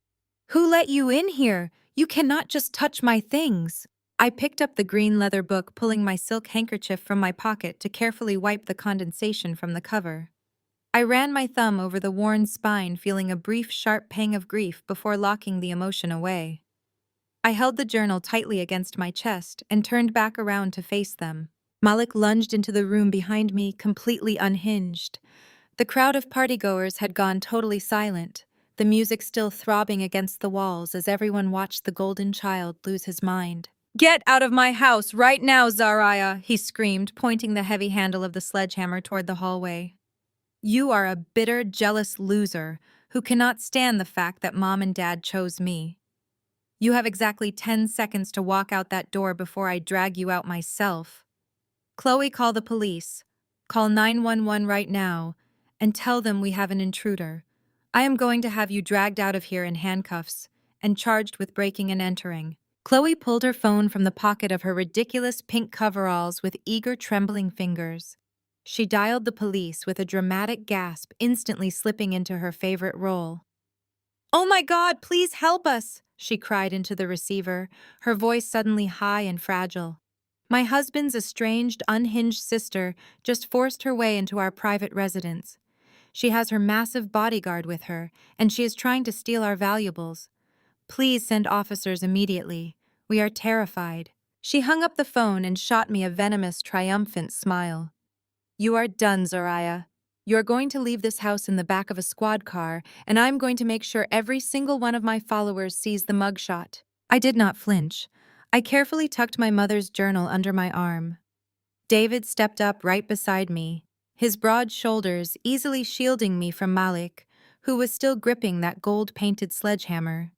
"Who let you in here? You cannot just touch my things." I picked up the green leather book, pulling my silk handkerchief from my pocket to carefully wipe the condensation from the cover. I ran my thumb over the worn spine, feeling a brief, sharp pang of grief before locking the emotion away. I held the journal tightly against my chest and turned back around to face them. Malik lunged into the room behind me, completely unhinged. The crowd of partygoers had gone totally silent, the music still throbbing against the walls as everyone watched the golden child lose his mind. "Get out of my house right now, Zariah!" he screamed, pointing the heavy handle of the sledgehammer toward the hallway. "You are a bitter, jealous loser who cannot stand the fact that Mom and Dad chose me. You have exactly 10 seconds to walk out that door before I drag you out myself. Chloe, call the police. Call 911 right now and tell them we have an intruder. I am going to have you dragged out of here in handcuffs and charged with breaking and entering." Chloe pulled her phone from the pocket of her ridiculous pink coveralls with eager, trembling fingers. She dialed the police with a dramatic gasp, instantly slipping into her favorite role. "Oh my God, please help us!" she cried into the receiver, her voice suddenly high and fragile. "My husband's estranged, unhinged sister just forced her way into our private residence. She has her massive bodyguard with her, and she is trying to steal our valuables. Please send officers immediately. We are terrified." She hung up the phone and shot me a venomous, triumphant smile. "You are done, Zariah. You are going to leave this house in the back of a squad car, and I'm going to make sure every single one of my followers sees the mugshot." I did not flinch. I carefully tucked my mother's journal under my arm. David stepped up right beside me, his broad shoulders easily shielding me from Malik, who was still gripping that gold-painted sledgehammer.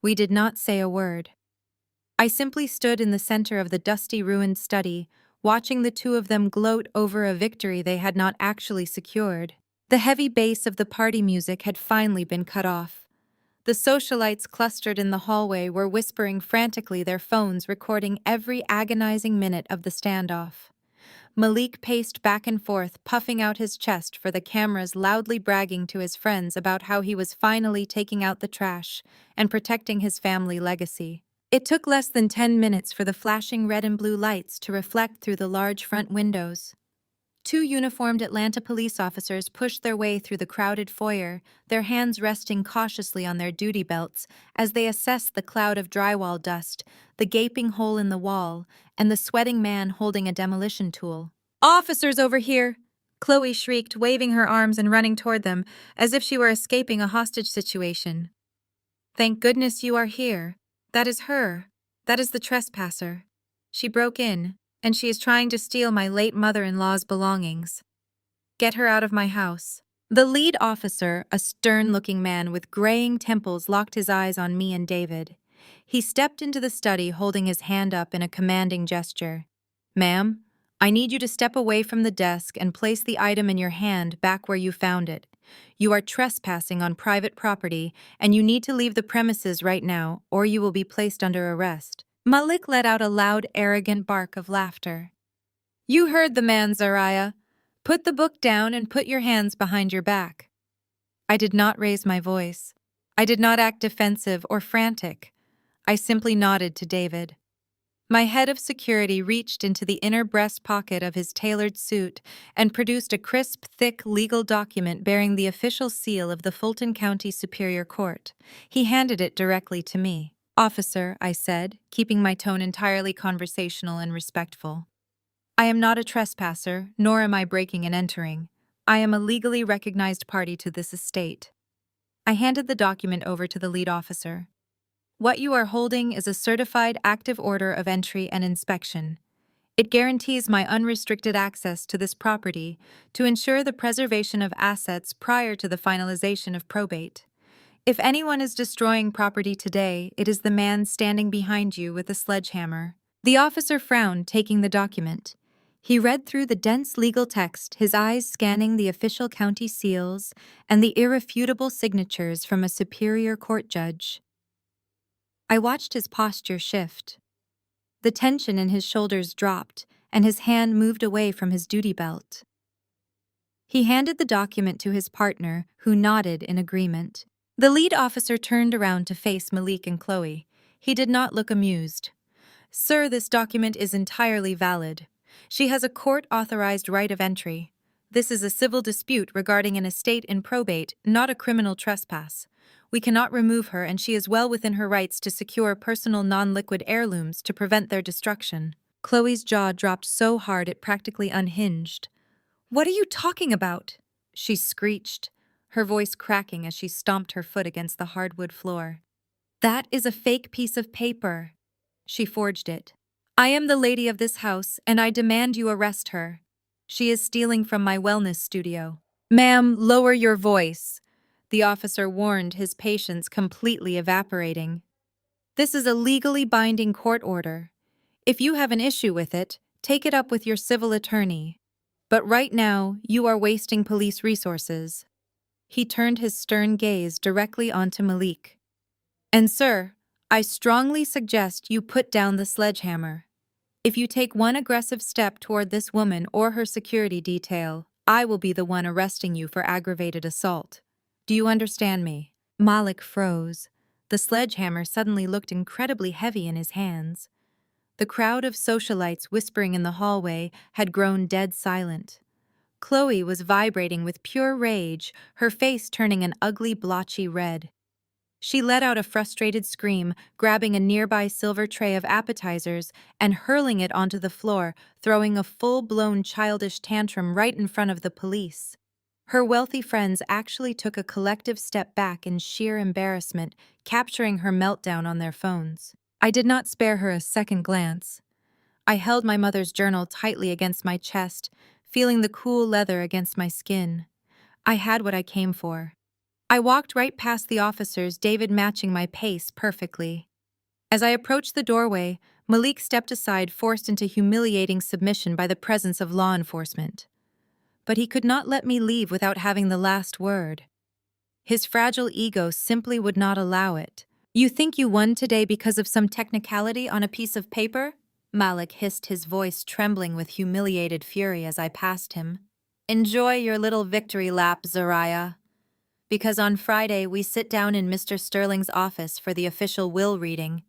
We did not say a word. I simply stood in the center of the dusty, ruined study, watching the two of them gloat over a victory they had not actually secured. The heavy bass of the party music had finally been cut off. The socialites clustered in the hallway were whispering frantically, their phones recording every agonizing minute of the standoff. Malik paced back and forth, puffing out his chest for the cameras, loudly bragging to his friends about how he was finally taking out the trash and protecting his family legacy. It took less than 10 minutes for the flashing red and blue lights to reflect through the large front windows. Two uniformed Atlanta police officers pushed their way through the crowded foyer, their hands resting cautiously on their duty belts as they assessed the cloud of drywall dust, the gaping hole in the wall, and the sweating man holding a demolition tool. "Officers over here!" Chloe shrieked, waving her arms and running toward them, as if she were escaping a hostage situation. "Thank goodness you are here. That is her. That is the trespasser. She broke in, and she is trying to steal my late mother-in-law's belongings. Get her out of my house." The lead officer, a stern-looking man with graying temples, locked his eyes on me and David. He stepped into the study holding his hand up in a commanding gesture. "Ma'am, I need you to step away from the desk and place the item in your hand back where you found it. You are trespassing on private property, and you need to leave the premises right now, or you will be placed under arrest." Malik let out a loud, arrogant bark of laughter. "You heard the man, Zariah. Put the book down and put your hands behind your back." I did not raise my voice. I did not act defensive or frantic. I simply nodded to David. My head of security reached into the inner breast pocket of his tailored suit and produced a crisp, thick legal document bearing the official seal of the Fulton County Superior Court. He handed it directly to me. "Officer," I said, keeping my tone entirely conversational and respectful, "I am not a trespasser, nor am I breaking and entering. I am a legally recognized party to this estate." I handed the document over to the lead officer. "What you are holding is a certified active order of entry and inspection. It guarantees my unrestricted access to this property to ensure the preservation of assets prior to the finalization of probate. If anyone is destroying property today, it is the man standing behind you with a sledgehammer." The officer frowned, taking the document. He read through the dense legal text, his eyes scanning the official county seals and the irrefutable signatures from a superior court judge. I watched his posture shift. The tension in his shoulders dropped, and his hand moved away from his duty belt. He handed the document to his partner, who nodded in agreement. The lead officer turned around to face Malik and Chloe. He did not look amused. "Sir, this document is entirely valid. She has a court-authorized right of entry. This is a civil dispute regarding an estate in probate, not a criminal trespass. We cannot remove her, and she is well within her rights to secure personal non-liquid heirlooms to prevent their destruction." Chloe's jaw dropped so hard it practically unhinged. "What are you talking about?" she screeched, her voice cracking as she stomped her foot against the hardwood floor. "That is a fake piece of paper." She forged it. "I am the lady of this house, and I demand you arrest her. She is stealing from my wellness studio." "Ma'am, lower your voice," the officer warned, his patience completely evaporating. "This is a legally binding court order. If you have an issue with it, take it up with your civil attorney. But right now, you are wasting police resources." He turned his stern gaze directly onto Malik. "And sir, I strongly suggest you put down the sledgehammer. If you take one aggressive step toward this woman or her security detail, I will be the one arresting you for aggravated assault. Do you understand me?" Malik froze. The sledgehammer suddenly looked incredibly heavy in his hands. The crowd of socialites whispering in the hallway had grown dead silent. Chloe was vibrating with pure rage, her face turning an ugly, blotchy red. She let out a frustrated scream, grabbing a nearby silver tray of appetizers and hurling it onto the floor, throwing a full-blown childish tantrum right in front of the police. Her wealthy friends actually took a collective step back in sheer embarrassment, capturing her meltdown on their phones. I did not spare her a second glance. I held my mother's journal tightly against my chest, feeling the cool leather against my skin. I had what I came for. I walked right past the officers, David matching my pace perfectly. As I approached the doorway, Malik stepped aside, forced into humiliating submission by the presence of law enforcement. But he could not let me leave without having the last word. His fragile ego simply would not allow it. "You think you won today because of some technicality on a piece of paper?" Malik hissed, his voice trembling with humiliated fury as I passed him. "Enjoy your little victory lap, Zariah. Because on Friday we sit down in Mr. Sterling's office for the official will reading.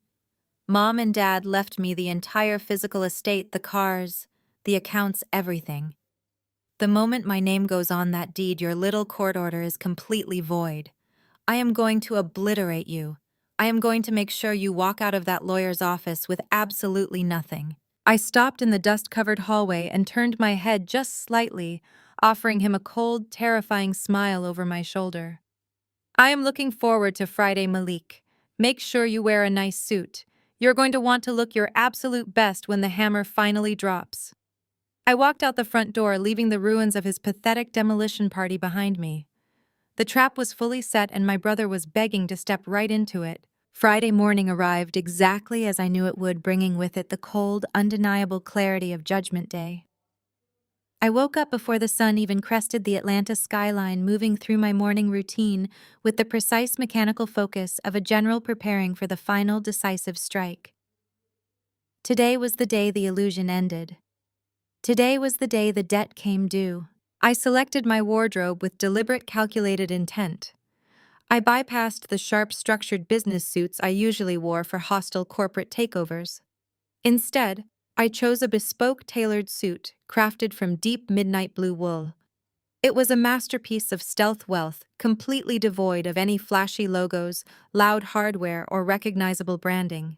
Mom and Dad left me the entire physical estate, the cars, the accounts, everything. The moment my name goes on that deed, your little court order is completely void. I am going to obliterate you. I am going to make sure you walk out of that lawyer's office with absolutely nothing." I stopped in the dust-covered hallway and turned my head just slightly, offering him a cold, terrifying smile over my shoulder. "I am looking forward to Friday, Malik. Make sure you wear a nice suit. You're going to want to look your absolute best when the hammer finally drops." I walked out the front door, leaving the ruins of his pathetic demolition party behind me. The trap was fully set and my brother was begging to step right into it. Friday morning arrived exactly as I knew it would, bringing with it the cold, undeniable clarity of Judgment Day. I woke up before the sun even crested the Atlanta skyline, moving through my morning routine with the precise mechanical focus of a general preparing for the final decisive strike. Today was the day the illusion ended. Today was the day the debt came due. I selected my wardrobe with deliberate, calculated intent. I bypassed the sharp, structured business suits I usually wore for hostile corporate takeovers. Instead, I chose a bespoke tailored suit crafted from deep midnight blue wool. It was a masterpiece of stealth wealth, completely devoid of any flashy logos, loud hardware, or recognizable branding.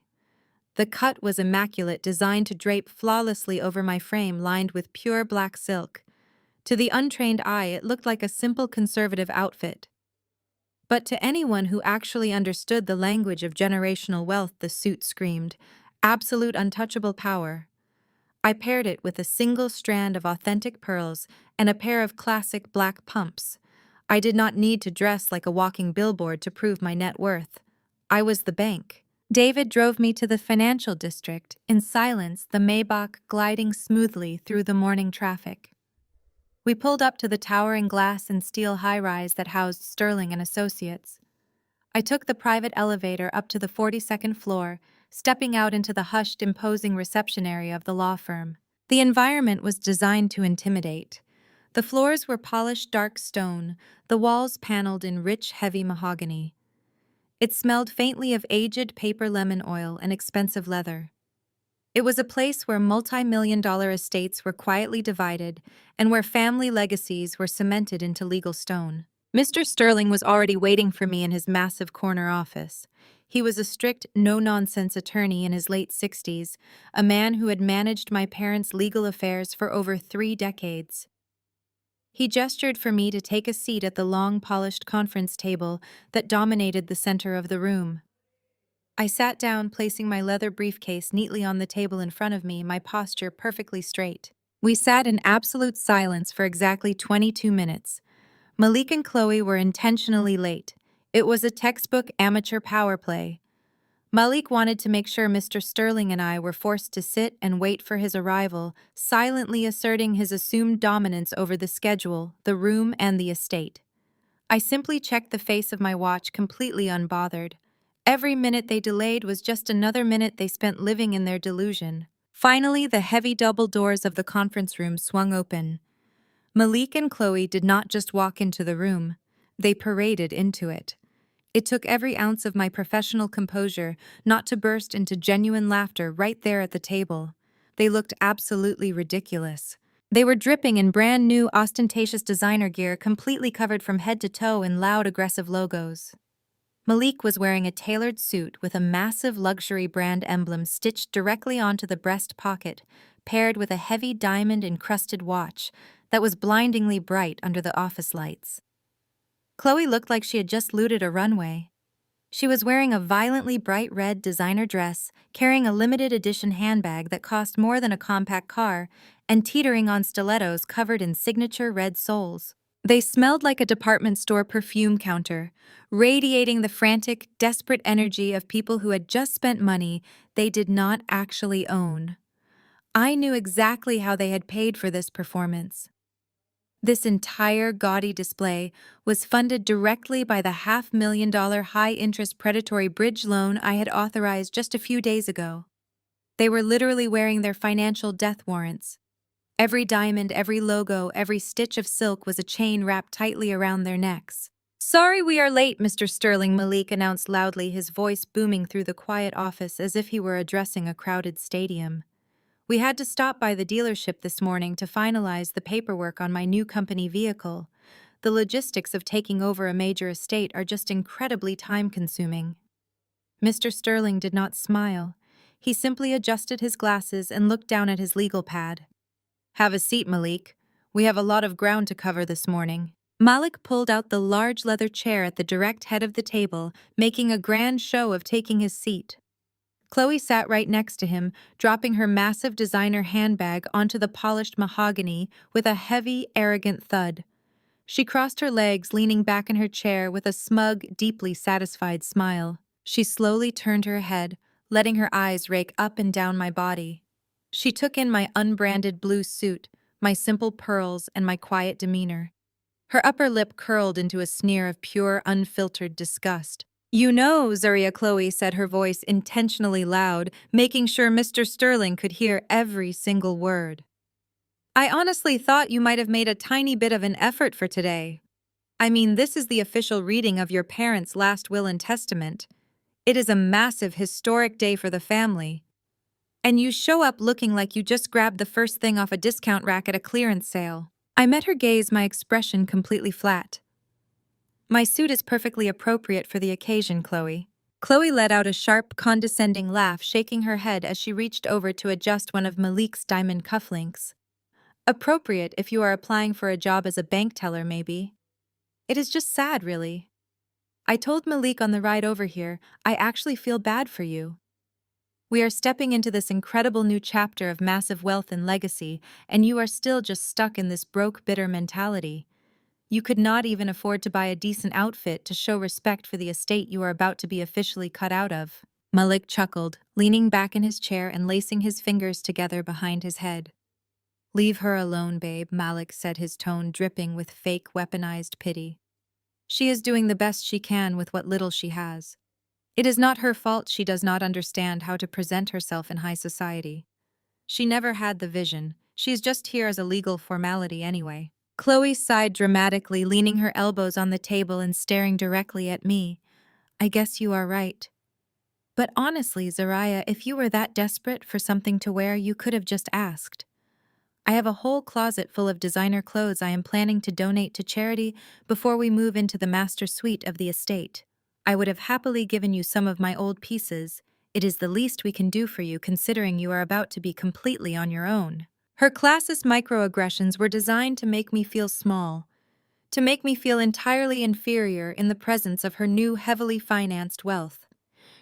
The cut was immaculate, designed to drape flawlessly over my frame lined with pure black silk. To the untrained eye, it looked like a simple conservative outfit. But to anyone who actually understood the language of generational wealth, the suit screamed, absolute untouchable power. I paired it with a single strand of authentic pearls and a pair of classic black pumps. I did not need to dress like a walking billboard to prove my net worth. I was the bank. David drove me to the financial district, in silence, the Maybach gliding smoothly through the morning traffic. We pulled up to the towering glass and steel high-rise that housed Sterling and Associates. I took the private elevator up to the 42nd floor, stepping out into the hushed, imposing reception area of the law firm. The environment was designed to intimidate. The floors were polished dark stone, the walls paneled in rich, heavy mahogany. It smelled faintly of aged paper lemon oil and expensive leather. It was a place where multi-million-dollar estates were quietly divided and where family legacies were cemented into legal stone. Mr. Sterling was already waiting for me in his massive corner office. He was a strict, no-nonsense attorney in his late 60s, a man who had managed my parents' legal affairs for over 3 decades. He gestured for me to take a seat at the long, polished conference table that dominated the center of the room. I sat down, placing my leather briefcase neatly on the table in front of me, my posture perfectly straight. We sat in absolute silence for exactly 22 minutes. Malik and Chloe were intentionally late. It was a textbook amateur power play. Malik wanted to make sure Mr. Sterling and I were forced to sit and wait for his arrival, silently asserting his assumed dominance over the schedule, the room, and the estate. I simply checked the face of my watch, completely unbothered. Every minute they delayed was just another minute they spent living in their delusion. Finally, the heavy double doors of the conference room swung open. Malik and Chloe did not just walk into the room, they paraded into it. It took every ounce of my professional composure not to burst into genuine laughter right there at the table. They looked absolutely ridiculous. They were dripping in brand new, ostentatious designer gear, completely covered from head to toe in loud, aggressive logos. Malik was wearing a tailored suit with a massive luxury brand emblem stitched directly onto the breast pocket, paired with a heavy diamond-encrusted watch that was blindingly bright under the office lights. Chloe looked like she had just looted a runway. She was wearing a violently bright red designer dress, carrying a limited edition handbag that cost more than a compact car, and teetering on stilettos covered in signature red soles. They smelled like a department store perfume counter, radiating the frantic, desperate energy of people who had just spent money they did not actually own. I knew exactly how they had paid for this performance. This entire gaudy display was funded directly by the $500,000 high-interest predatory bridge loan I had authorized just a few days ago. They were literally wearing their financial death warrants. Every diamond, every logo, every stitch of silk was a chain wrapped tightly around their necks. "Sorry we are late, Mr. Sterling," Malik announced loudly, his voice booming through the quiet office as if he were addressing a crowded stadium. "We had to stop by the dealership this morning to finalize the paperwork on my new company vehicle. The logistics of taking over a major estate are just incredibly time-consuming." Mr. Sterling did not smile. He simply adjusted his glasses and looked down at his legal pad. "Have a seat, Malik. We have a lot of ground to cover this morning." Malik pulled out the large leather chair at the direct head of the table, making a grand show of taking his seat. Chloe sat right next to him, dropping her massive designer handbag onto the polished mahogany with a heavy, arrogant thud. She crossed her legs, leaning back in her chair with a smug, deeply satisfied smile. She slowly turned her head, letting her eyes rake up and down my body. She took in my unbranded blue suit, my simple pearls, and my quiet demeanor. Her upper lip curled into a sneer of pure, unfiltered disgust. "You know," Zaria Chloe said, her voice intentionally loud, making sure Mr. Sterling could hear every single word. "I honestly thought you might have made a tiny bit of an effort for today. I mean, this is the official reading of your parents' last will and testament. It is a massive, historic day for the family. And you show up looking like you just grabbed the first thing off a discount rack at a clearance sale." I met her gaze, my expression completely flat. "My suit is perfectly appropriate for the occasion, Chloe." Chloe let out a sharp, condescending laugh, shaking her head as she reached over to adjust one of Malik's diamond cufflinks. "Appropriate if you are applying for a job as a bank teller, maybe. It is just sad, really. I told Malik on the ride over here, I actually feel bad for you. We are stepping into this incredible new chapter of massive wealth and legacy, and you are still just stuck in this broke, bitter mentality. You could not even afford to buy a decent outfit to show respect for the estate you are about to be officially cut out of." Malik chuckled, leaning back in his chair and lacing his fingers together behind his head. "Leave her alone, babe," Malik said, his tone dripping with fake, weaponized pity. "She is doing the best she can with what little she has. It is not her fault she does not understand how to present herself in high society. She never had the vision. She's just here as a legal formality anyway. Chloe sighed dramatically, leaning her elbows on the table and staring directly at me. I guess you are right. But honestly, Zariah, if you were that desperate for something to wear, you could have just asked. I have a whole closet full of designer clothes I am planning to donate to charity before we move into the master suite of the estate. I would have happily given you some of my old pieces. It is the least we can do for you considering you are about to be completely on your own. Her classist microaggressions were designed to make me feel small, to make me feel entirely inferior in the presence of her new heavily financed wealth.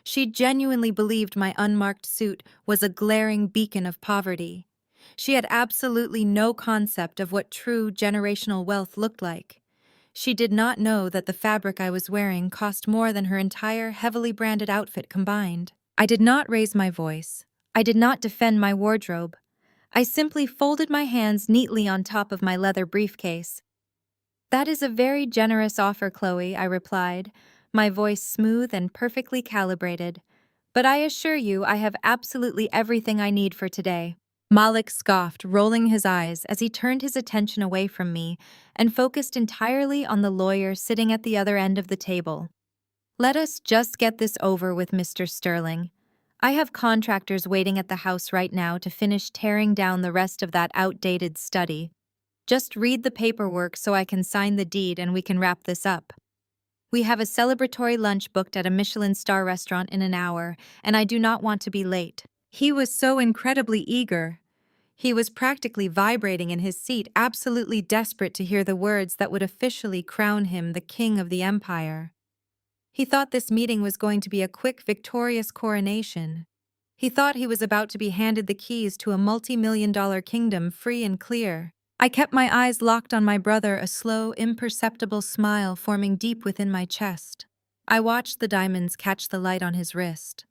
She genuinely believed my unmarked suit was a glaring beacon of poverty. She had absolutely no concept of what true generational wealth looked like. She did not know that the fabric I was wearing cost more than her entire heavily branded outfit combined. I did not raise my voice. I did not defend my wardrobe. I simply folded my hands neatly on top of my leather briefcase. That is a very generous offer, Chloe, I replied, my voice smooth and perfectly calibrated. But I assure you I have absolutely everything I need for today. Malik scoffed, rolling his eyes as he turned his attention away from me and focused entirely on the lawyer sitting at the other end of the table. Let us just get this over with, Mr. Sterling. I have contractors waiting at the house right now to finish tearing down the rest of that outdated study. Just read the paperwork so I can sign the deed and we can wrap this up. We have a celebratory lunch booked at a Michelin star restaurant in an hour, and I do not want to be late. He was so incredibly eager. He was practically vibrating in his seat, absolutely desperate to hear the words that would officially crown him the king of the empire. He thought this meeting was going to be a quick, victorious coronation. He thought he was about to be handed the keys to a multi-million-dollar kingdom free and clear. I kept my eyes locked on my brother, a slow, imperceptible smile forming deep within my chest. I watched the diamonds catch the light on his wrist.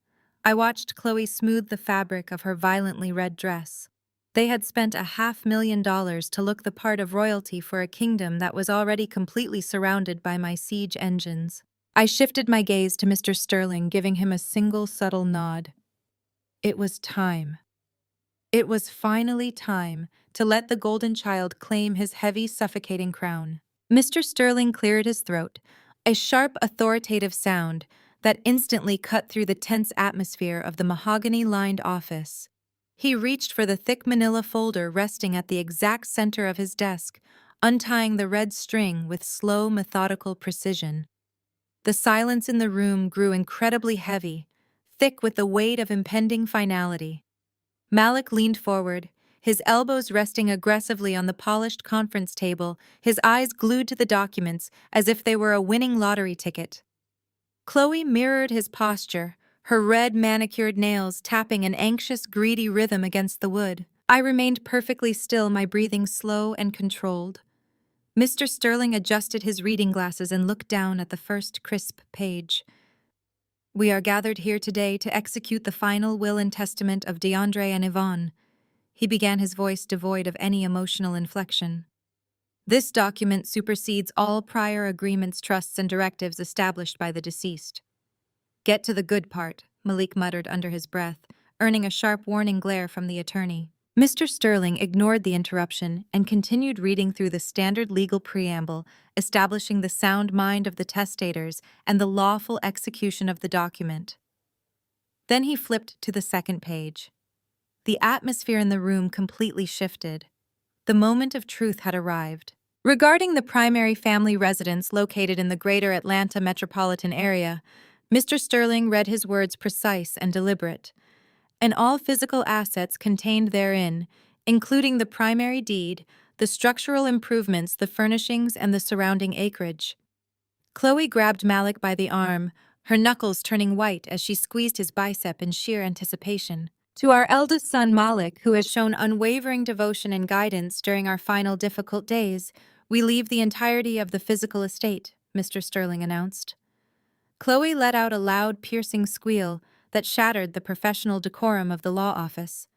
I watched Chloe smooth the fabric of her violently red dress. They had spent $500,000 to look the part of royalty for a kingdom that was already completely surrounded by my siege engines. I shifted my gaze to Mr. Sterling, giving him a single subtle nod. It was time. It was finally time to let the golden child claim his heavy, suffocating crown. Mr. Sterling cleared his throat, a sharp, authoritative sound that instantly cut through the tense atmosphere of the mahogany-lined office. He reached for the thick manila folder resting at the exact center of his desk, untying the red string with slow, methodical precision. The silence in the room grew incredibly heavy, thick with the weight of impending finality. Malik leaned forward, his elbows resting aggressively on the polished conference table, his eyes glued to the documents as if they were a winning lottery ticket. Chloe mirrored his posture, her red manicured nails tapping an anxious, greedy rhythm against the wood. I remained perfectly still, my breathing slow and controlled. Mr. Sterling adjusted his reading glasses and looked down at the first crisp page. We are gathered here today to execute the final will and testament of DeAndre and Yvonne. He began, his voice devoid of any emotional inflection. This document supersedes all prior agreements, trusts, and directives established by the deceased. Get to the good part, Malik muttered under his breath, earning a sharp warning glare from the attorney. Mr. Sterling ignored the interruption and continued reading through the standard legal preamble, establishing the sound mind of the testators and the lawful execution of the document. Then he flipped to the second page. The atmosphere in the room completely shifted. The moment of truth had arrived. Regarding the primary family residence located in the greater Atlanta metropolitan area, Mr. Sterling read his words precise and deliberate. And all physical assets contained therein, including the primary deed, the structural improvements, the furnishings, and the surrounding acreage. Chloe grabbed Malik by the arm, her knuckles turning white as she squeezed his bicep in sheer anticipation. To our eldest son Malik, who has shown unwavering devotion and guidance during our final difficult days, we leave the entirety of the physical estate, Mr. Sterling announced. Chloe let out a loud, piercing squeal that shattered the professional decorum of the law office.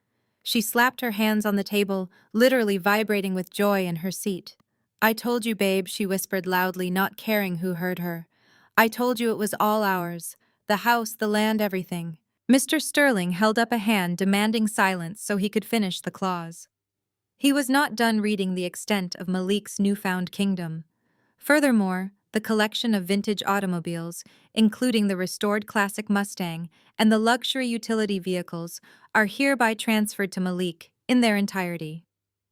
She slapped her hands on the table, literally vibrating with joy in her seat. I told you, babe, she whispered loudly, not caring who heard her. I told you it was all ours. The house, the land, everything. Mr. Sterling held up a hand demanding silence so he could finish the clause. He was not done reading the extent of Malik's newfound kingdom. Furthermore, the collection of vintage automobiles, including the restored classic Mustang and the luxury utility vehicles, are hereby transferred to Malik in their entirety.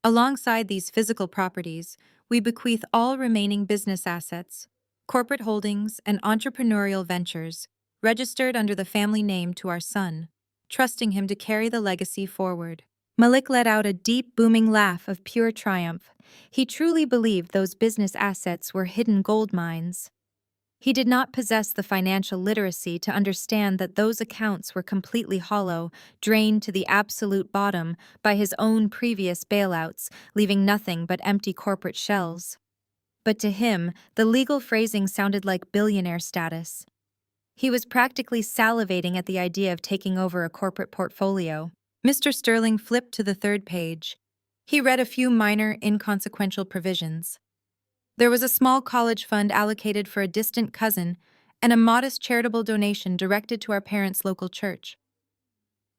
Alongside these physical properties, we bequeath all remaining business assets, corporate holdings, and entrepreneurial ventures registered under the family name to our son, trusting him to carry the legacy forward. Malik let out a deep, booming laugh of pure triumph. He truly believed those business assets were hidden gold mines. He did not possess the financial literacy to understand that those accounts were completely hollow, drained to the absolute bottom by his own previous bailouts, leaving nothing but empty corporate shells. But to him, the legal phrasing sounded like billionaire status. He was practically salivating at the idea of taking over a corporate portfolio. Mr. Sterling flipped to the third page. He read a few minor, inconsequential provisions. There was a small college fund allocated for a distant cousin and a modest charitable donation directed to our parents' local church.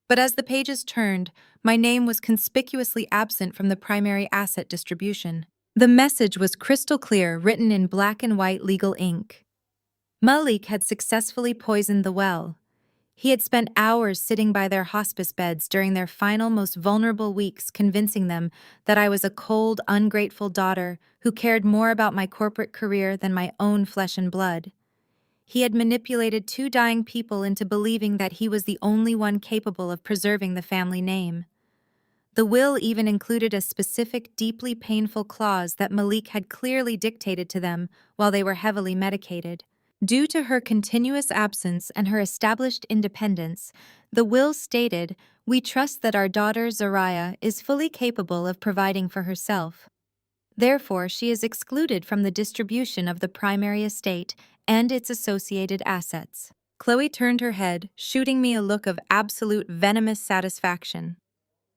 But as the pages turned, my name was conspicuously absent from the primary asset distribution. The message was crystal clear, written in black and white legal ink. Malik had successfully poisoned the well. He had spent hours sitting by their hospice beds during their final, most vulnerable weeks, convincing them that I was a cold, ungrateful daughter who cared more about my corporate career than my own flesh and blood. He had manipulated two dying people into believing that he was the only one capable of preserving the family name. The will even included a specific, deeply painful clause that Malik had clearly dictated to them while they were heavily medicated. Due to her continuous absence and her established independence, the will stated, "We trust that our daughter Zariah is fully capable of providing for herself. Therefore, she is excluded from the distribution of the primary estate and its associated assets." Chloe turned her head, shooting me a look of absolute venomous satisfaction.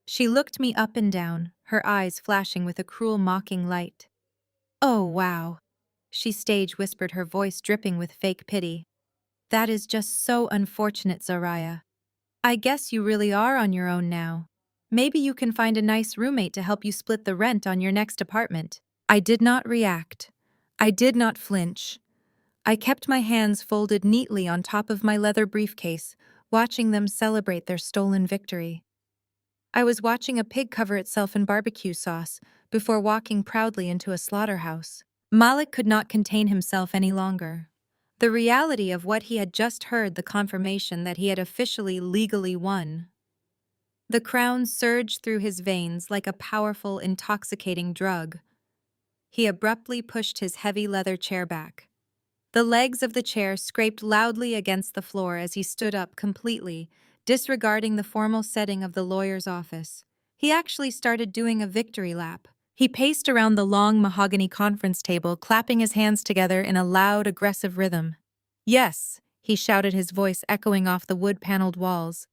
She looked me up and down, her eyes flashing with a cruel mocking light. "Oh, wow," she stage whispered, her voice dripping with fake pity. "That is just so unfortunate, Zariah. I guess you really are on your own now. Maybe you can find a nice roommate to help you split the rent on your next apartment." I did not react. I did not flinch. I kept my hands folded neatly on top of my leather briefcase, watching them celebrate their stolen victory. I was watching a pig cover itself in barbecue sauce before walking proudly into a slaughterhouse. Malik could not contain himself any longer. The reality of what he had just heard, the confirmation that he had officially legally won. The crown surged through his veins like a powerful, intoxicating drug. He abruptly pushed his heavy leather chair back. The legs of the chair scraped loudly against the floor as he stood up completely, disregarding the formal setting of the lawyer's office. He actually started doing a victory lap. He paced around the long mahogany conference table, clapping his hands together in a loud, aggressive rhythm. "Yes," he shouted, his voice echoing off the wood-paneled walls.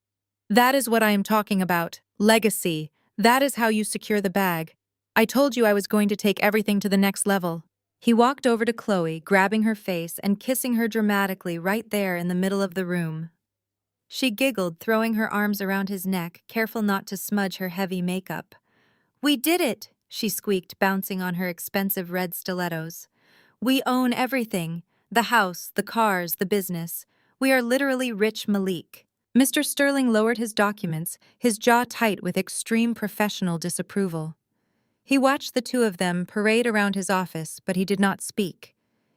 "That is what I am talking about. Legacy. That is how you secure the bag. I told you I was going to take everything to the next level." He walked over to Chloe, grabbing her face and kissing her dramatically right there in the middle of the room. She giggled, throwing her arms around his neck, careful not to smudge her heavy makeup. "We did it," she squeaked, bouncing on her expensive red stilettos. "We own everything. The house, the cars, the business. We are literally rich Malik." Mr. Sterling lowered his documents, his jaw tight with extreme professional disapproval. He watched the two of them parade around his office, but he did not speak.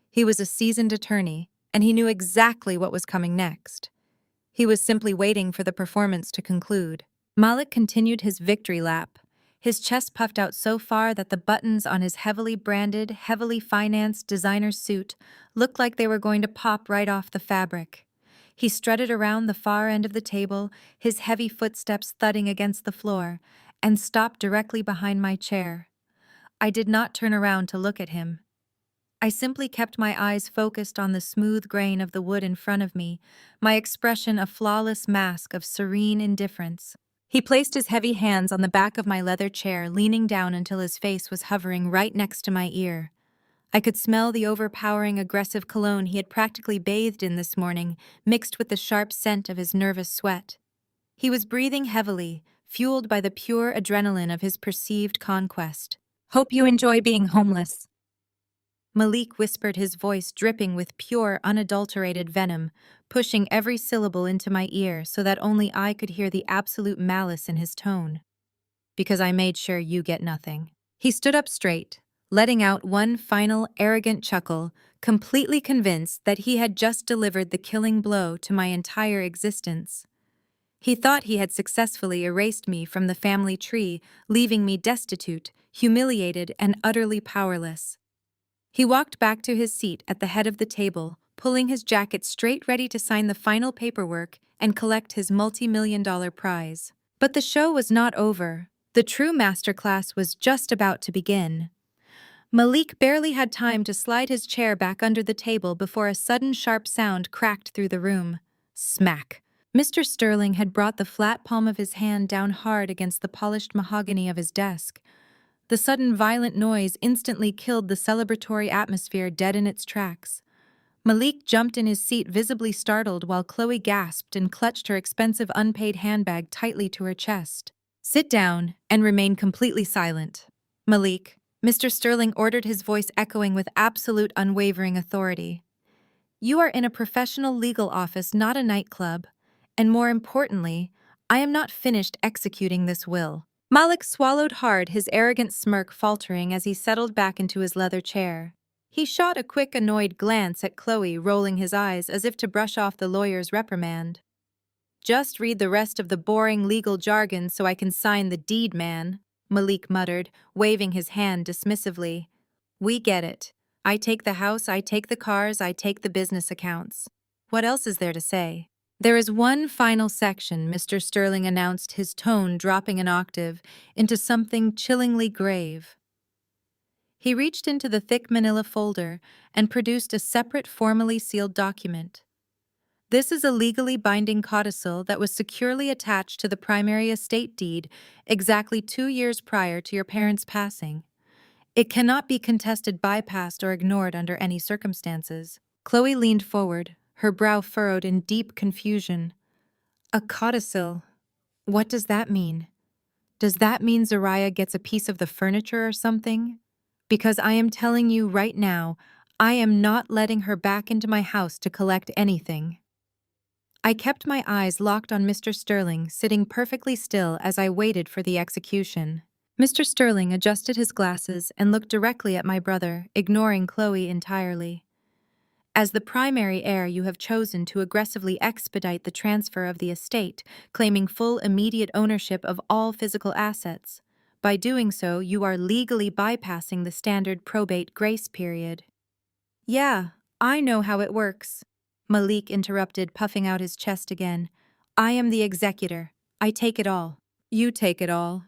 He was a seasoned attorney, and he knew exactly what was coming next. He was simply waiting for the performance to conclude. Malik continued his victory lap, his chest puffed out so far that the buttons on his heavily branded, heavily financed designer suit looked like they were going to pop right off the fabric. He strutted around the far end of the table, his heavy footsteps thudding against the floor, and stopped directly behind my chair. I did not turn around to look at him. I simply kept my eyes focused on the smooth grain of the wood in front of me, my expression a flawless mask of serene indifference. He placed his heavy hands on the back of my leather chair, leaning down until his face was hovering right next to my ear. I could smell the overpowering aggressive cologne he had practically bathed in this morning, mixed with the sharp scent of his nervous sweat. He was breathing heavily, fueled by the pure adrenaline of his perceived conquest. "Hope you enjoy being homeless," Malik whispered, his voice dripping with pure, unadulterated venom, pushing every syllable into my ear so that only I could hear the absolute malice in his tone. "Because I made sure you get nothing." He stood up straight, letting out one final arrogant chuckle, completely convinced that he had just delivered the killing blow to my entire existence. He thought he had successfully erased me from the family tree, leaving me destitute, humiliated, and utterly powerless. He walked back to his seat at the head of the table, pulling his jacket straight, ready to sign the final paperwork and collect his multi-million-dollar prize. But the show was not over. The true masterclass was just about to begin. Malik barely had time to slide his chair back under the table before a sudden sharp sound cracked through the room. Smack! Mr. Sterling had brought the flat palm of his hand down hard against the polished mahogany of his desk. The sudden violent noise instantly killed the celebratory atmosphere dead in its tracks. Malik jumped in his seat, visibly startled, while Chloe gasped and clutched her expensive unpaid handbag tightly to her chest. "Sit down and remain completely silent." "Malik," Mr. Sterling ordered, his voice echoing with absolute unwavering authority. "You are in a professional legal office, not a nightclub. And more importantly, I am not finished executing this will." Malik swallowed hard, his arrogant smirk faltering as he settled back into his leather chair. He shot a quick, annoyed glance at Chloe, rolling his eyes as if to brush off the lawyer's reprimand. "Just read the rest of the boring legal jargon so I can sign the deed, man," Malik muttered, waving his hand dismissively. "We get it. I take the house, I take the cars, I take the business accounts. What else is there to say?" "There is one final section," Mr. Sterling announced, his tone dropping an octave into something chillingly grave. He reached into the thick manila folder and produced a separate, formally sealed document. "This is a legally binding codicil that was securely attached to the primary estate deed exactly 2 years prior to your parents' passing. It cannot be contested, bypassed, or ignored under any circumstances." Chloe leaned forward, her brow furrowed in deep confusion. "A codicil? What does that mean? Does that mean Zariah gets a piece of the furniture or something? Because I am telling you right now, I am not letting her back into my house to collect anything." I kept my eyes locked on Mr. Sterling, sitting perfectly still as I waited for the execution. Mr. Sterling adjusted his glasses and looked directly at my brother, ignoring Chloe entirely. "As the primary heir, you have chosen to aggressively expedite the transfer of the estate, claiming full immediate ownership of all physical assets. By doing so, you are legally bypassing the standard probate grace period." "Yeah, I know how it works," Malik interrupted, puffing out his chest again. "I am the executor. I take it all." "You take it all,"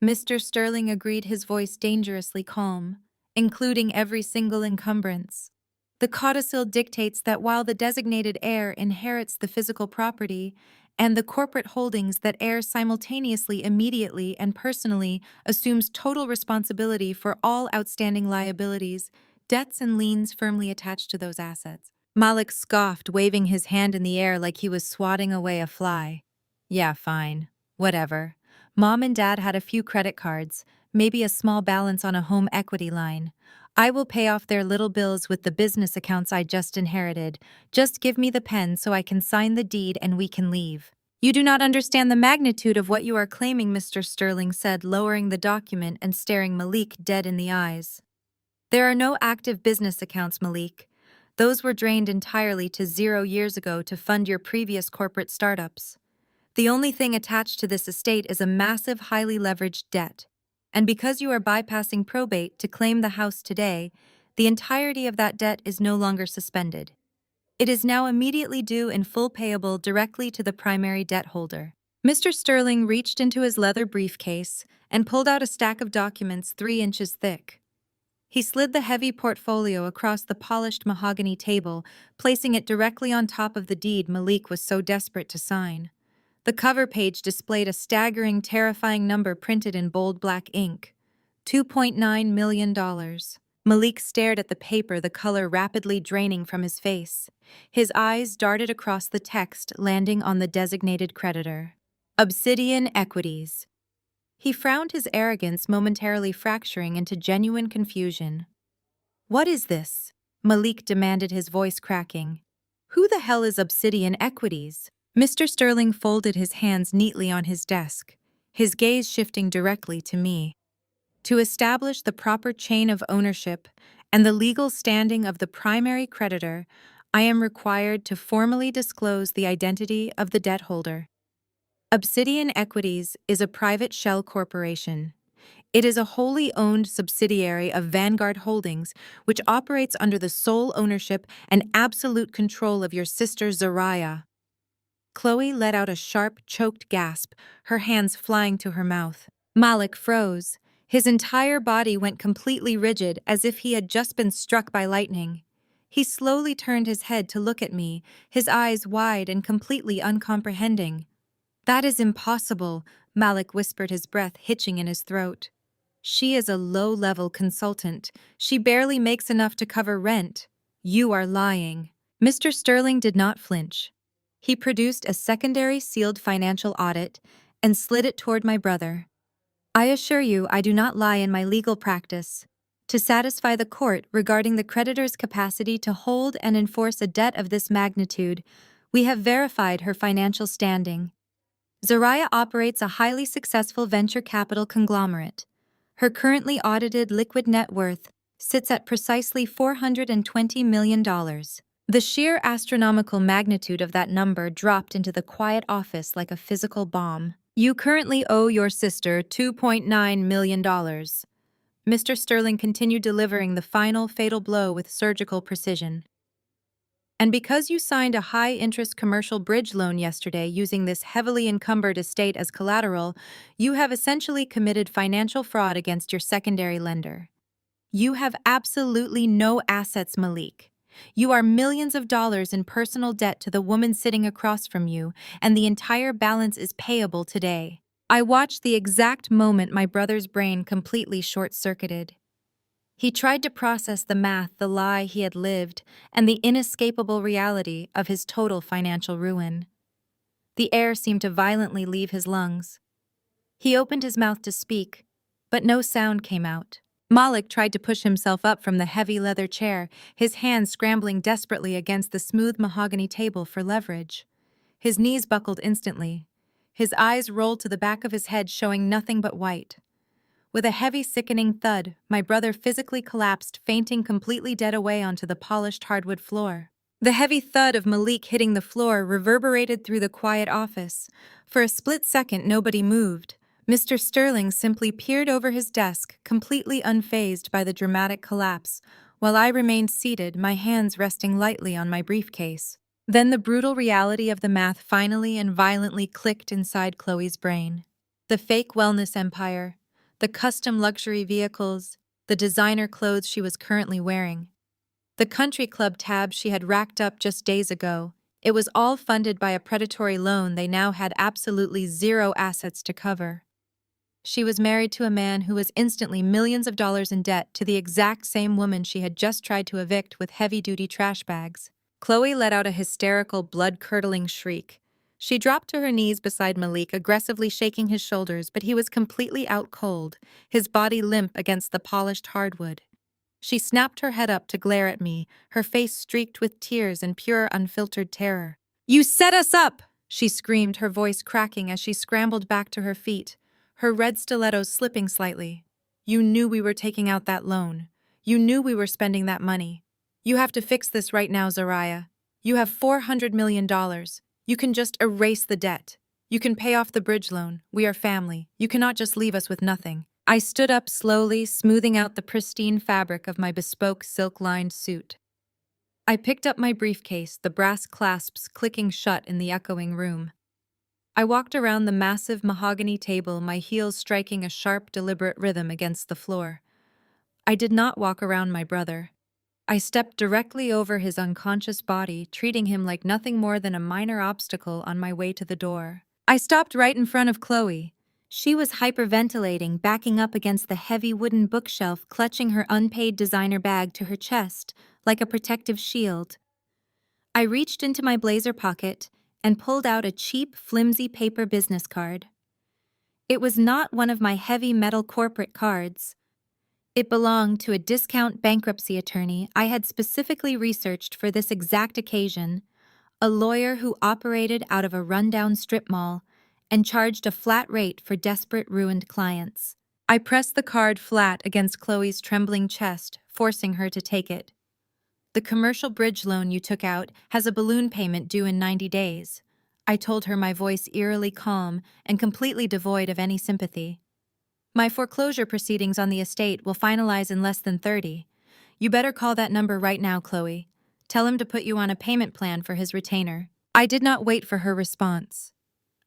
Mr. Sterling agreed, his voice dangerously calm, "including every single encumbrance. The codicil dictates that while the designated heir inherits the physical property and the corporate holdings, that heir simultaneously, immediately, and personally assumes total responsibility for all outstanding liabilities, debts, and liens firmly attached to those assets." Malik scoffed, waving his hand in the air like he was swatting away a fly. "Yeah, fine. Whatever. Mom and Dad had a few credit cards, maybe a small balance on a home equity line. I will pay off their little bills with the business accounts I just inherited. Just give me the pen so I can sign the deed and we can leave." "You do not understand the magnitude of what you are claiming," Mr. Sterling said, lowering the document and staring Malik dead in the eyes. "There are no active business accounts, Malik. Those were drained entirely to zero years ago to fund your previous corporate startups. The only thing attached to this estate is a massive, highly leveraged debt. And because you are bypassing probate to claim the house today, the entirety of that debt is no longer suspended. It is now immediately due in full, payable directly to the primary debt holder." Mr. Sterling reached into his leather briefcase and pulled out a stack of documents 3 inches thick. He slid the heavy portfolio across the polished mahogany table, placing it directly on top of the deed Malik was so desperate to sign. The cover page displayed a staggering, terrifying number printed in bold black ink: $2.9 million. Malik stared at the paper, the color rapidly draining from his face. His eyes darted across the text, landing on the designated creditor. Obsidian Equities. He frowned, his arrogance momentarily fracturing into genuine confusion. What is this? Malik demanded, his voice cracking. Who the hell is Obsidian Equities? Mr. Sterling folded his hands neatly on his desk, his gaze shifting directly to me. To establish the proper chain of ownership and the legal standing of the primary creditor, I am required to formally disclose the identity of the debt holder. Obsidian Equities is a private shell corporation. It is a wholly owned subsidiary of Vanguard Holdings, which operates under the sole ownership and absolute control of your sister Zariah. Chloe let out a sharp, choked gasp, her hands flying to her mouth. Malik froze. His entire body went completely rigid, as if he had just been struck by lightning. He slowly turned his head to look at me, his eyes wide and completely uncomprehending. That is impossible, Malik whispered, his breath hitching in his throat. She is a low-level consultant. She barely makes enough to cover rent. You are lying. Mr. Sterling did not flinch. He produced a secondary sealed financial audit and slid it toward my brother. I assure you I do not lie in my legal practice. To satisfy the court regarding the creditor's capacity to hold and enforce a debt of this magnitude, we have verified her financial standing. Zariah operates a highly successful venture capital conglomerate. Her currently audited liquid net worth sits at precisely $420 million. The sheer astronomical magnitude of that number dropped into the quiet office like a physical bomb. You currently owe your sister $2.9 million. Mr. Sterling continued, delivering the final fatal blow with surgical precision. And because you signed a high-interest commercial bridge loan yesterday using this heavily encumbered estate as collateral, you have essentially committed financial fraud against your secondary lender. You have absolutely no assets, Malik. You are millions of dollars in personal debt to the woman sitting across from you, and the entire balance is payable today. I watched the exact moment my brother's brain completely short-circuited. He tried to process the math, the lie he had lived, and the inescapable reality of his total financial ruin. The air seemed to violently leave his lungs. He opened his mouth to speak, but no sound came out. Malik tried to push himself up from the heavy leather chair, his hands scrambling desperately against the smooth mahogany table for leverage. His knees buckled instantly. His eyes rolled to the back of his head, showing nothing but white. With a heavy, sickening thud, my brother physically collapsed, fainting completely dead away onto the polished hardwood floor. The heavy thud of Malik hitting the floor reverberated through the quiet office. For a split second, nobody moved. Mr. Sterling simply peered over his desk, completely unfazed by the dramatic collapse, while I remained seated, my hands resting lightly on my briefcase. Then the brutal reality of the math finally and violently clicked inside Chloe's brain. The fake wellness empire, the custom luxury vehicles, the designer clothes she was currently wearing, the country club tab she had racked up just days ago. It was all funded by a predatory loan they now had absolutely zero assets to cover. She was married to a man who was instantly millions of dollars in debt to the exact same woman she had just tried to evict with heavy-duty trash bags. Chloe let out a hysterical, blood-curdling shriek. She dropped to her knees beside Malik, aggressively shaking his shoulders, but he was completely out cold, his body limp against the polished hardwood. She snapped her head up to glare at me, her face streaked with tears and pure, unfiltered terror. "You set us up!" she screamed, her voice cracking as she scrambled back to her feet, her red stilettos slipping slightly. "You knew we were taking out that loan. You knew we were spending that money. You have to fix this right now, Zariah. You have $400 million. You can just erase the debt. You can pay off the bridge loan. We are family. You cannot just leave us with nothing." I stood up slowly, smoothing out the pristine fabric of my bespoke silk-lined suit. I picked up my briefcase, the brass clasps clicking shut in the echoing room. I walked around the massive mahogany table, my heels striking a sharp, deliberate rhythm against the floor. I did not walk around my brother. I stepped directly over his unconscious body, treating him like nothing more than a minor obstacle on my way to the door. I stopped right in front of Chloe. She was hyperventilating, backing up against the heavy wooden bookshelf, clutching her unpaid designer bag to her chest like a protective shield. I reached into my blazer pocket and pulled out a cheap, flimsy paper business card. It was not one of my heavy metal corporate cards. It belonged to a discount bankruptcy attorney I had specifically researched for this exact occasion, a lawyer who operated out of a rundown strip mall and charged a flat rate for desperate, ruined clients. I pressed the card flat against Chloe's trembling chest, forcing her to take it. "The commercial bridge loan you took out has a balloon payment due in 90 days. I told her, my voice eerily calm and completely devoid of any sympathy. "My foreclosure proceedings on the estate will finalize in less than 30. You better call that number right now, Chloe. Tell him to put you on a payment plan for his retainer." I did not wait for her response.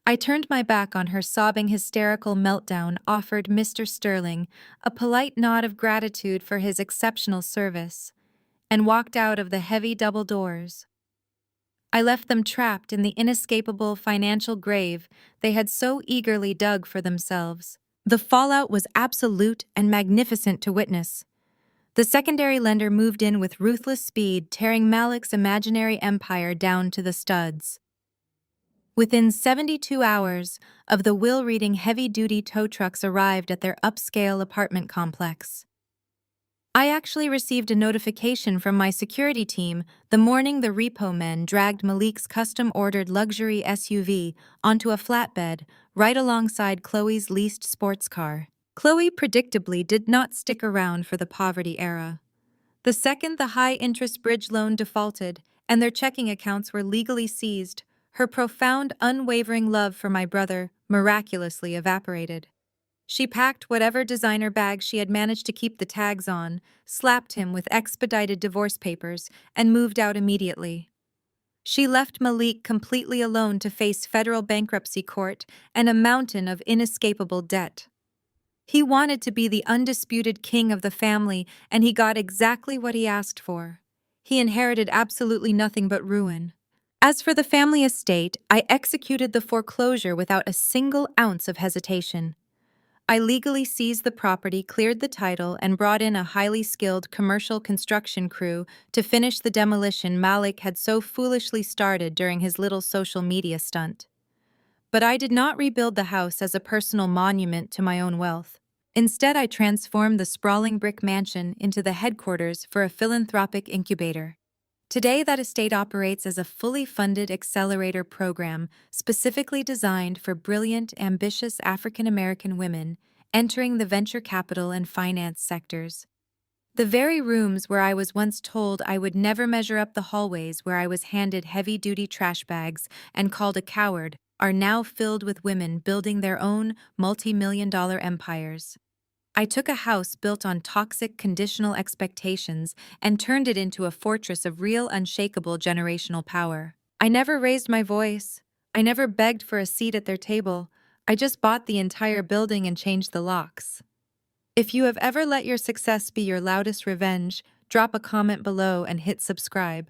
I turned my back on her sobbing hysterical meltdown, offered Mr. Sterling a polite nod of gratitude for his exceptional service, and walked out of the heavy double doors. I left them trapped in the inescapable financial grave they had so eagerly dug for themselves. The fallout was absolute and magnificent to witness. The secondary lender moved in with ruthless speed, tearing Malik's imaginary empire down to the studs. Within 72 hours of the will-reading, heavy-duty tow trucks arrived at their upscale apartment complex. I actually received a notification from my security team the morning the repo men dragged Malik's custom-ordered luxury SUV onto a flatbed right alongside Chloe's leased sports car. Chloe predictably did not stick around for the poverty era. The second the high-interest bridge loan defaulted and their checking accounts were legally seized, her profound, unwavering love for my brother miraculously evaporated. She packed whatever designer bag she had managed to keep the tags on, slapped him with expedited divorce papers, and moved out immediately. She left Malik completely alone to face federal bankruptcy court and a mountain of inescapable debt. He wanted to be the undisputed king of the family, and he got exactly what he asked for. He inherited absolutely nothing but ruin. As for the family estate, I executed the foreclosure without a single ounce of hesitation. I legally seized the property, cleared the title, and brought in a highly skilled commercial construction crew to finish the demolition Malik had so foolishly started during his little social media stunt. But I did not rebuild the house as a personal monument to my own wealth. Instead, I transformed the sprawling brick mansion into the headquarters for a philanthropic incubator. Today, that estate operates as a fully funded accelerator program specifically designed for brilliant, ambitious African American women entering the venture capital and finance sectors. The very rooms where I was once told I would never measure up, the hallways where I was handed heavy-duty trash bags and called a coward, are now filled with women building their own multi-million-dollar empires. I took a house built on toxic conditional expectations and turned it into a fortress of real, unshakable generational power. I never raised my voice. I never begged for a seat at their table. I just bought the entire building and changed the locks. If you have ever let your success be your loudest revenge, drop a comment below and hit subscribe.